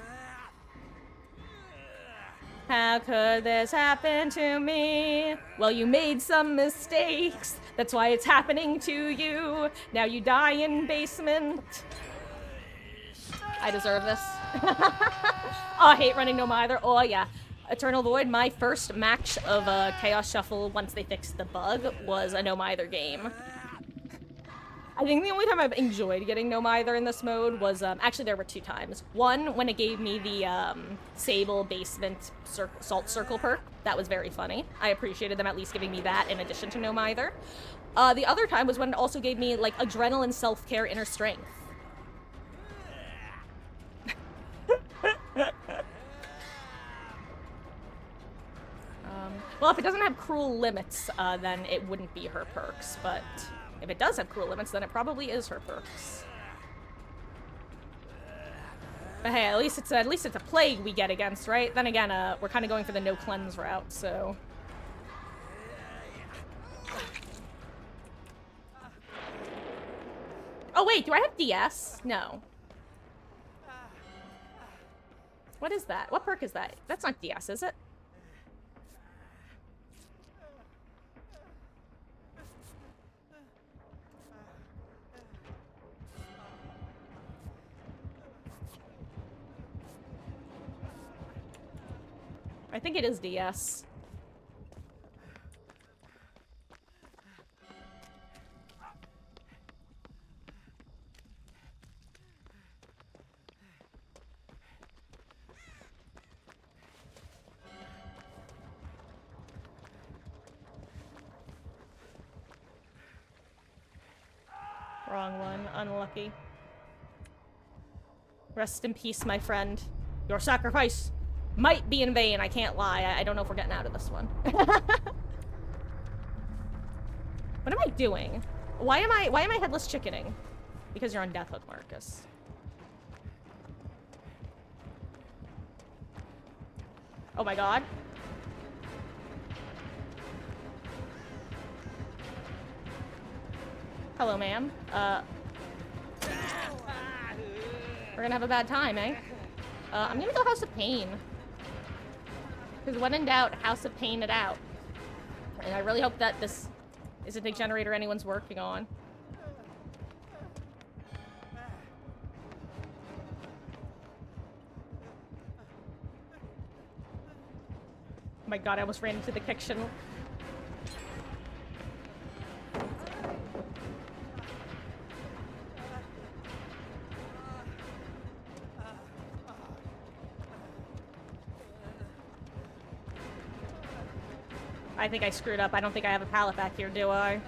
How could this happen to me? Well, you made some mistakes. That's why it's happening to you. Now you die in basement. I deserve this. Oh, I hate running Gnome either. Oh, yeah. Eternal Void, my first match of Chaos Shuffle once they fixed the bug was a Gnome either game. I think the only time I've enjoyed getting Gnome either in this mode was, actually there were 2 times. One, when it gave me the, Sable Basement Salt Circle perk. That was very funny. I appreciated them at least giving me that in addition to Gnome either. The other time was when it also gave me, like, Adrenaline Self-Care Inner Strength. Well, if it doesn't have cruel limits, then it wouldn't be her perks, but if it does have cruel limits, then it probably is her perks. But hey, at least it's a plague we get against, right? Then again, we're kind of going for the no cleanse route, so. Oh wait, do I have DS? No. What is that? What perk is that? That's not DS, is it? I think it is DS. Wrong one. Unlucky. Rest in peace, my friend. Your sacrifice might be in vain, I can't lie. I don't know if we're getting out of this one. What am I doing? Why am I headless chickening? Because you're on Death Hook, Marcus. Oh my god. Hello, ma'am. We're gonna have a bad time, eh? I'm gonna go House of Pain. Because when in doubt, House of Pain it out. And I really hope that this isn't a generator anyone's working on. Oh my god, I almost ran into the kitchen. I think I screwed up. I don't think I have a pallet back here, do I?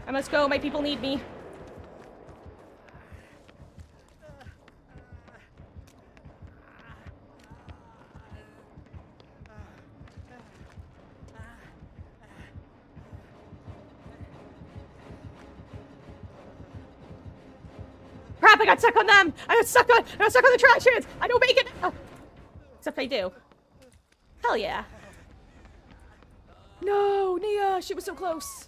I must go. My people need me. Crap, I got stuck on them! I got stuck on the trash cans! I don't make it! Oh. Except I do. Hell yeah. No, Nia, she was so close.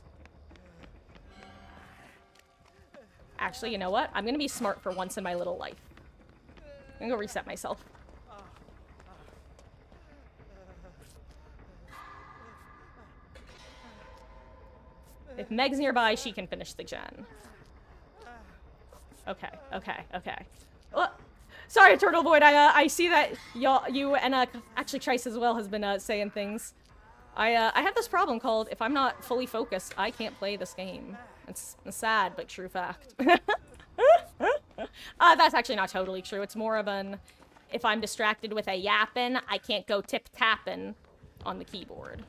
Actually, you know what? I'm gonna be smart for once in my little life. I'm gonna go reset myself. If Meg's nearby, she can finish the gen. Okay, okay, okay. Oh, sorry, Turtle Void. I see that you and actually Trice as well has been saying things. I have this problem called if I'm not fully focused, I can't play this game. It's a sad but true fact. That's actually not totally true. It's more of an if I'm distracted with a yappin', I can't go tip-tappin' on the keyboard.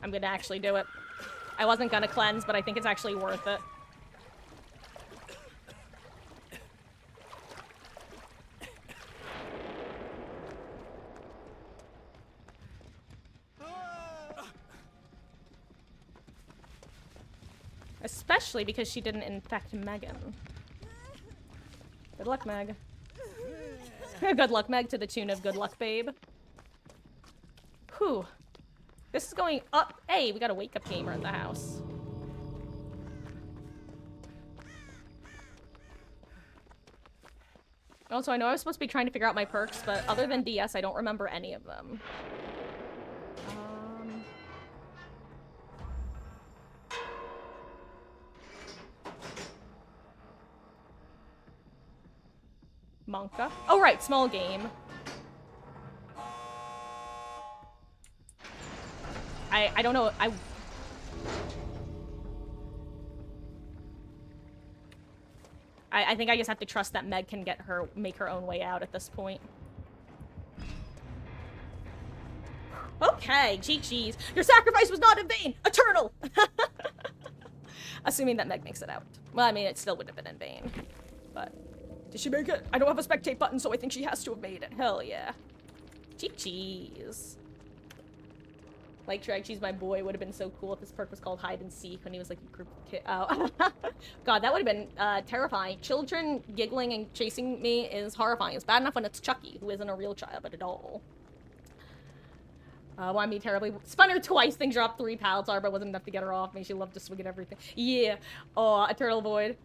I'm gonna actually do it. I wasn't gonna cleanse, but I think it's actually worth it. Especially because she didn't infect Megan. Good luck, Meg. Good luck, Meg, to the tune of good luck, babe. Whew. This is going up. Hey, we got a wake-up gamer in the house. Also, I know I was supposed to be trying to figure out my perks, but other than DS, I don't remember any of them. Monka. Oh, right, small game. I don't know. I think I just have to trust that Meg can make her own way out at this point. Okay, GG's. Your sacrifice was not in vain. Eternal. Assuming that Meg makes it out. Well, I mean, it still would have been in vain. But did she make it? I don't have a spectate button, so I think she has to have made it. Hell yeah. GG's. Like Drag Cheese, my boy, would have been so cool if this perk was called Hide and Seek when he was like a group of kids. Oh. God, that would have been terrifying. Children giggling and chasing me is horrifying. It's bad enough when it's Chucky, who isn't a real child, but a doll. Why me terribly? Spun her twice, thing dropped 3 pallets are, but wasn't enough to get her off me. She loved to swing at everything. Yeah. Oh, Eternal Void.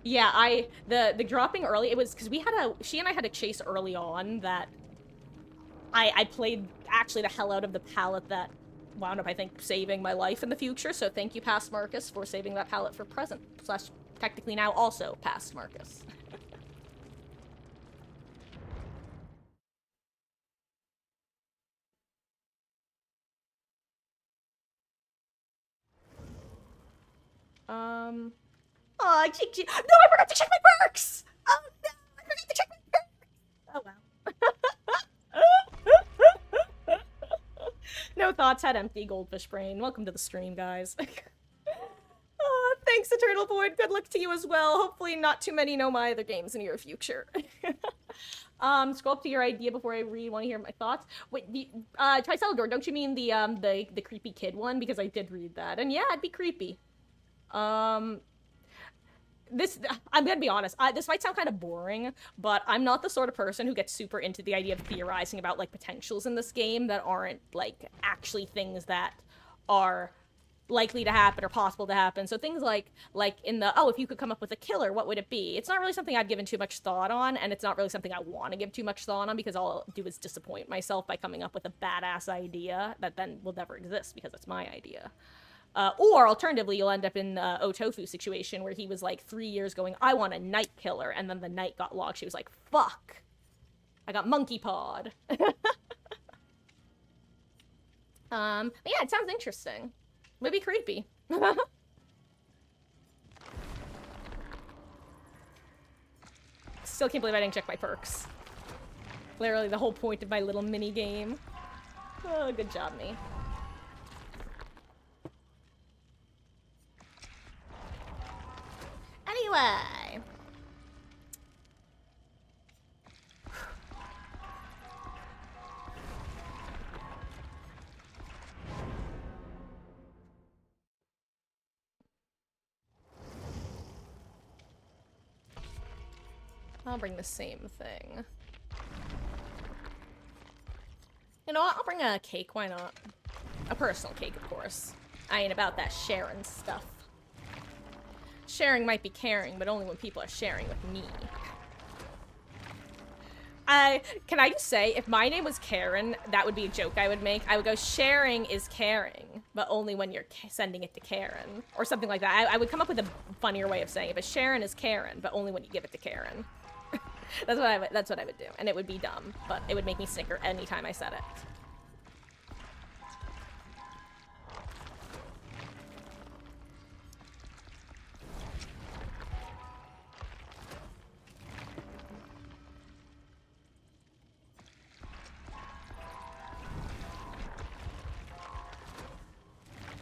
Yeah, the dropping early, it was because she and I had a chase early on that I played actually the hell out of the pallet that wound up, I think, saving my life in the future. So thank you, past Marcus, for saving that pallet for present / technically now also past Marcus. Oh, no, I forgot to check my perks! Oh no, I forgot to check my perks! Oh well. No thoughts, had empty goldfish brain. Welcome to the stream, guys. Oh, thanks, Eternal Void. Good luck to you as well. Hopefully not too many No My Other games in your future. Scroll up to your idea before I read. Want to hear my thoughts? Wait, Tricelador, don't you mean the creepy kid one? Because I did read that, and yeah, it'd be creepy. I'm gonna be honest, this might sound kind of boring, but I'm not the sort of person who gets super into the idea of theorizing about, like, potentials in this game that aren't, like, actually things that are likely to happen or possible to happen. So things like in the, oh, if you could come up with a killer, what would it be? It's not really something I've given too much thought on, and it's not really something I want to give too much thought on, because all I'll do is disappoint myself by coming up with a badass idea that then will never exist because it's my idea. Or alternatively, you'll end up in the Otofu situation where he was like 3 years going, I want a night killer, and then the night got logged. She was like, fuck, I got monkey pawed. But yeah, it sounds interesting. Maybe creepy. Still can't believe I didn't check my perks. Literally the whole point of my little mini game. Oh, good job, me. Anyway. I'll bring the same thing. You know what? I'll bring a cake. Why not? A personal cake, of course. I ain't about that sharing stuff. Sharing might be caring, but only when people are sharing with me. Can I just say, if my name was Karen, that would be a joke I would make. I would go, sharing is caring, but only when you're sending it to Karen. Or something like that. I would come up with a funnier way of saying it, but Sharon is Karen, but only when you give it to Karen. That's what I would do. And it would be dumb, but it would make me snicker anytime I said it.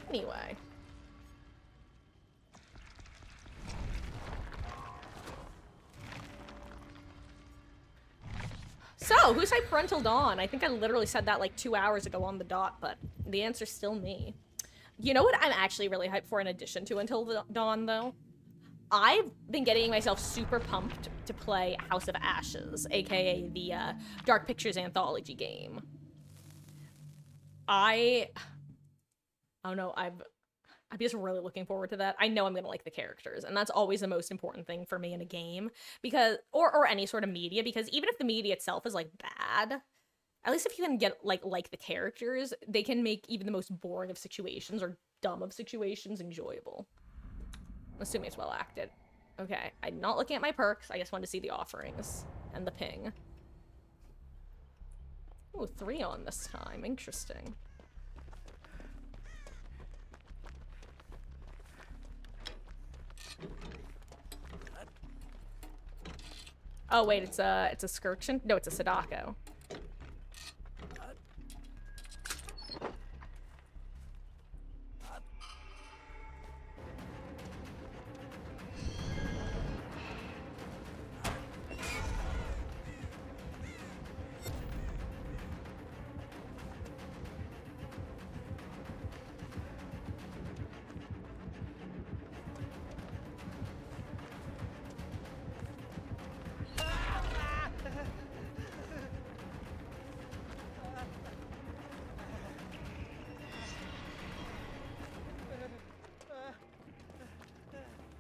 Anyway. So, who's my parental dawn? I think I literally said that like 2 hours ago on the dot, but the answer's still me. You know what I'm actually really hyped for in addition to Until Dawn, though? I've been getting myself super pumped to play House of Ashes, aka the Dark Pictures anthology game. I don't know, I'm just really looking forward to that. I know I'm gonna like the characters, and that's always the most important thing for me in a game, because or any sort of media, because even if the media itself is like bad, at least if you can get like the characters, they can make even the most boring of situations or dumb of situations enjoyable. I'm assuming it's well acted. Okay, I'm not looking at my perks. I just wanted to see the offerings and the ping. Ooh, 3 on this time. Interesting. Oh wait, it's a Skirkshin? No, it's a Sadako.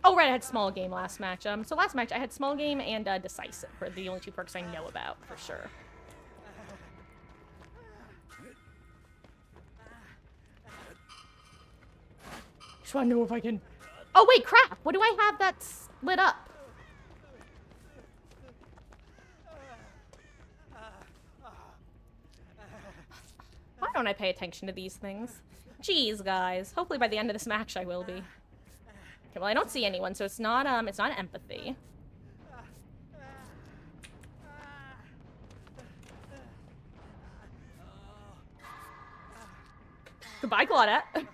Oh, right, I had small game last match. So last match I had small game and decisive for the only 2 perks I know about for sure. Just want to know if I can. Oh wait, crap! What do I have that's lit up? Why don't I pay attention to these things? Jeez, guys. Hopefully by the end of this match I will be. Okay, well, I don't see anyone, so it's not empathy. Goodbye, Claudette.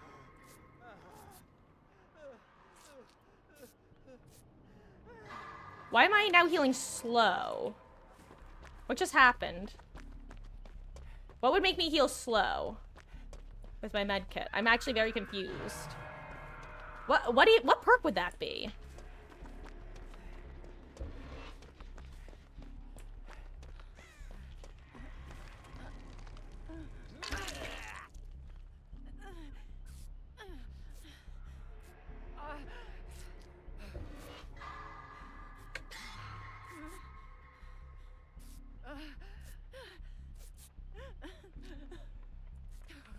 Why am I now healing slow? What just happened? What would make me heal slow with my med kit? I'm actually very confused. What perk would that be?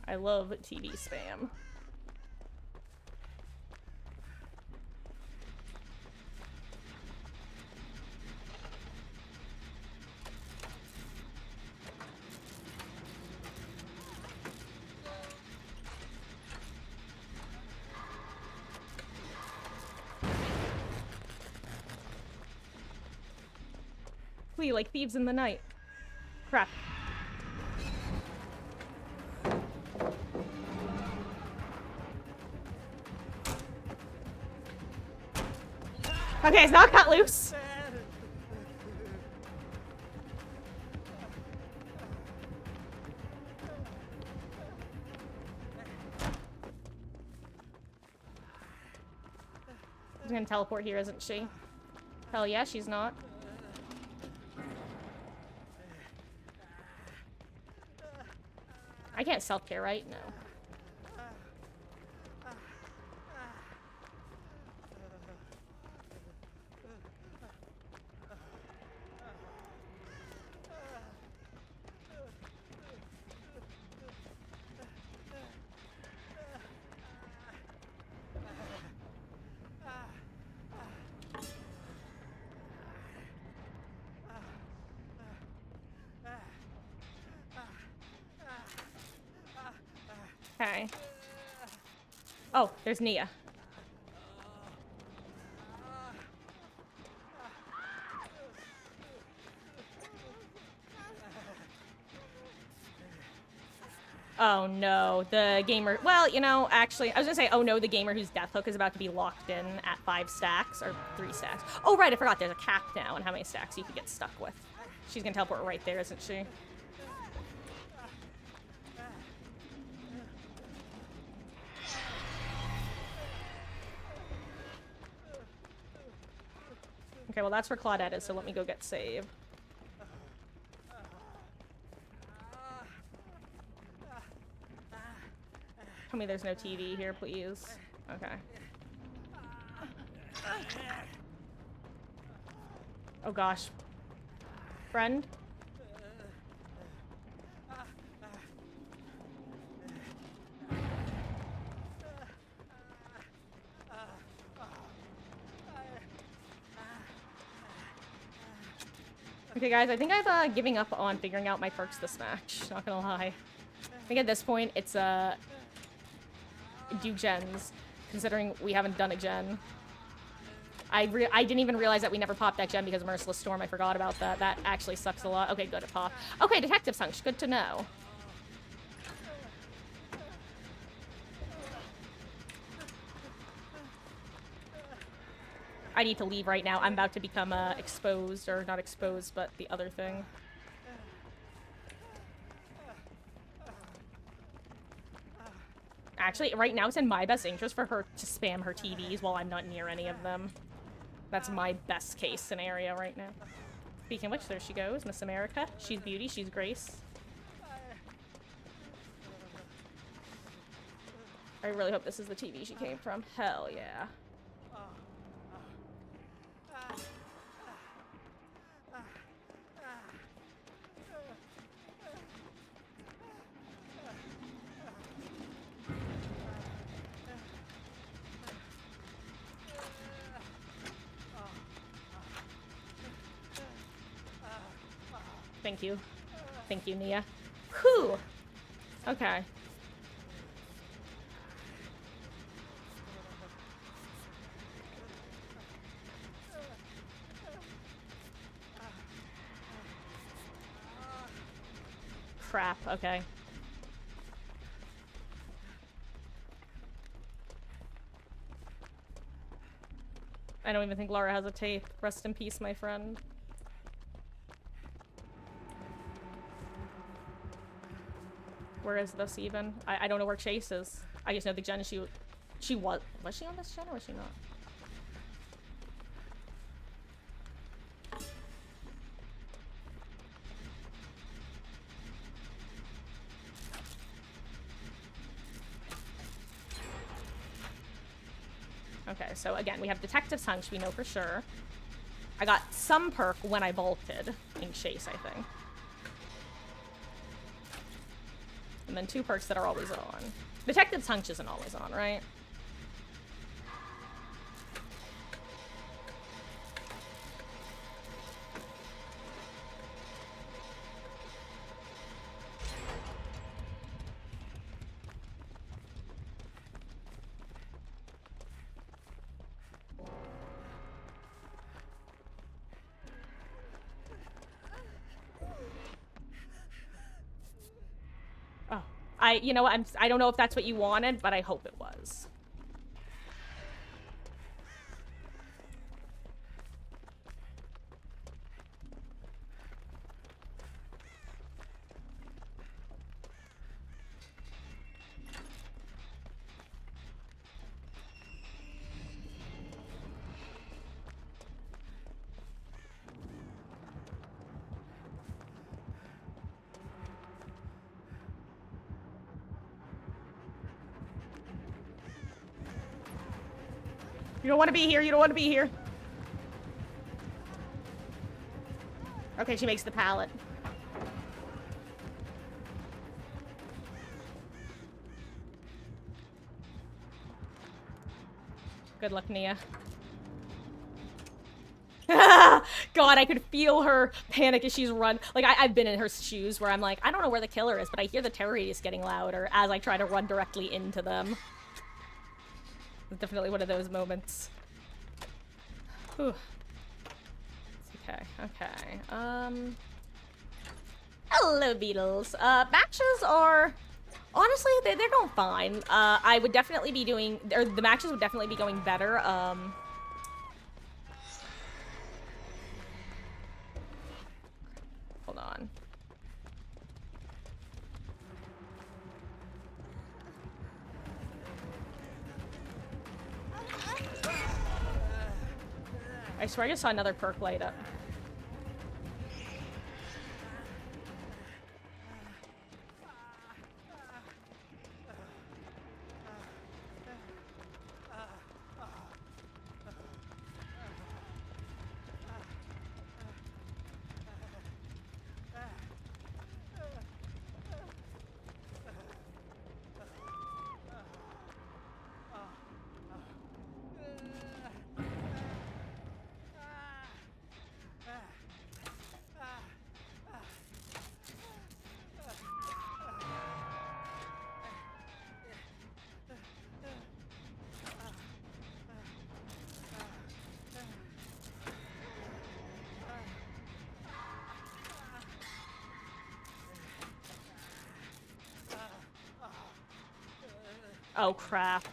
I love TV spam. Flee like thieves in the night. Crap. Okay, it's not cut loose. She's gonna teleport here, isn't she? Hell yeah, she's not. I can't self-care, right? No. Okay. Oh, there's Nia. Oh no, the gamer. Well, you know, actually, I was gonna say, oh no, the gamer whose death hook is about to be locked in at 5 stacks or 3 stacks. Oh right, I forgot. There's a cap now on how many stacks you could get stuck with. She's gonna teleport right there, isn't she? Okay, well that's where Claudette is, so let me go get save. Tell me there's no TV here, please. Okay. Oh gosh. Friend? Okay, guys, I think I've giving up on figuring out my perks this match. Not gonna lie. I think at this point, it's do gens, considering we haven't done a gen. I didn't even realize that we never popped that gen because of Merciless Storm. I forgot about that. That actually sucks a lot. Okay, good, it popped. Okay, Detective Hunch, good to know. I need to leave right now. I'm about to become exposed, or not exposed, but the other thing. Actually, right now it's in my best interest for her to spam her TVs while I'm not near any of them. That's my best case scenario right now. Speaking of which, there she goes, Miss America. She's beauty, she's grace. I really hope this is the TV she came from. Hell yeah. Thank you. Thank you, Nia. Whew! Okay. Crap, okay. I don't even think Laura has a tape. Rest in peace, my friend. Where is this even? I don't know where Chase is. I just know the gen she was she on this gen or was she not? Okay, so again, we have Detective's Hunch, we know for sure. I got some perk when I vaulted in Chase, I think. And then 2 perks that are always on. Detective's Hunch isn't always on, right? You know what, I don't know if that's what you wanted, but I hope it was. You don't want to be here. You don't want to be here. Okay, she makes the pallet. Good luck, Nia. God, I could feel her panic as she's run. Like, I've been in her shoes where I'm like, I don't know where the killer is, but I hear the terror radius getting louder as I try to run directly into them. It's definitely one of those moments. Whew. Okay, okay. Hello, Beatles. Matches are... Honestly, they're going fine. I would definitely be doing... Or the matches would definitely be going better. Hold on. I swear I just saw another perk light up. Oh, crap.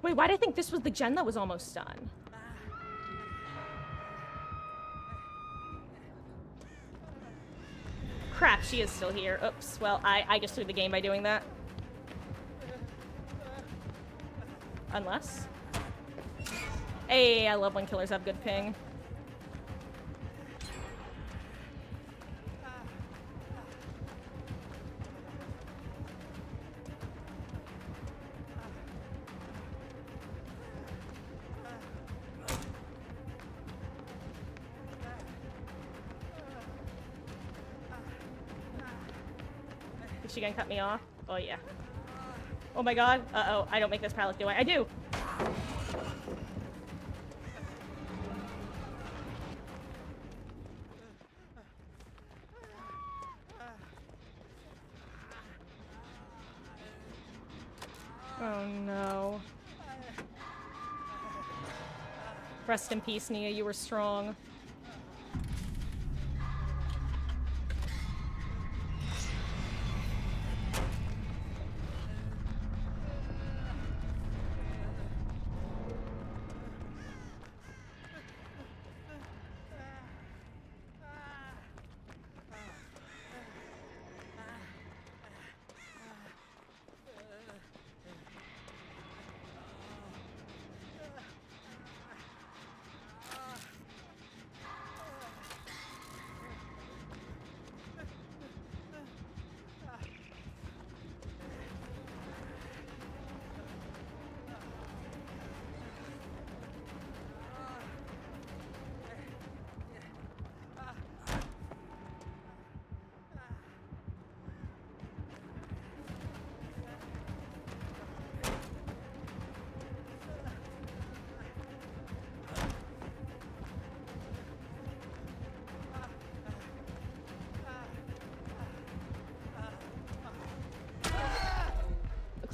Wait, why did I think this was the gen that was almost done? Crap, she is still here. Oops, well, I just threw the game by doing that. Unless... Hey, I love when killers have good ping. Is she gonna cut me off? Oh, yeah. Oh my god. Uh-oh. I don't make this pallet, do I? I do! Oh no. Rest in peace, Nia. You were strong.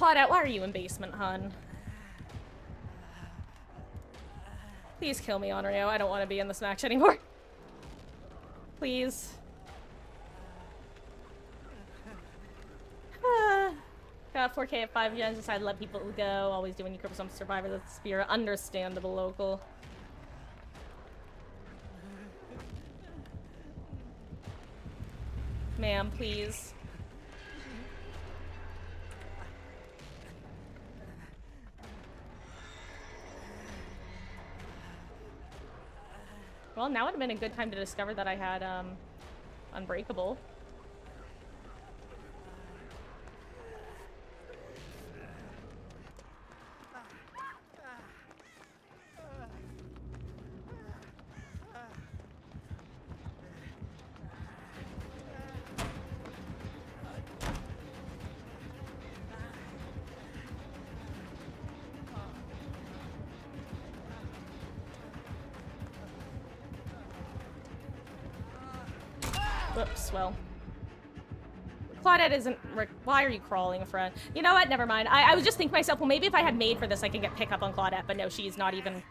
Claudette, why are you in basement, hun? Please kill me, Onryo. I don't want to be in this match anymore. Please. 4K at 5 gens, decided to let people go. Always do when you cripple some survivor, that's the spirit. Understandable, local. Ma'am, please. Well, now would have been a good time to discover that I had, Unbreakable. Whoops, well. Claudette isn't. Why are you crawling, friend? You know what? Never mind. I was just thinking to myself, well, maybe if I had made for this, I could get pick up on Claudette, but no, she's not even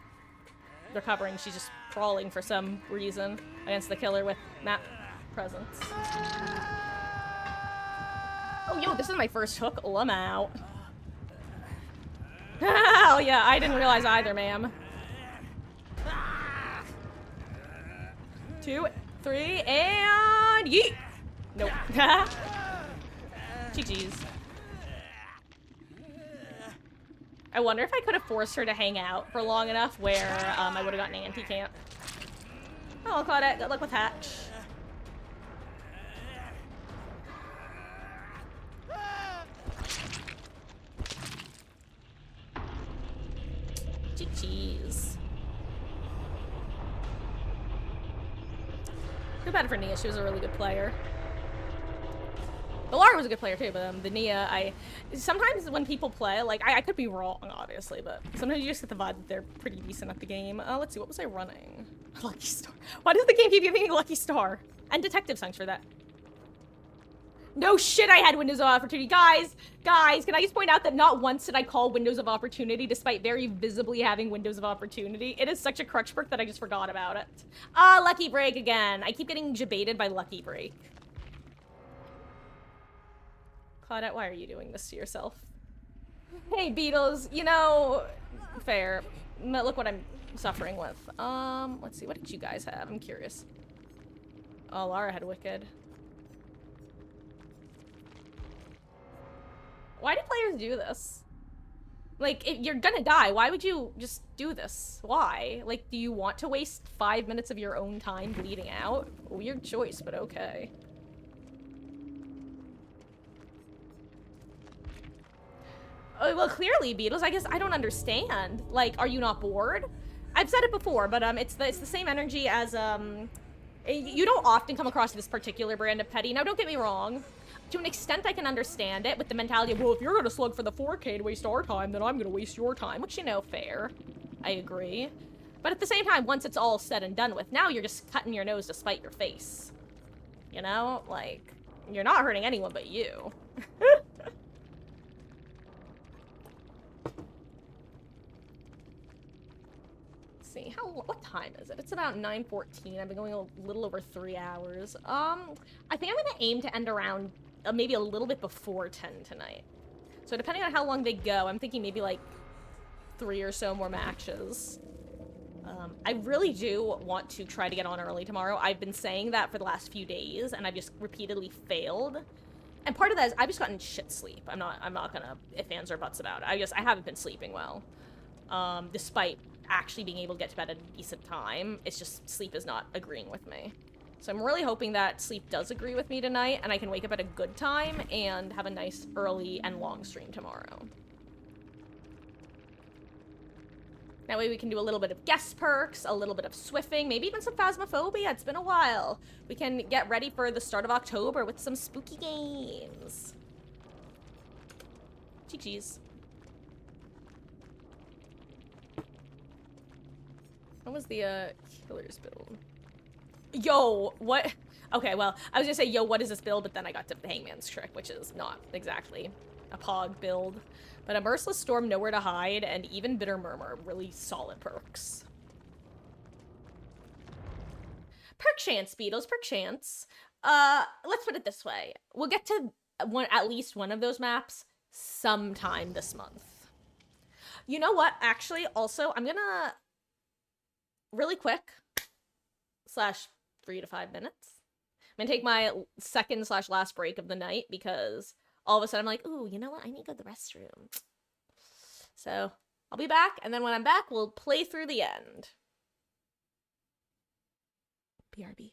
recovering. She's just crawling for some reason against the killer with map presence. Oh, yo, this is my first hook. Oh, I'm out. Oh, yeah, I didn't realize either, ma'am. 2, 3, and yeet! Nope. GG's. I wonder if I could have forced her to hang out for long enough where I would have gotten anti-camp. Oh, Claudette, good luck with Hatch. GG's. Too bad for Nia, she was a really good player. Laura was a good player too, but the Nia, sometimes when people play, like, I could be wrong, obviously, but sometimes you just get the vibe that they're pretty decent at the game. Let's see, what was I running? Lucky Star. Why does the game keep giving me Lucky Star? And Detective, thanks for that. No shit, I had Windows of Opportunity. Guys, can I just point out that not once did I call Windows of Opportunity, despite very visibly having Windows of Opportunity. It is such a crutch perk that I just forgot about it. Lucky Break again. I keep getting jebaited by Lucky Break. Claudette, why are you doing this to yourself? Hey, Beatles, you know, fair. Look what I'm suffering with. Let's see, what did you guys have? I'm curious. Oh, Lara had Wicked. Why do players do this? Like, if you're gonna die, why would you just do this? Why? Like, do you want to waste 5 minutes of your own time bleeding out? Weird choice, but okay. Well, clearly, Beatles, I guess I don't understand. Like, are you not bored? I've said it before, but it's the same energy as you don't often come across this particular brand of petty. Now, don't get me wrong. To an extent, I can understand it with the mentality of, well, if you're gonna slug for the 4K to waste our time, then I'm gonna waste your time, which, you know, fair. I agree. But at the same time, once it's all said and done with, now you're just cutting your nose to spite your face. You know? Like, you're not hurting anyone but you. See, what time is it? It's about 9:14. I've been going a little over 3 hours. I think I'm gonna aim to end around maybe a little bit before 10 tonight. So depending on how long they go, I'm thinking maybe like 3 or so more matches. I really do want to try to get on early tomorrow. I've been saying that for the last few days, and I've just repeatedly failed. And part of that is I've just gotten shit sleep. I'm not gonna if ands or buts about it. I haven't been sleeping well. Despite actually being able to get to bed at a decent time, it's just sleep is not agreeing with me. So I'm really hoping that sleep does agree with me tonight, and I can wake up at a good time and have a nice early and long stream tomorrow. That way we can do a little bit of guest perks, a little bit of swiffing, maybe even some phasmophobia. It's been a while. We can get ready for the start of October with some spooky games. GG's. What was the killer's build? Yo, what? Okay, well, I was gonna say, yo, what is this build? But then I got to the Hangman's Trick, which is not exactly a pog build. But a Merciless Storm, Nowhere to Hide, and even Bitter Murmur, really solid perks. Perk chance, Beatles, perk chance. Let's put it this way. We'll get to at least one of those maps sometime this month. You know what? Actually, also, I'm gonna really quick slash 3 to 5 minutes. I'm gonna take my second slash last break of the night because all of a sudden I'm like, ooh, you know what? I need to go to the restroom. So I'll be back, and then when I'm back, we'll play through the end. BRB.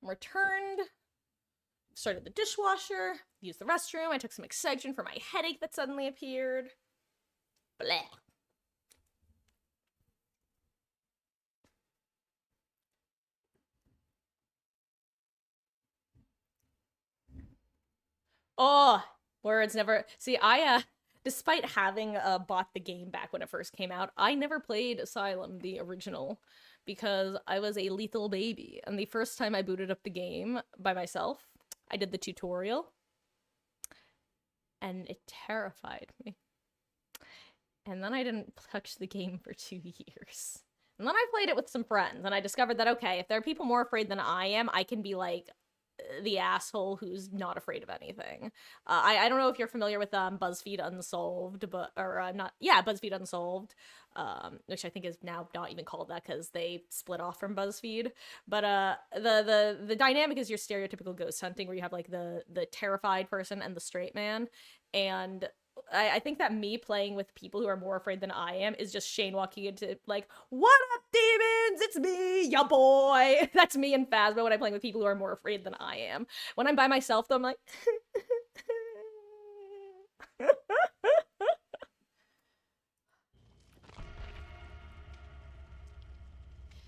Returned. Started the dishwasher. Used the restroom. I took some Excedrin for my headache that suddenly appeared. Bleh. Oh, words never. See, despite having bought the game back when it first came out, I never played Asylum, the original, because I was a lethal baby. And the first time I booted up the game by myself, I did the tutorial, and it terrified me. And then I didn't touch the game for 2 years. And then I played it with some friends, and I discovered that, okay, if there are people more afraid than I am, I can be like the asshole who's not afraid of anything. I don't know if you're familiar with BuzzFeed Unsolved, but BuzzFeed Unsolved, which I think is now not even called that because they split off from BuzzFeed. But the dynamic is your stereotypical ghost hunting where you have like the terrified person and the straight man, and I think that me playing with people who are more afraid than I am is just Shane walking into like, what up, demons? It's me, ya boy. That's me and Phasma when I'm playing with people who are more afraid than I am. When I'm by myself, though, I'm like...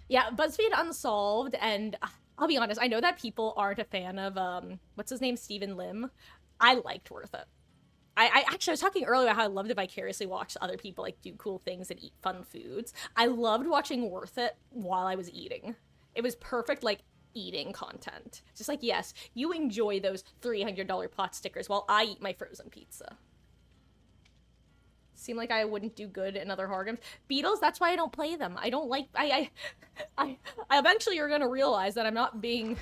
Yeah, BuzzFeed Unsolved, and I'll be honest, I know that people aren't a fan of, what's his name, Stephen Lim. I liked Worth It. I actually, I was talking earlier about how I loved to vicariously watch other people, like, do cool things and eat fun foods. I loved watching Worth It while I was eating. It was perfect, like, eating content. Just like, yes, you enjoy those $300 pot stickers while I eat my frozen pizza. Seem like I wouldn't do good in other horror games. Beatles, that's why I don't play them. I don't like, I eventually you're gonna realize that I'm not being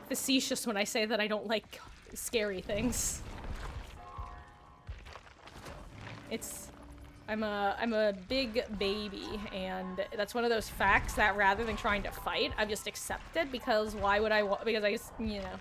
facetious when I say that I don't like scary things. I'm a big baby, and that's one of those facts that rather than trying to fight, I've just accepted, because why would I because I just, you know.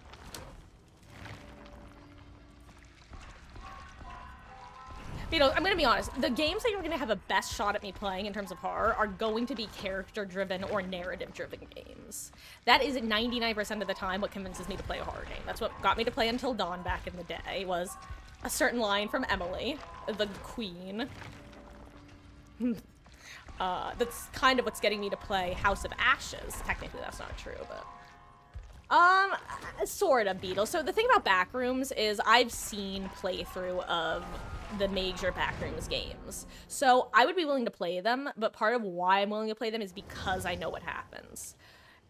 Beatles, I'm gonna be honest, the games that you're gonna have a best shot at me playing in terms of horror are going to be character-driven or narrative-driven games. That is 99% of the time what convinces me to play a horror game. That's what got me to play Until Dawn back in the day, was a certain line from Emily, the queen. That's kind of what's getting me to play House of Ashes. Technically, that's not true, but... sort of, Beatles. So the thing about Backrooms is I've seen playthrough of the major Backrooms games. So I would be willing to play them, but part of why I'm willing to play them is because I know what happens.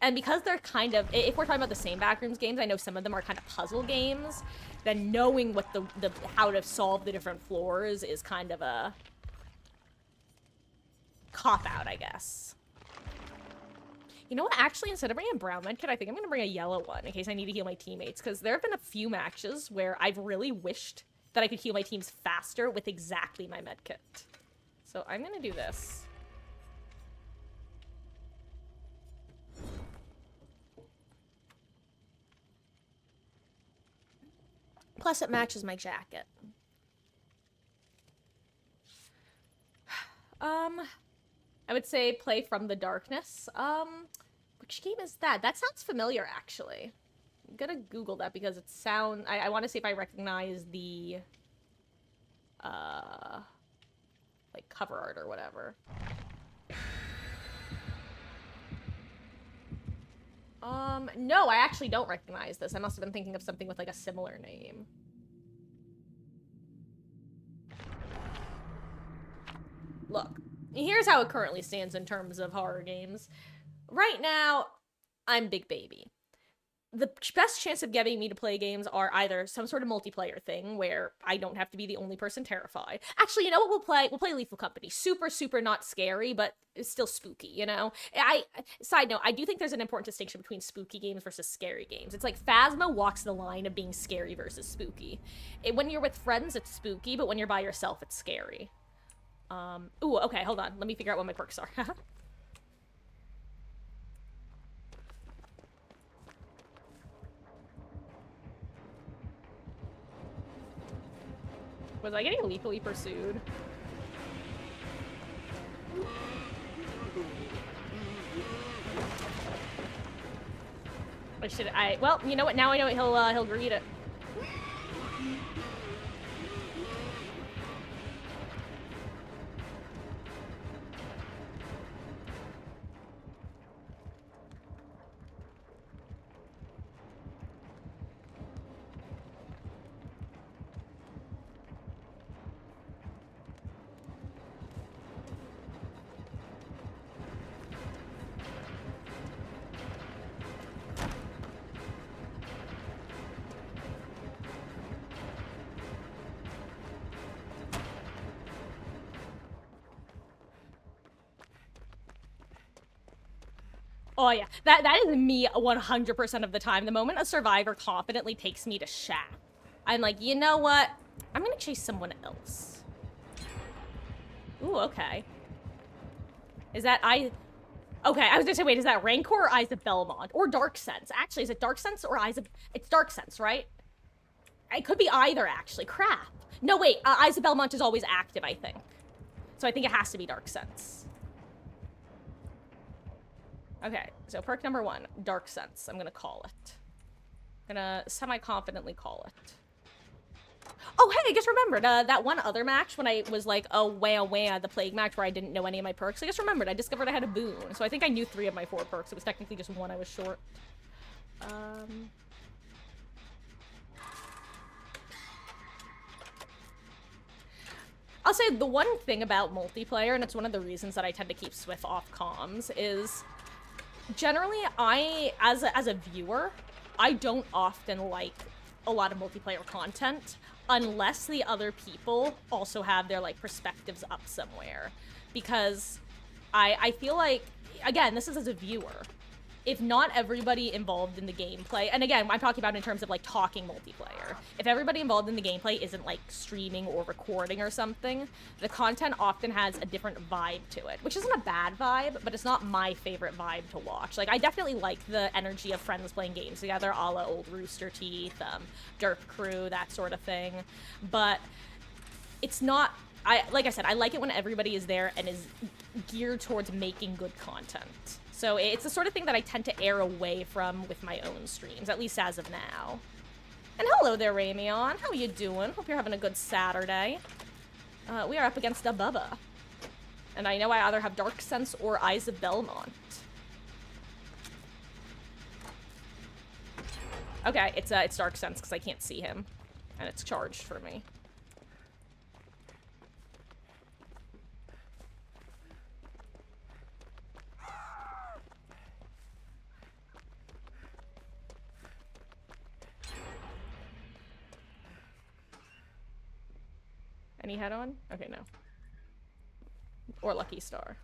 And because they're kind of, if we're talking about the same Backrooms games, I know some of them are kind of puzzle games, then knowing what how to solve the different floors is kind of a cop-out, I guess. You know what? Actually, instead of bringing a brown medkit, I think I'm going to bring a yellow one in case I need to heal my teammates, because there have been a few matches where I've really wished that I could heal my teams faster with exactly my medkit. So I'm going to do this. Plus, it matches my jacket. I would say play From the Darkness. Which game is that? That sounds familiar, actually. I'm gonna Google that because it sounds... I want to see if I recognize the... like, cover art or whatever. No, I actually don't recognize this. I must have been thinking of something with, like, a similar name. Look, here's how it currently stands in terms of horror games. Right now, I'm big baby. The best chance of getting me to play games are either some sort of multiplayer thing where I don't have to be the only person terrified. Actually, you know what we'll play? We'll play Lethal Company. Super, super not scary, but it's still spooky, you know? Side note, I do think there's an important distinction between spooky games versus scary games. It's like Phasma walks the line of being scary versus spooky. When you're with friends, it's spooky, but when you're by yourself, it's scary. Ooh, okay, hold on. Let me figure out what my perks are. Was I getting lethally pursued? Well, you know what? Now I know he'll greet it. Oh yeah, that is me 100% of the time. The moment a survivor confidently takes me to shack, I'm like, you know what? I'm gonna chase someone else. Ooh, okay. Is that Okay, I was gonna say, wait, is that Rancor or Eyes of Belmont? Or Dark Sense? Actually, is it Dark Sense or Eyes of... It's Dark Sense, right? It could be either, actually. Crap. No, wait, Eyes of Belmont is always active, I think. So I think it has to be Dark Sense. Okay, so perk number 1, Dark Sense. I'm gonna call it. I'm gonna semi-confidently call it. Oh, hey, I just remembered that one other match when I was like, oh, wah, the plague match where I didn't know any of my perks. I just remembered I discovered I had a boon. So I think I knew 3 of my 4 perks. It was technically just 1 I was short. I'll say the one thing about multiplayer, and it's one of the reasons that I tend to keep Swift off comms, is generally as a viewer, I don't often like a lot of multiplayer content unless the other people also have their like perspectives up somewhere, because I feel like, again, this is as a viewer, if not everybody involved in the gameplay, and again, I'm talking about in terms of like talking multiplayer, if everybody involved in the gameplay isn't like streaming or recording or something, the content often has a different vibe to it, which isn't a bad vibe, but it's not my favorite vibe to watch. Like, I definitely like the energy of friends playing games together, a la old Rooster Teeth, Derp Crew, that sort of thing, but it's not... like I said, I like it when everybody is there and is geared towards making good content. So it's the sort of thing that I tend to err away from with my own streams, at least as of now. And hello there, Ramion. How are you doing? Hope you're having a good Saturday. We are up against a Bubba. And I know I either have Dark Sense or Eyes of Belmont. Okay, it's Dark Sense because I can't see him. And it's charged for me. Any head on? Okay, no. Or Lucky Star.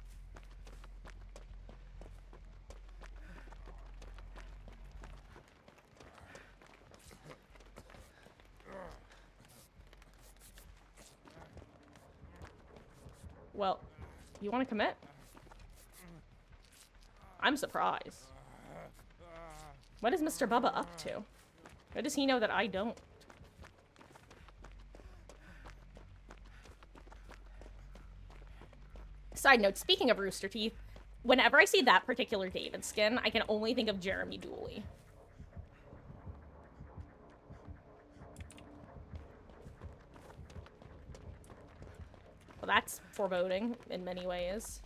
Well, you want to commit? I'm surprised. What is Mr. Bubba up to? How does he know that I don't? Side note, speaking of Rooster Teeth, whenever I see that particular David skin, I can only think of Jeremy Dooley. Well, that's foreboding in many ways.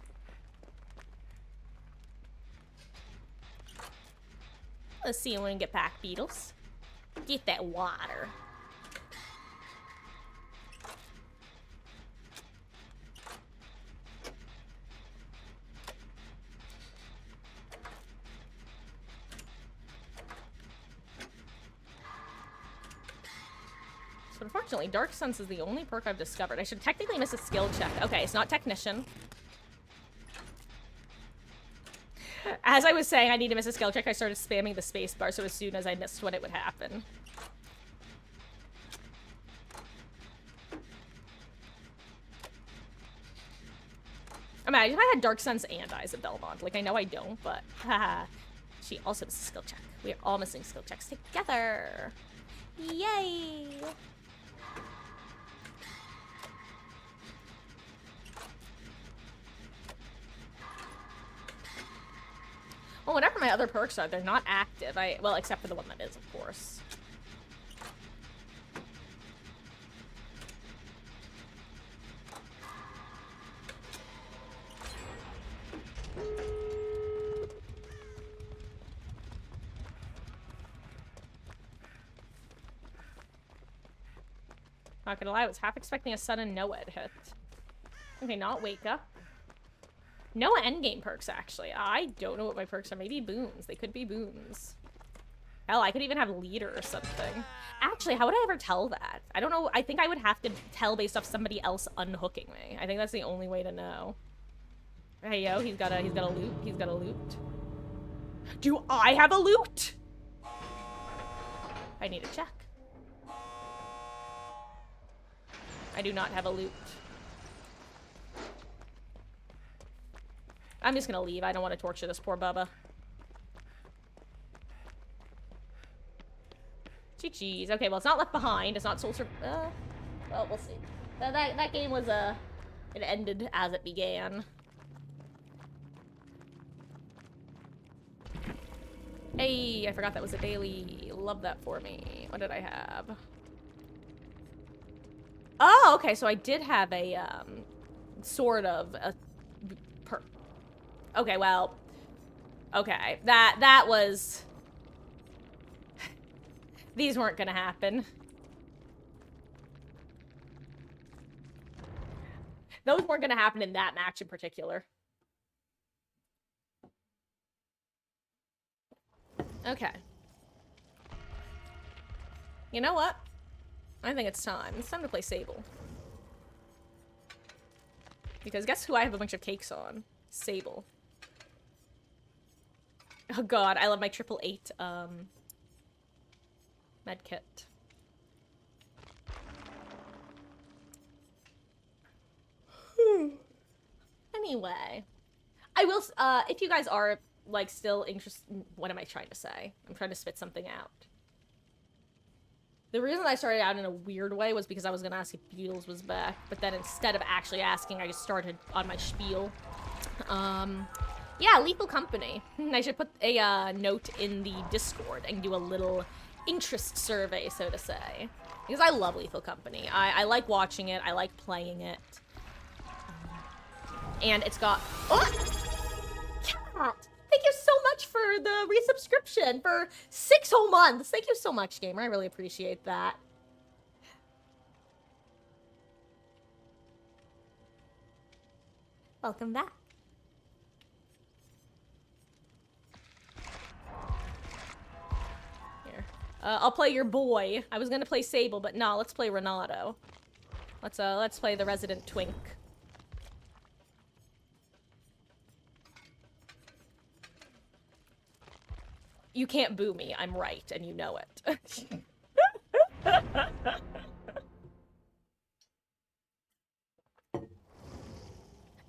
Let's see when we get back, Beetles. Get that water. So unfortunately, Dark Sense is the only perk I've discovered. I should technically miss a skill check. Okay, it's not Technician. As I was saying, I need to miss a skill check. I started spamming the spacebar, so as soon as I missed one, it would happen. Imagine if I had Dark Sense and Eyes of Belmont. Like, I know I don't, but haha. She also missed a skill check. We are all missing skill checks together. Yay! Well, whenever my other perks are. They're not active. Well, except for the one that is, of course. Not gonna lie, I was half expecting a sudden Noah hit. Okay, not wake up. No endgame perks, actually. I don't know what my perks are. Maybe boons. They could be boons. Hell, I could even have leader or something. Actually, how would I ever tell that? I don't know. I think I would have to tell based off somebody else unhooking me. I think that's the only way to know. Hey, yo, he's got a loot. He's got a loot. Do I have a loot? I need to check. I do not have a loot. I'm just gonna leave. I don't want to torture this poor Bubba. Jeez. Okay, well, it's not Left Behind. It's not Soul well, we'll see. That game was, it ended as it began. Hey, I forgot that was a daily. Love that for me. What did I have? Oh, okay, so I did have a, sort of a okay, well, okay, that was, these weren't gonna happen. Those weren't gonna happen in that match in particular. Okay. You know what? I think it's time. It's time to play Sable. Because guess who I have a bunch of cakes on? Sable. Oh god, I love my 888, medkit. Anyway. I will, if you guys are, like, still interested, what am I trying to say? I'm trying to spit something out. The reason I started out in a weird way was because I was gonna ask if Beatles was back, but then instead of actually asking, I just started on my spiel. Yeah, Lethal Company. I should put a note in the Discord and do a little interest survey, so to say. Because I love Lethal Company. I like watching it, I like playing it. And it's got... Oh! Cat! Thank you so much for the resubscription for 6 whole months. Thank you so much, gamer. I really appreciate that. Welcome back. Here. I'll play your boy. I was gonna play Sable, but no, let's play Renato. Let's play the resident twink. You can't boo me. I'm right, and you know it.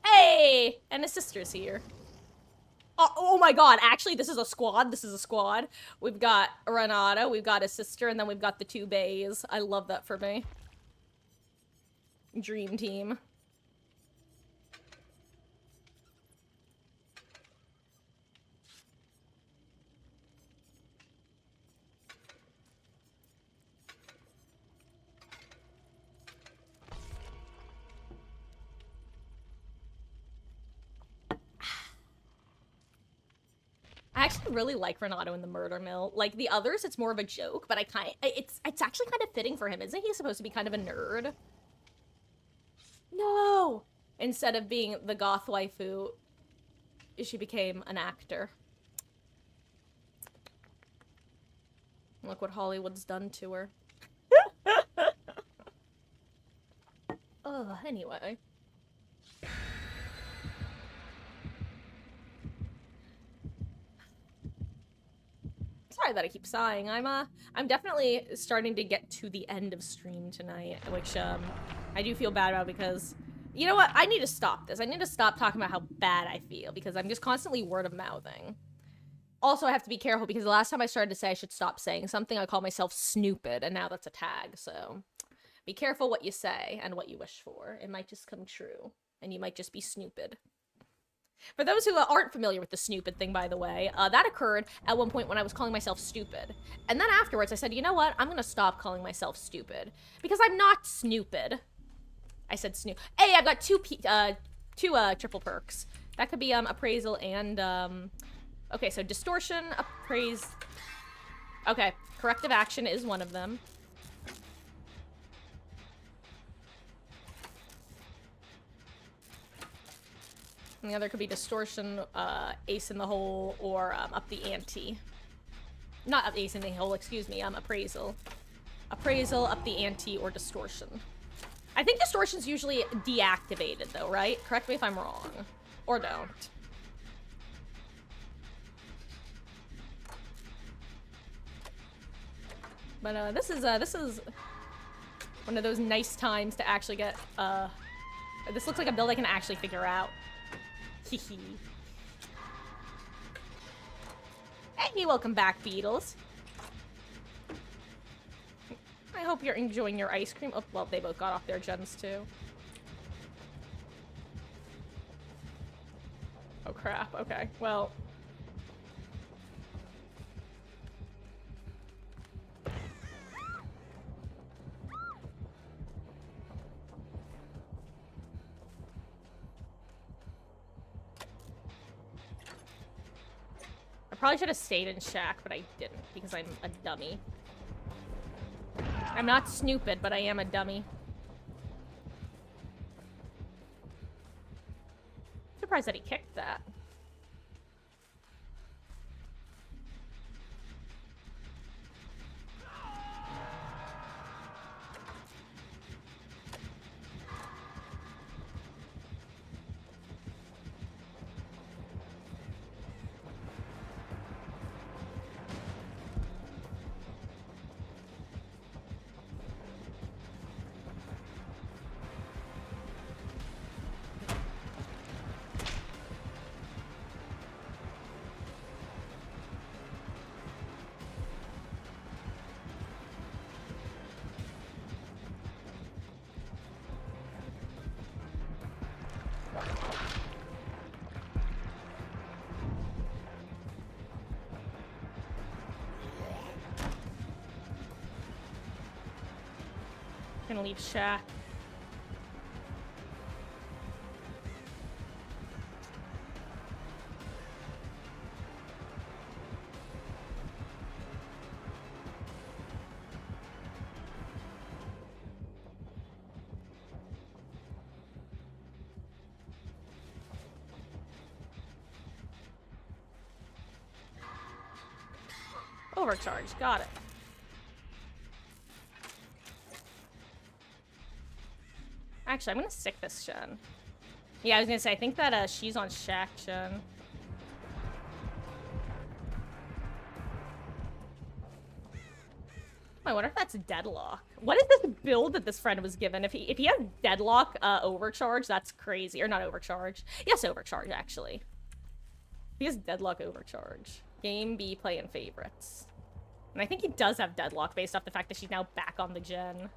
Hey! And his sister's here. Oh my god, actually, this is a squad. This is a squad. We've got Renato, we've got his sister, and then we've got the 2 bays. I love that for me. Dream team. I actually really like Renato in the Murder Mill. Like, the others, it's more of a joke, but it's actually kind of fitting for him. Isn't he supposed to be kind of a nerd? No! Instead of being the goth waifu, she became an actor. Look what Hollywood's done to her. Ugh, anyway. Sorry that I keep sighing. I'm definitely starting to get to the end of stream tonight, which, I do feel bad about because, you know what? I need to stop this. I need to stop talking about how bad I feel because I'm just constantly word of mouthing. Also, I have to be careful because the last time I started to say I should stop saying something, I called myself snoopid, and now that's a tag, so be careful what you say and what you wish for. It might just come true, and you might just be snoopid. For those who aren't familiar with the snoopid thing, by the way, that occurred at one point when I was calling myself stupid. And then afterwards I said, you know what? I'm gonna stop calling myself stupid. Because I'm not snoopid. I said snoop. Hey, I've got two triple perks. That could be, appraisal and, okay, so distortion, appraise... Okay, corrective action is one of them. And the other could be distortion, ace in the hole, or up the ante. Not up ace in the hole, excuse me, appraisal. Appraisal, up the ante, or distortion. I think distortion's usually deactivated though, right? Correct me if I'm wrong. Or don't. But this is one of those nice times to actually get this looks like a build I can actually figure out. Hehe. Hey, welcome back, Beetles. I hope you're enjoying your ice cream. Oh, well, they both got off their gens, too. Oh, crap. Okay, well... I probably should have stayed in Shack, but I didn't, because I'm a dummy. I'm not snoopid, but I am a dummy. Surprised that he kicked that. Gonna leave Shack. Overcharge, got it. Actually, I'm gonna stick this Shen. Yeah, I was gonna say, I think that she's on Shack Shen. I wonder if that's Deadlock. What is this build that this friend was given? If he has Deadlock Overcharge, that's crazy. Or not Overcharge. Yes, Overcharge, actually. He has Deadlock Overcharge. Game B, play in favorites. And I think he does have Deadlock based off the fact that she's now back on the gen.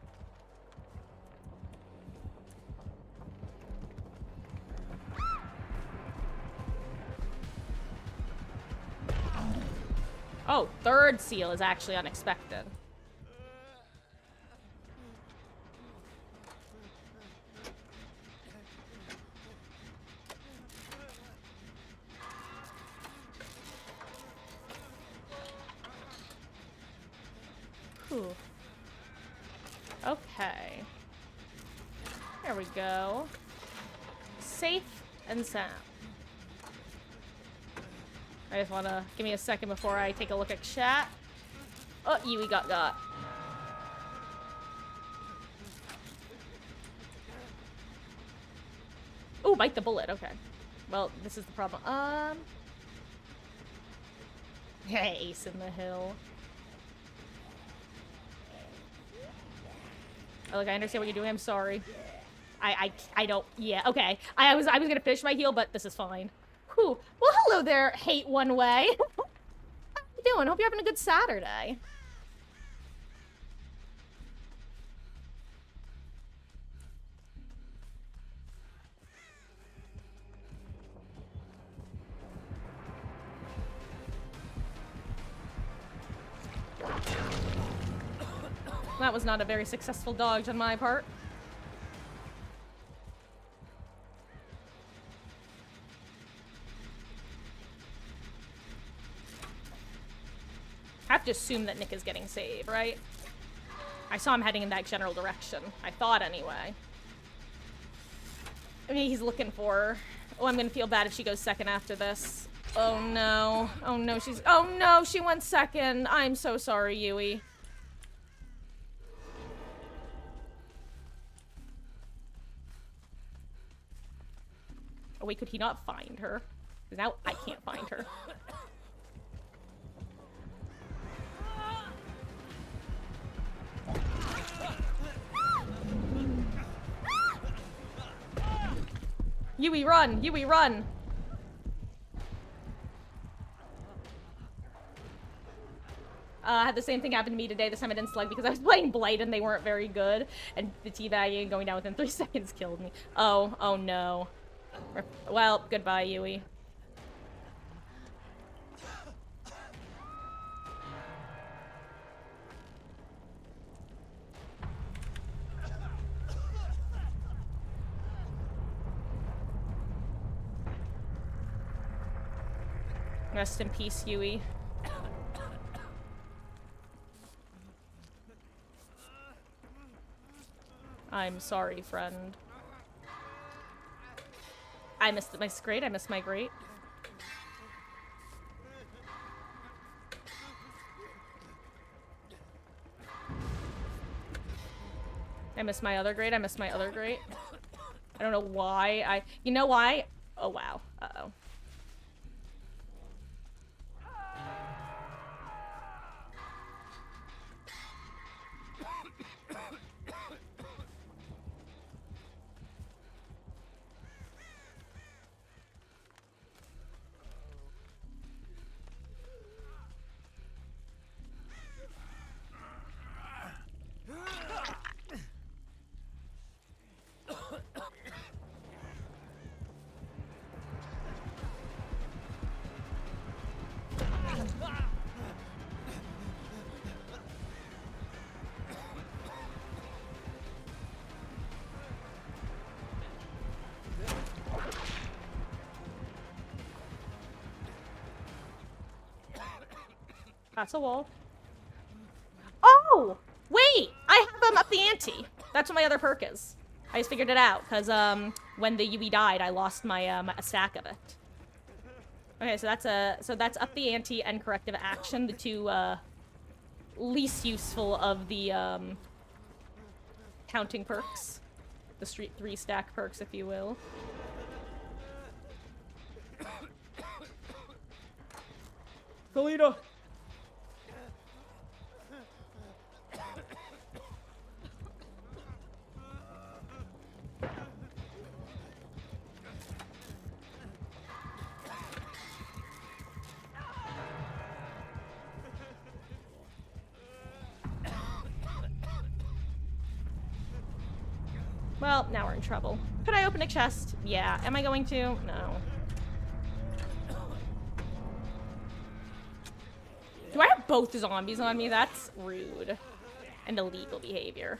Oh, third seal is actually unexpected. Whew. Okay. There we go. Safe and sound. I just wanna give me a second before I take a look at chat. Oh, Yui got. Oh, bite the bullet. Okay. Well, this is the problem. Hey, Ace in the Hill. Oh, look, I understand what you're doing. I'm sorry. I don't. Yeah. Okay. I was gonna finish my heal, but this is fine. Whew. Well, hello there, Hate One Way. How you doing? Hope you're having a good Saturday. That was not a very successful dodge on my part. I have to assume that Nick is getting saved, right? I saw him heading in that general direction. I thought anyway. I mean, he's looking for her. Oh, I'm gonna feel bad if she goes second after this. Oh no. Oh no, oh no, she went second. I'm so sorry, Yui. Oh wait, could he not find her? Because now I can't find her. Yui, run! Yui, run! I had the same thing happen to me today. This time I didn't slug because I was playing Blight and they weren't very good. And the teabagging going down within 3 seconds killed me. Oh no. Well, goodbye, Yui. Rest in peace, Yui. I'm sorry, friend. I missed my grate. I missed my grate. I missed my other grate. I missed my other grate. I don't know why you know why? Oh, wow. Uh-oh. That's a wall. Oh! Wait! I have them up the ante. That's what my other perk is. I just figured it out, because, when the Yui died, I lost my, a stack of it. Okay, so that's up the ante and corrective action, the two, least useful of the, counting perks. The street 3 stack perks, if you will. Kalina! Well, now we're in trouble. Could I open a chest? Yeah. Am I going to? No. Do I have both zombies on me? That's rude. And illegal behavior.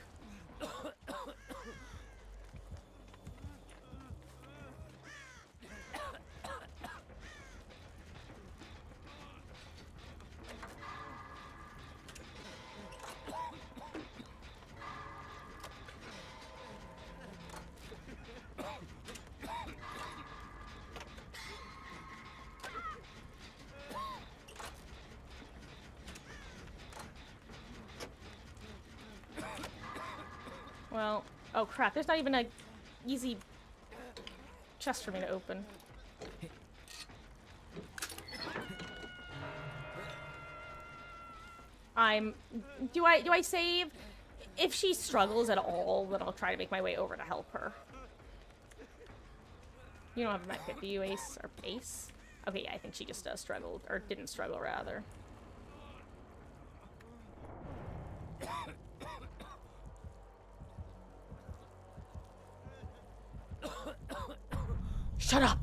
Well, oh crap, there's not even a easy chest for me to open. Do I save? If she struggles at all, then I'll try to make my way over to help her. You don't have a medkit, do you, Ace? Or Ace? Okay, yeah, I think she just struggled, or didn't struggle, rather. Shut up!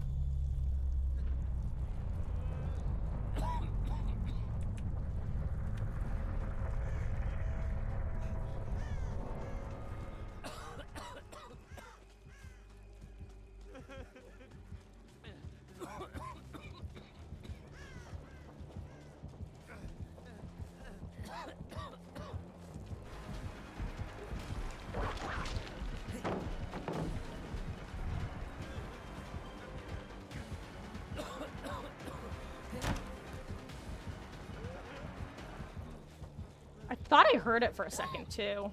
thought I heard it for a second, too.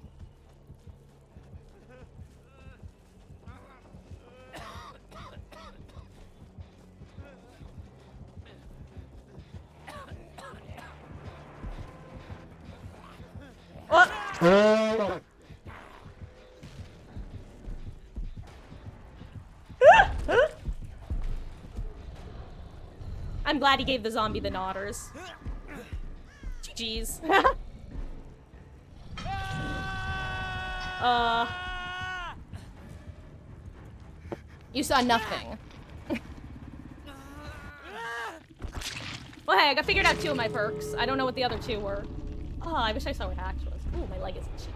Oh! I'm glad he gave the zombie the nodders. GG's. You saw nothing. Well, hey, I got figured out 2 of my perks. I don't know what the other 2 were. Oh, I wish I saw what Axe was. Ooh, my leg is itchy.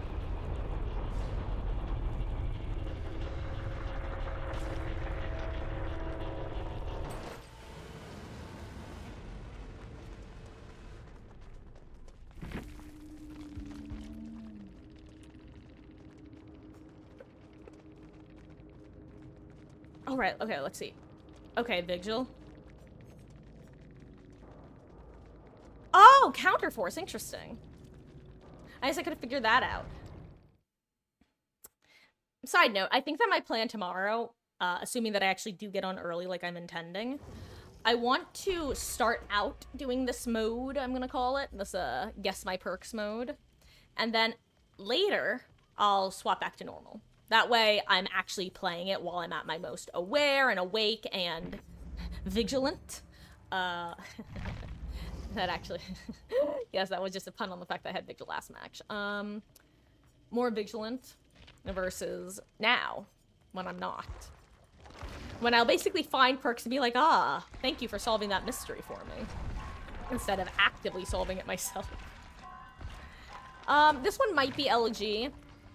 All right, okay, let's see. Okay, Vigil. Oh, counterforce, interesting. I guess I could have figured that out. Side note, I think that my plan tomorrow, assuming that I actually do get on early like I'm intending, I want to start out doing this mode, I'm gonna call it, this guess my perks mode, and then later I'll swap back to normal. That way I'm actually playing it while I'm at my most aware and awake and vigilant. That actually, yes, that was just a pun on the fact that I had Vigil last match. More vigilant versus now, when I'm not. When I'll basically find perks and be like, ah, thank you for solving that mystery for me. Instead of actively solving it myself. This one might be LG.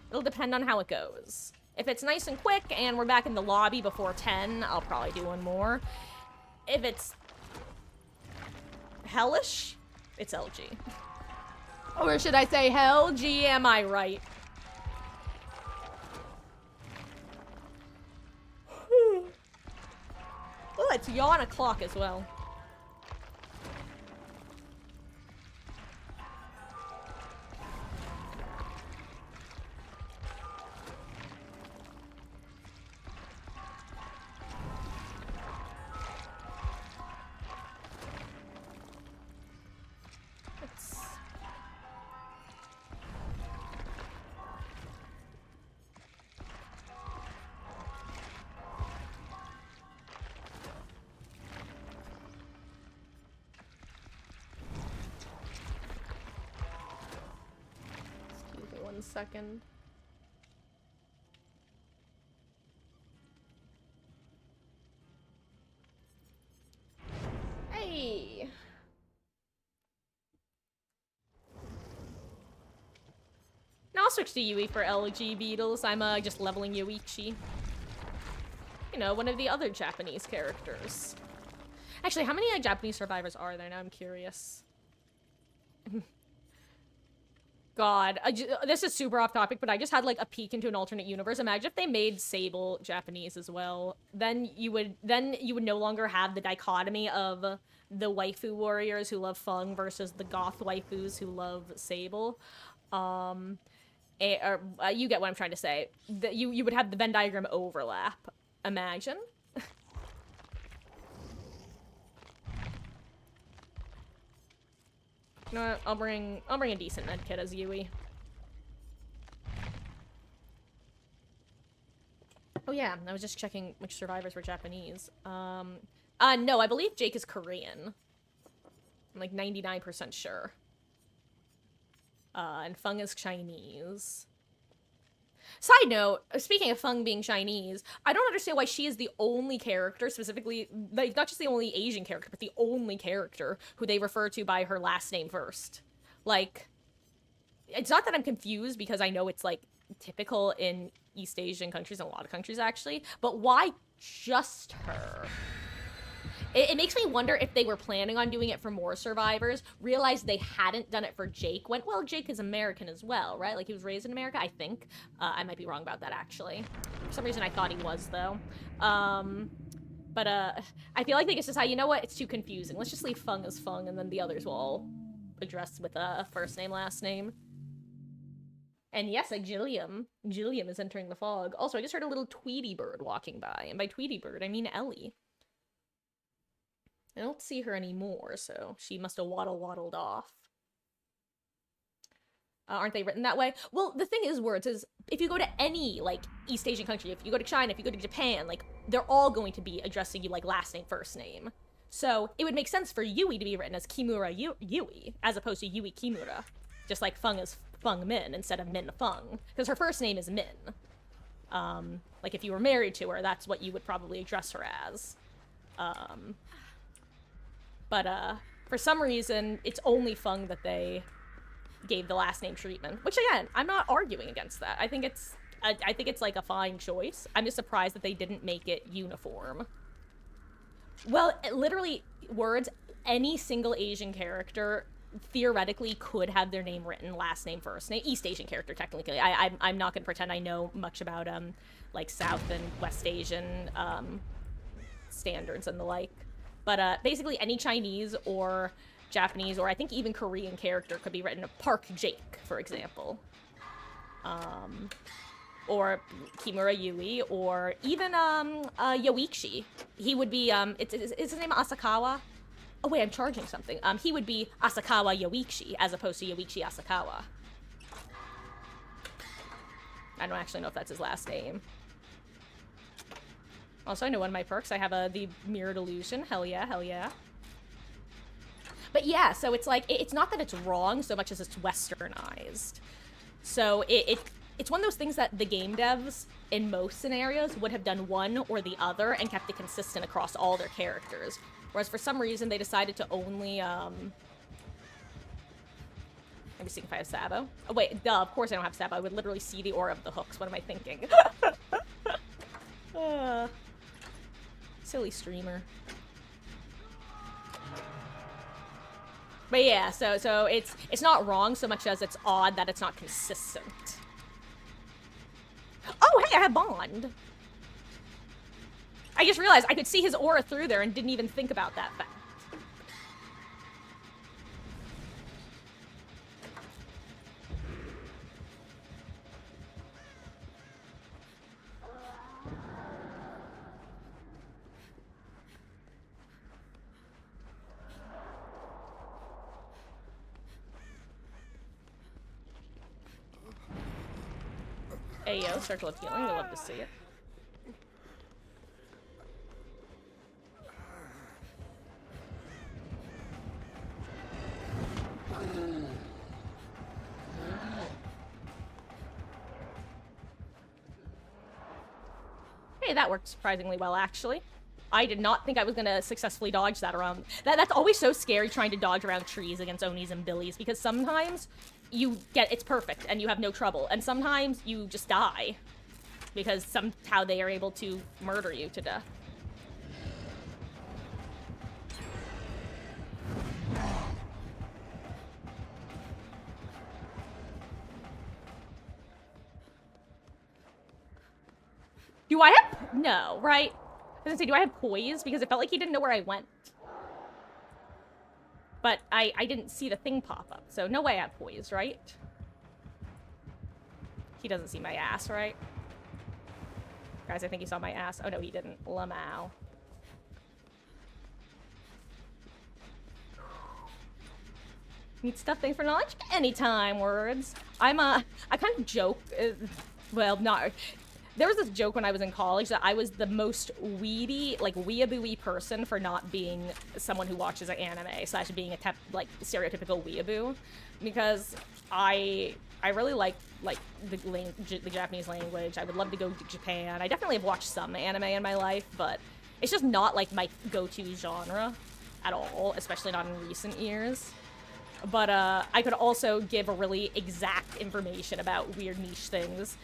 It'll depend on how it goes. If it's nice and quick and we're back in the lobby before 10, I'll probably do one more. If it's hellish, it's LG. Or should I say hell G, am I right? Oh, it's yawn o'clock as well. Second. Hey. Now I'll switch to Yui for LG Beetles. I'm just leveling Yoichi. You know, one of the other Japanese characters. Actually, how many Japanese survivors are there now? I'm curious. God, this is super off topic, but I just had like a peek into an alternate universe. Imagine if they made Sable Japanese as well. Then you would no longer have the dichotomy of the waifu warriors who love Fung versus the goth waifus who love Sable. You get what I'm trying to say. You would have the Venn diagram overlap. Imagine. You know what? I'll bring a decent medkit as Yui. Oh yeah, I was just checking which survivors were Japanese. No, I believe Jake is Korean. I'm like 99% sure. And Fung is Chinese. Side note, speaking of Fung being Chinese, I don't understand why she is the only character, specifically, like, not just the only Asian character, but the only character who they refer to by her last name first. Like, it's not that I'm confused, because I know it's, like, typical in East Asian countries, and a lot of countries, actually, but why just her? It makes me wonder if they were planning on doing it for more survivors, realized they hadn't done it for Jake, went, well, Jake is American as well, right? Like, he was raised in America, I think. I might be wrong about that, actually. For some reason, I thought he was, though. But I feel like they just decide, you know what, it's too confusing. Let's just leave Fung as Fung, and then the others will all address with a first name, last name. And yes, like Gilliam. Gilliam is entering the fog. Also, I just heard a little Tweety bird walking by. And by Tweety bird, I mean Ellie. I don't see her anymore, so she must have waddled off. Aren't they written that way? Well, the thing is, words is, if you go to any, like, East Asian country, if you go to China, if you go to Japan, like, they're all going to be addressing you like last name, first name. So it would make sense for Yui to be written as Kimura Yui, as opposed to Yui Kimura. Just like Feng is Feng Min instead of Min Feng. Because her first name is Min. Like, if you were married to her, that's what you would probably address her as. But for some reason, it's only Feng that they gave the last name treatment, which again, I'm not arguing against that. I think it's like a fine choice. I'm just surprised that they didn't make it uniform. Well, literally, words, any single Asian character theoretically could have their name written last name, first name. East Asian character, technically. I'm not gonna pretend I know much about like South and West Asian standards and the like. But basically, any Chinese or Japanese, or I think even Korean character could be written Park Jake, for example. Or Kimura Yui, or even Yoichi. He would be, is his name Asakawa? Oh wait, I'm charging something. He would be Asakawa Yoichi, as opposed to Yoichi Asakawa. I don't actually know if that's his last name. Also, I know one of my perks. I have the Mirrored Illusion. Hell yeah, hell yeah. But yeah, so it's like, it's not that it's wrong so much as it's westernized. So it's one of those things that the game devs, in most scenarios, would have done one or the other and kept it consistent across all their characters. Whereas for some reason, they decided to only, let me see if I have Sabo. Oh wait, duh, of course I don't have Sabo. I would literally see the aura of the hooks. What am I thinking? Silly streamer. But yeah, so it's not wrong so much as it's odd that it's not consistent. Oh, hey, I have Bond. I just realized I could see his aura through there and didn't even think about that fact. Ayo, Circle of Healing, I love to see it. Hey, that worked surprisingly well, actually. I did not think I was gonna successfully dodge that around. That's always so scary, trying to dodge around trees against Onis and Billies, because sometimes you get it's perfect and you have no trouble, and sometimes you just die because somehow they are able to murder you to death. Do I have... No, right? I was gonna say, do I have poise? Because it felt like he didn't know where I went. But I didn't see the thing pop up, so no way I have poise, right? He doesn't see my ass, right? Guys, I think he saw my ass. Oh no, he didn't. Lamau. Need stuff, thanks for knowledge? Anytime, words. I kind of joke, well, not... There was this joke when I was in college that I was the most weedy, like, weeaboo-y person for not being someone who watches an anime, / being a like, stereotypical weeaboo. Because I really like the Japanese language. I would love to go to Japan. I definitely have watched some anime in my life, but it's just not, like, my go-to genre at all, especially not in recent years. But, I could also give a really exact information about weird niche things.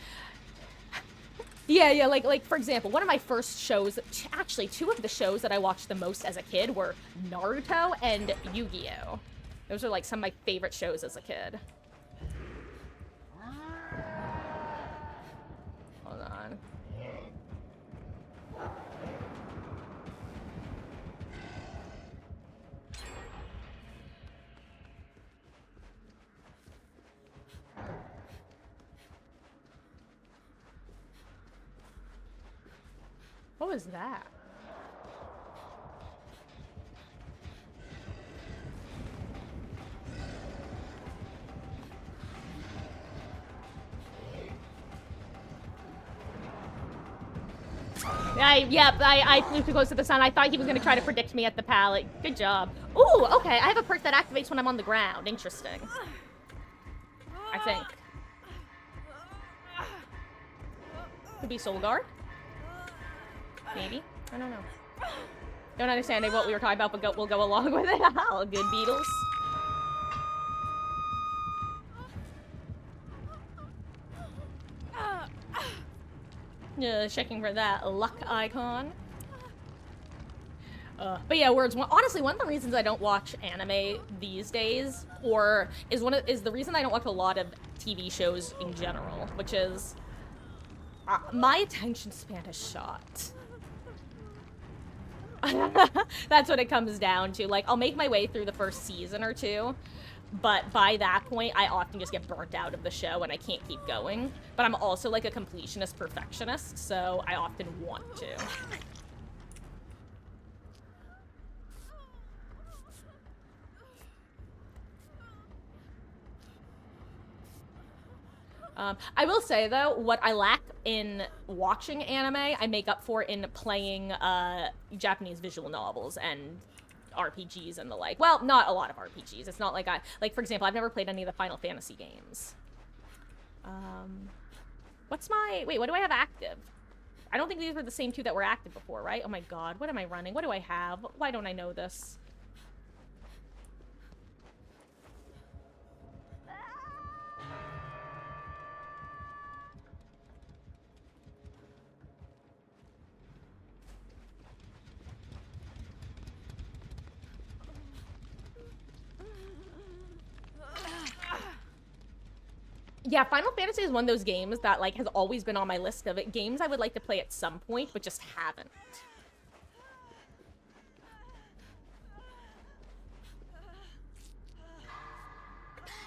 Yeah, like, for example, one of my first shows, actually, 2 of the shows that I watched the most as a kid were Naruto and Yu-Gi-Oh! Those are, like, some of my favorite shows as a kid. Hold on. What was that? I flew too close to the sun. I thought he was gonna try to predict me at the pallet. Good job. Ooh, okay. I have a perk that activates when I'm on the ground. Interesting. I think. Could be Soul Guard. Maybe. I don't know. Don't understand what we were talking about, but we'll go along with it. All good, Beatles. Checking for that luck icon. But yeah, honestly, one of the reasons I don't watch anime these days, is the reason I don't watch a lot of TV shows in general, which is my attention span is shot. That's what it comes down to. Like, I'll make my way through the first season or two, but by that point, I often just get burnt out of the show and I can't keep going. But I'm also like a completionist perfectionist, so I often want to. I will say, though, what I lack in watching anime, I make up for in playing Japanese visual novels and RPGs and the like. Well, not a lot of RPGs. It's not like for example, I've never played any of the Final Fantasy games. What do I have active? I don't think these were the same two that were active before, right? Oh my god, what am I running? What do I have? Why don't I know this? Yeah, Final Fantasy is one of those games that, like, has always been on my list of games I would like to play at some point, but just haven't.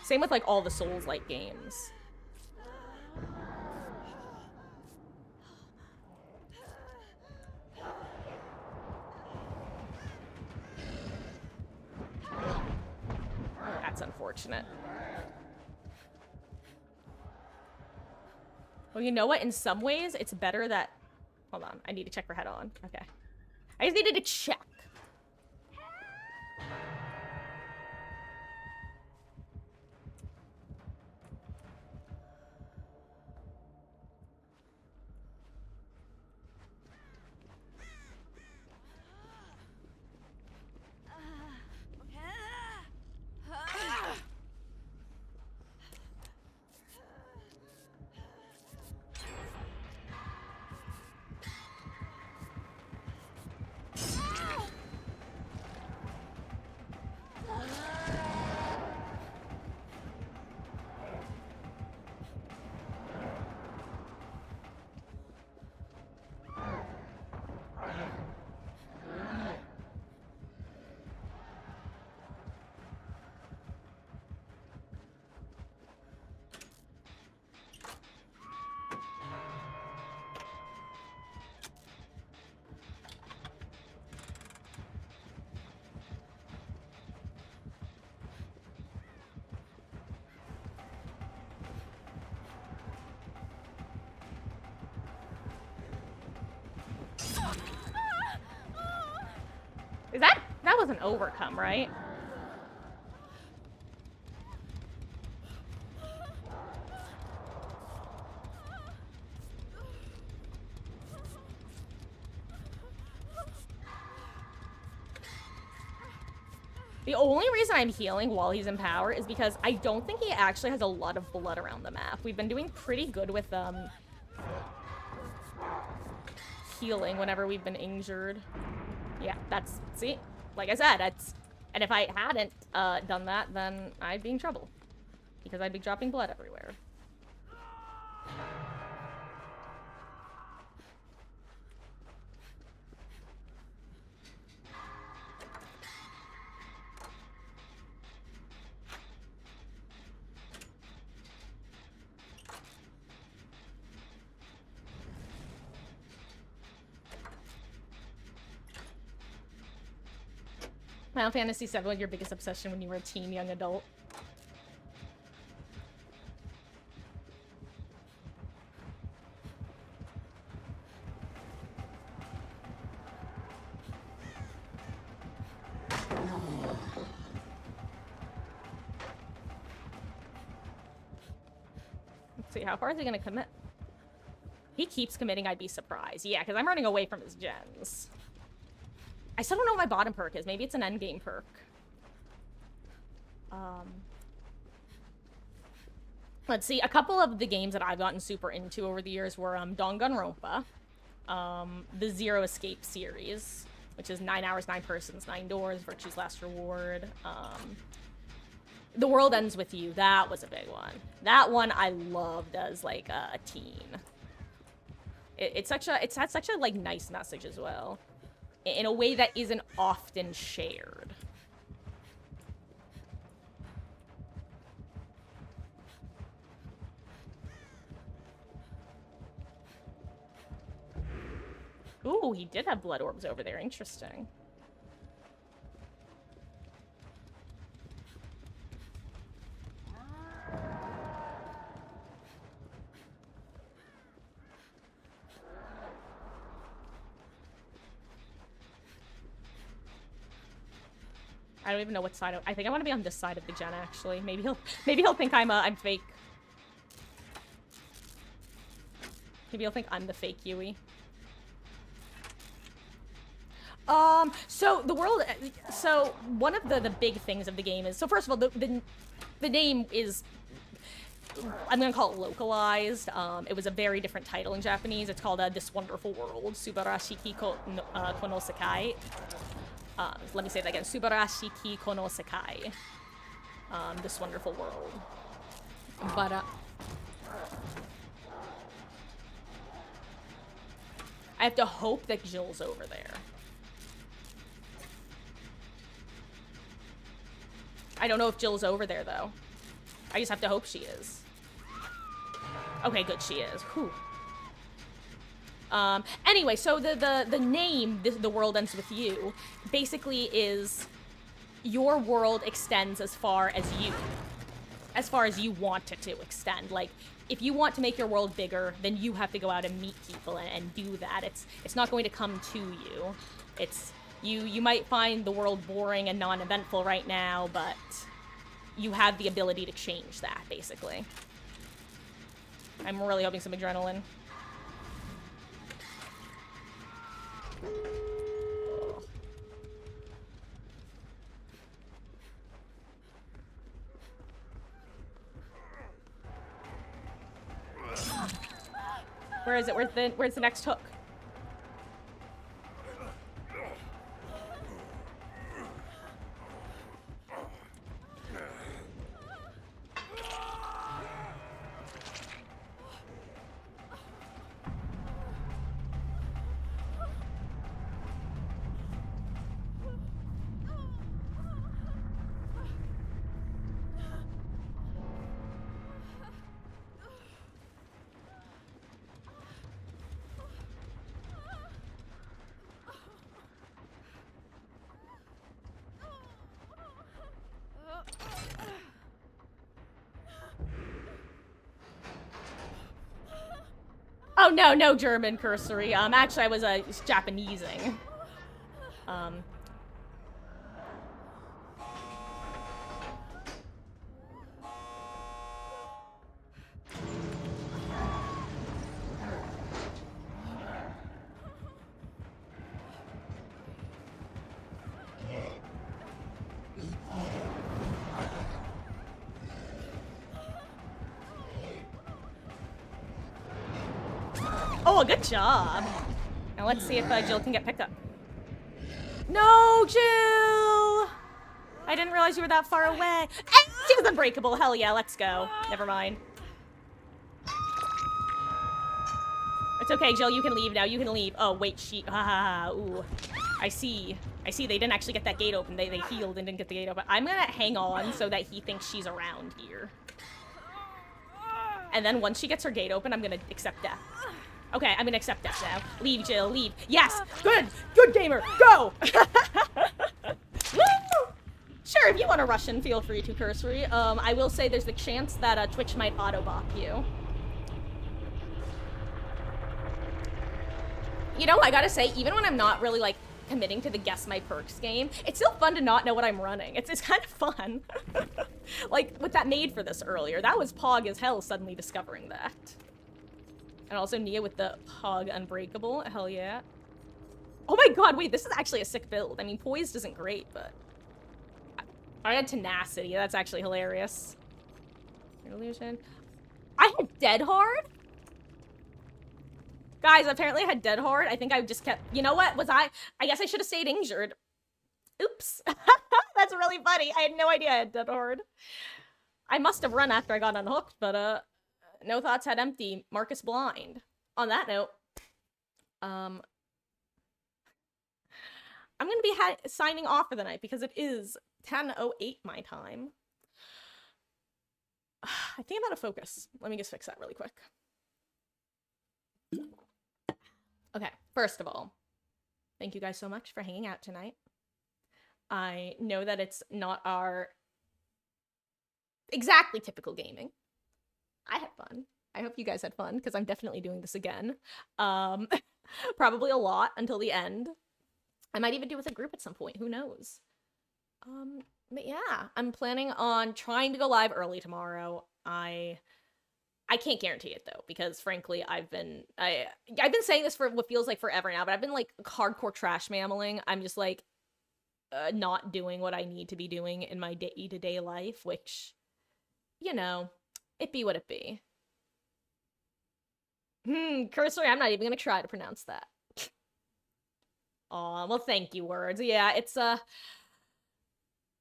Same with, like, all the Souls-like games. Oh, that's unfortunate. Well, you know what? In some ways, it's better that... Hold on. I need to check for head-on. Okay. I just needed to check. That was an overcome, right? The only reason I'm healing while he's in power is because I don't think he actually has a lot of blood around the map. We've been doing pretty good with healing whenever we've been injured. Yeah, see? Like I said, and if I hadn't done that, then I'd be in trouble. Because I'd be dropping blood everywhere. Final Fantasy VII was your biggest obsession when you were a teen, young adult. Let's see, how far is he gonna commit? He keeps committing, I'd be surprised. Yeah, because I'm running away from his gens. I still don't know what my bottom perk is. Maybe it's an endgame perk. Let's see. A couple of the games that I've gotten super into over the years were Danganronpa, the Zero Escape series, which is 9 hours, 9 persons, 9 doors, Virtue's Last Reward. The World Ends With You. That was a big one. That one I loved as like a teen. It's had such a like nice message as well, in a way that isn't often shared. Ooh, he did have blood orbs over there. Interesting. I don't even know what side I think I want to be on this side of the gen, actually. Maybe he'll think I'm fake. Maybe he'll think I'm the fake Yui. So one of the big things of the game is, so first of all, the name is, I'm gonna call it localized. It was a very different title in Japanese. It's called This Wonderful World, Subarashiki Kono Sekai. Let me say that again, Subarashiki Kono Sekai. This Wonderful World. But, I have to hope that Jill's over there. I don't know if Jill's over there, though. I just have to hope she is. Okay, good, she is. Whew. Anyway, so the name, The World Ends With You, basically is your world extends as far as you want it to extend. Like, if you want to make your world bigger, then you have to go out and meet people and do that. It's not going to come to you. It's, you might find the world boring and non-eventful right now, but you have the ability to change that, basically. I'm really hoping some adrenaline. Where is it? Where's the next hook? Oh, no German cursory. Actually, I was, Japanesing. Oh, good job. Now let's see if Jill can get picked up. No, Jill! I didn't realize you were that far away. And she was unbreakable. Hell yeah, let's go. Never mind. It's okay, Jill. You can leave now. You can leave. Oh, wait, she... ooh. I see. They didn't actually get that gate open. They healed and didn't get the gate open. I'm gonna hang on so that he thinks she's around here. And then once she gets her gate open, I'm gonna accept death. Okay, I'm gonna accept death now. Leave, Jill, leave. Yes! Good! Good gamer! Go! Woo! Sure, if you want to Russian, feel free to, Cursory. I will say there's the chance that Twitch might auto-bop you. You know, I gotta say, even when I'm not really, like, committing to the Guess My Perks game, it's still fun to not know what I'm running. It's kind of fun. Like, with that made for this earlier, that was pog as hell suddenly discovering that. And also Nia with the pog unbreakable, hell yeah. Oh my god, wait, this is actually a sick build. I mean, poised isn't great, but... I had tenacity, that's actually hilarious. Illusion. I had dead hard? Guys, apparently I had dead hard. I think I just kept... You know what? I guess I should have stayed injured. Oops. That's really funny. I had no idea I had dead hard. I must have run after I got unhooked, but, no thoughts had empty. Marcus blind. On that note, I'm gonna be signing off for the night because it is 10:08 my time. I think I'm out of focus. Let me just fix that really quick. Okay, first of all, thank you guys so much for hanging out tonight. I know that it's not our exactly typical gaming. I had fun. I hope you guys had fun, because I'm definitely doing this again. Probably a lot until the end. I might even do it with a group at some point, who knows? But yeah, I'm planning on trying to go live early tomorrow. I can't guarantee it though, because frankly, I've been saying this for what feels like forever now, but I've been like hardcore trash mammaling. I'm just like not doing what I need to be doing in my day-to-day life, which, you know, it be what it be. Cursory, I'm not even gonna try to pronounce that. Aw, well, thank you, words. Yeah, it's last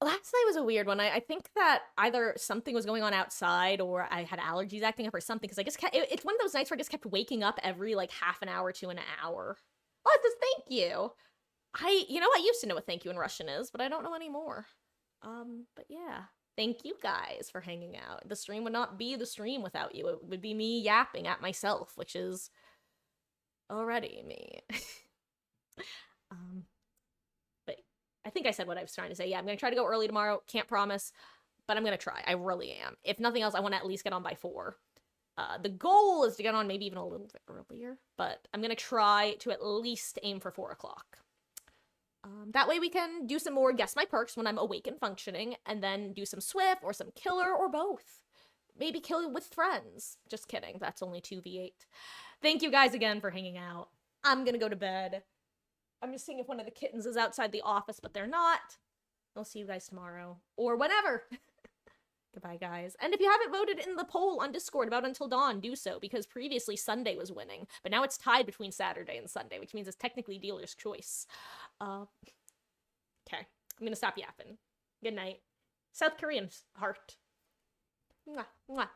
night was a weird one. I think that either something was going on outside or I had allergies acting up or something, because I just kept, it's one of those nights where I just kept waking up every, like, half an hour to an hour. Oh, it says thank you! You know, I used to know what thank you in Russian is, but I don't know anymore. But yeah. Thank you guys for hanging out. The stream would not be the stream without you. It would be me yapping at myself, which is already me. But I think I said what I was trying to say. Yeah, I'm gonna try to go early tomorrow. Can't promise, but I'm gonna try. I really am. If nothing else, I want to at least get on by 4. The goal is to get on maybe even a little bit earlier, but I'm gonna try to at least aim for 4 o'clock. That way we can do some more Guess My Perks when I'm awake and functioning, and then do some Swift or some Killer or both. Maybe kill with friends. Just kidding, that's only 2v8. Thank you guys again for hanging out. I'm gonna go to bed. I'm just seeing if one of the kittens is outside the office, but they're not. I'll see you guys tomorrow. Or whenever. Goodbye, guys. And if you haven't voted in the poll on Discord about Until Dawn, do so, because previously Sunday was winning, but now it's tied between Saturday and Sunday, which means it's technically dealer's choice. Okay. I'm gonna stop yapping. Good night. South Korean heart. Mwah, mwah.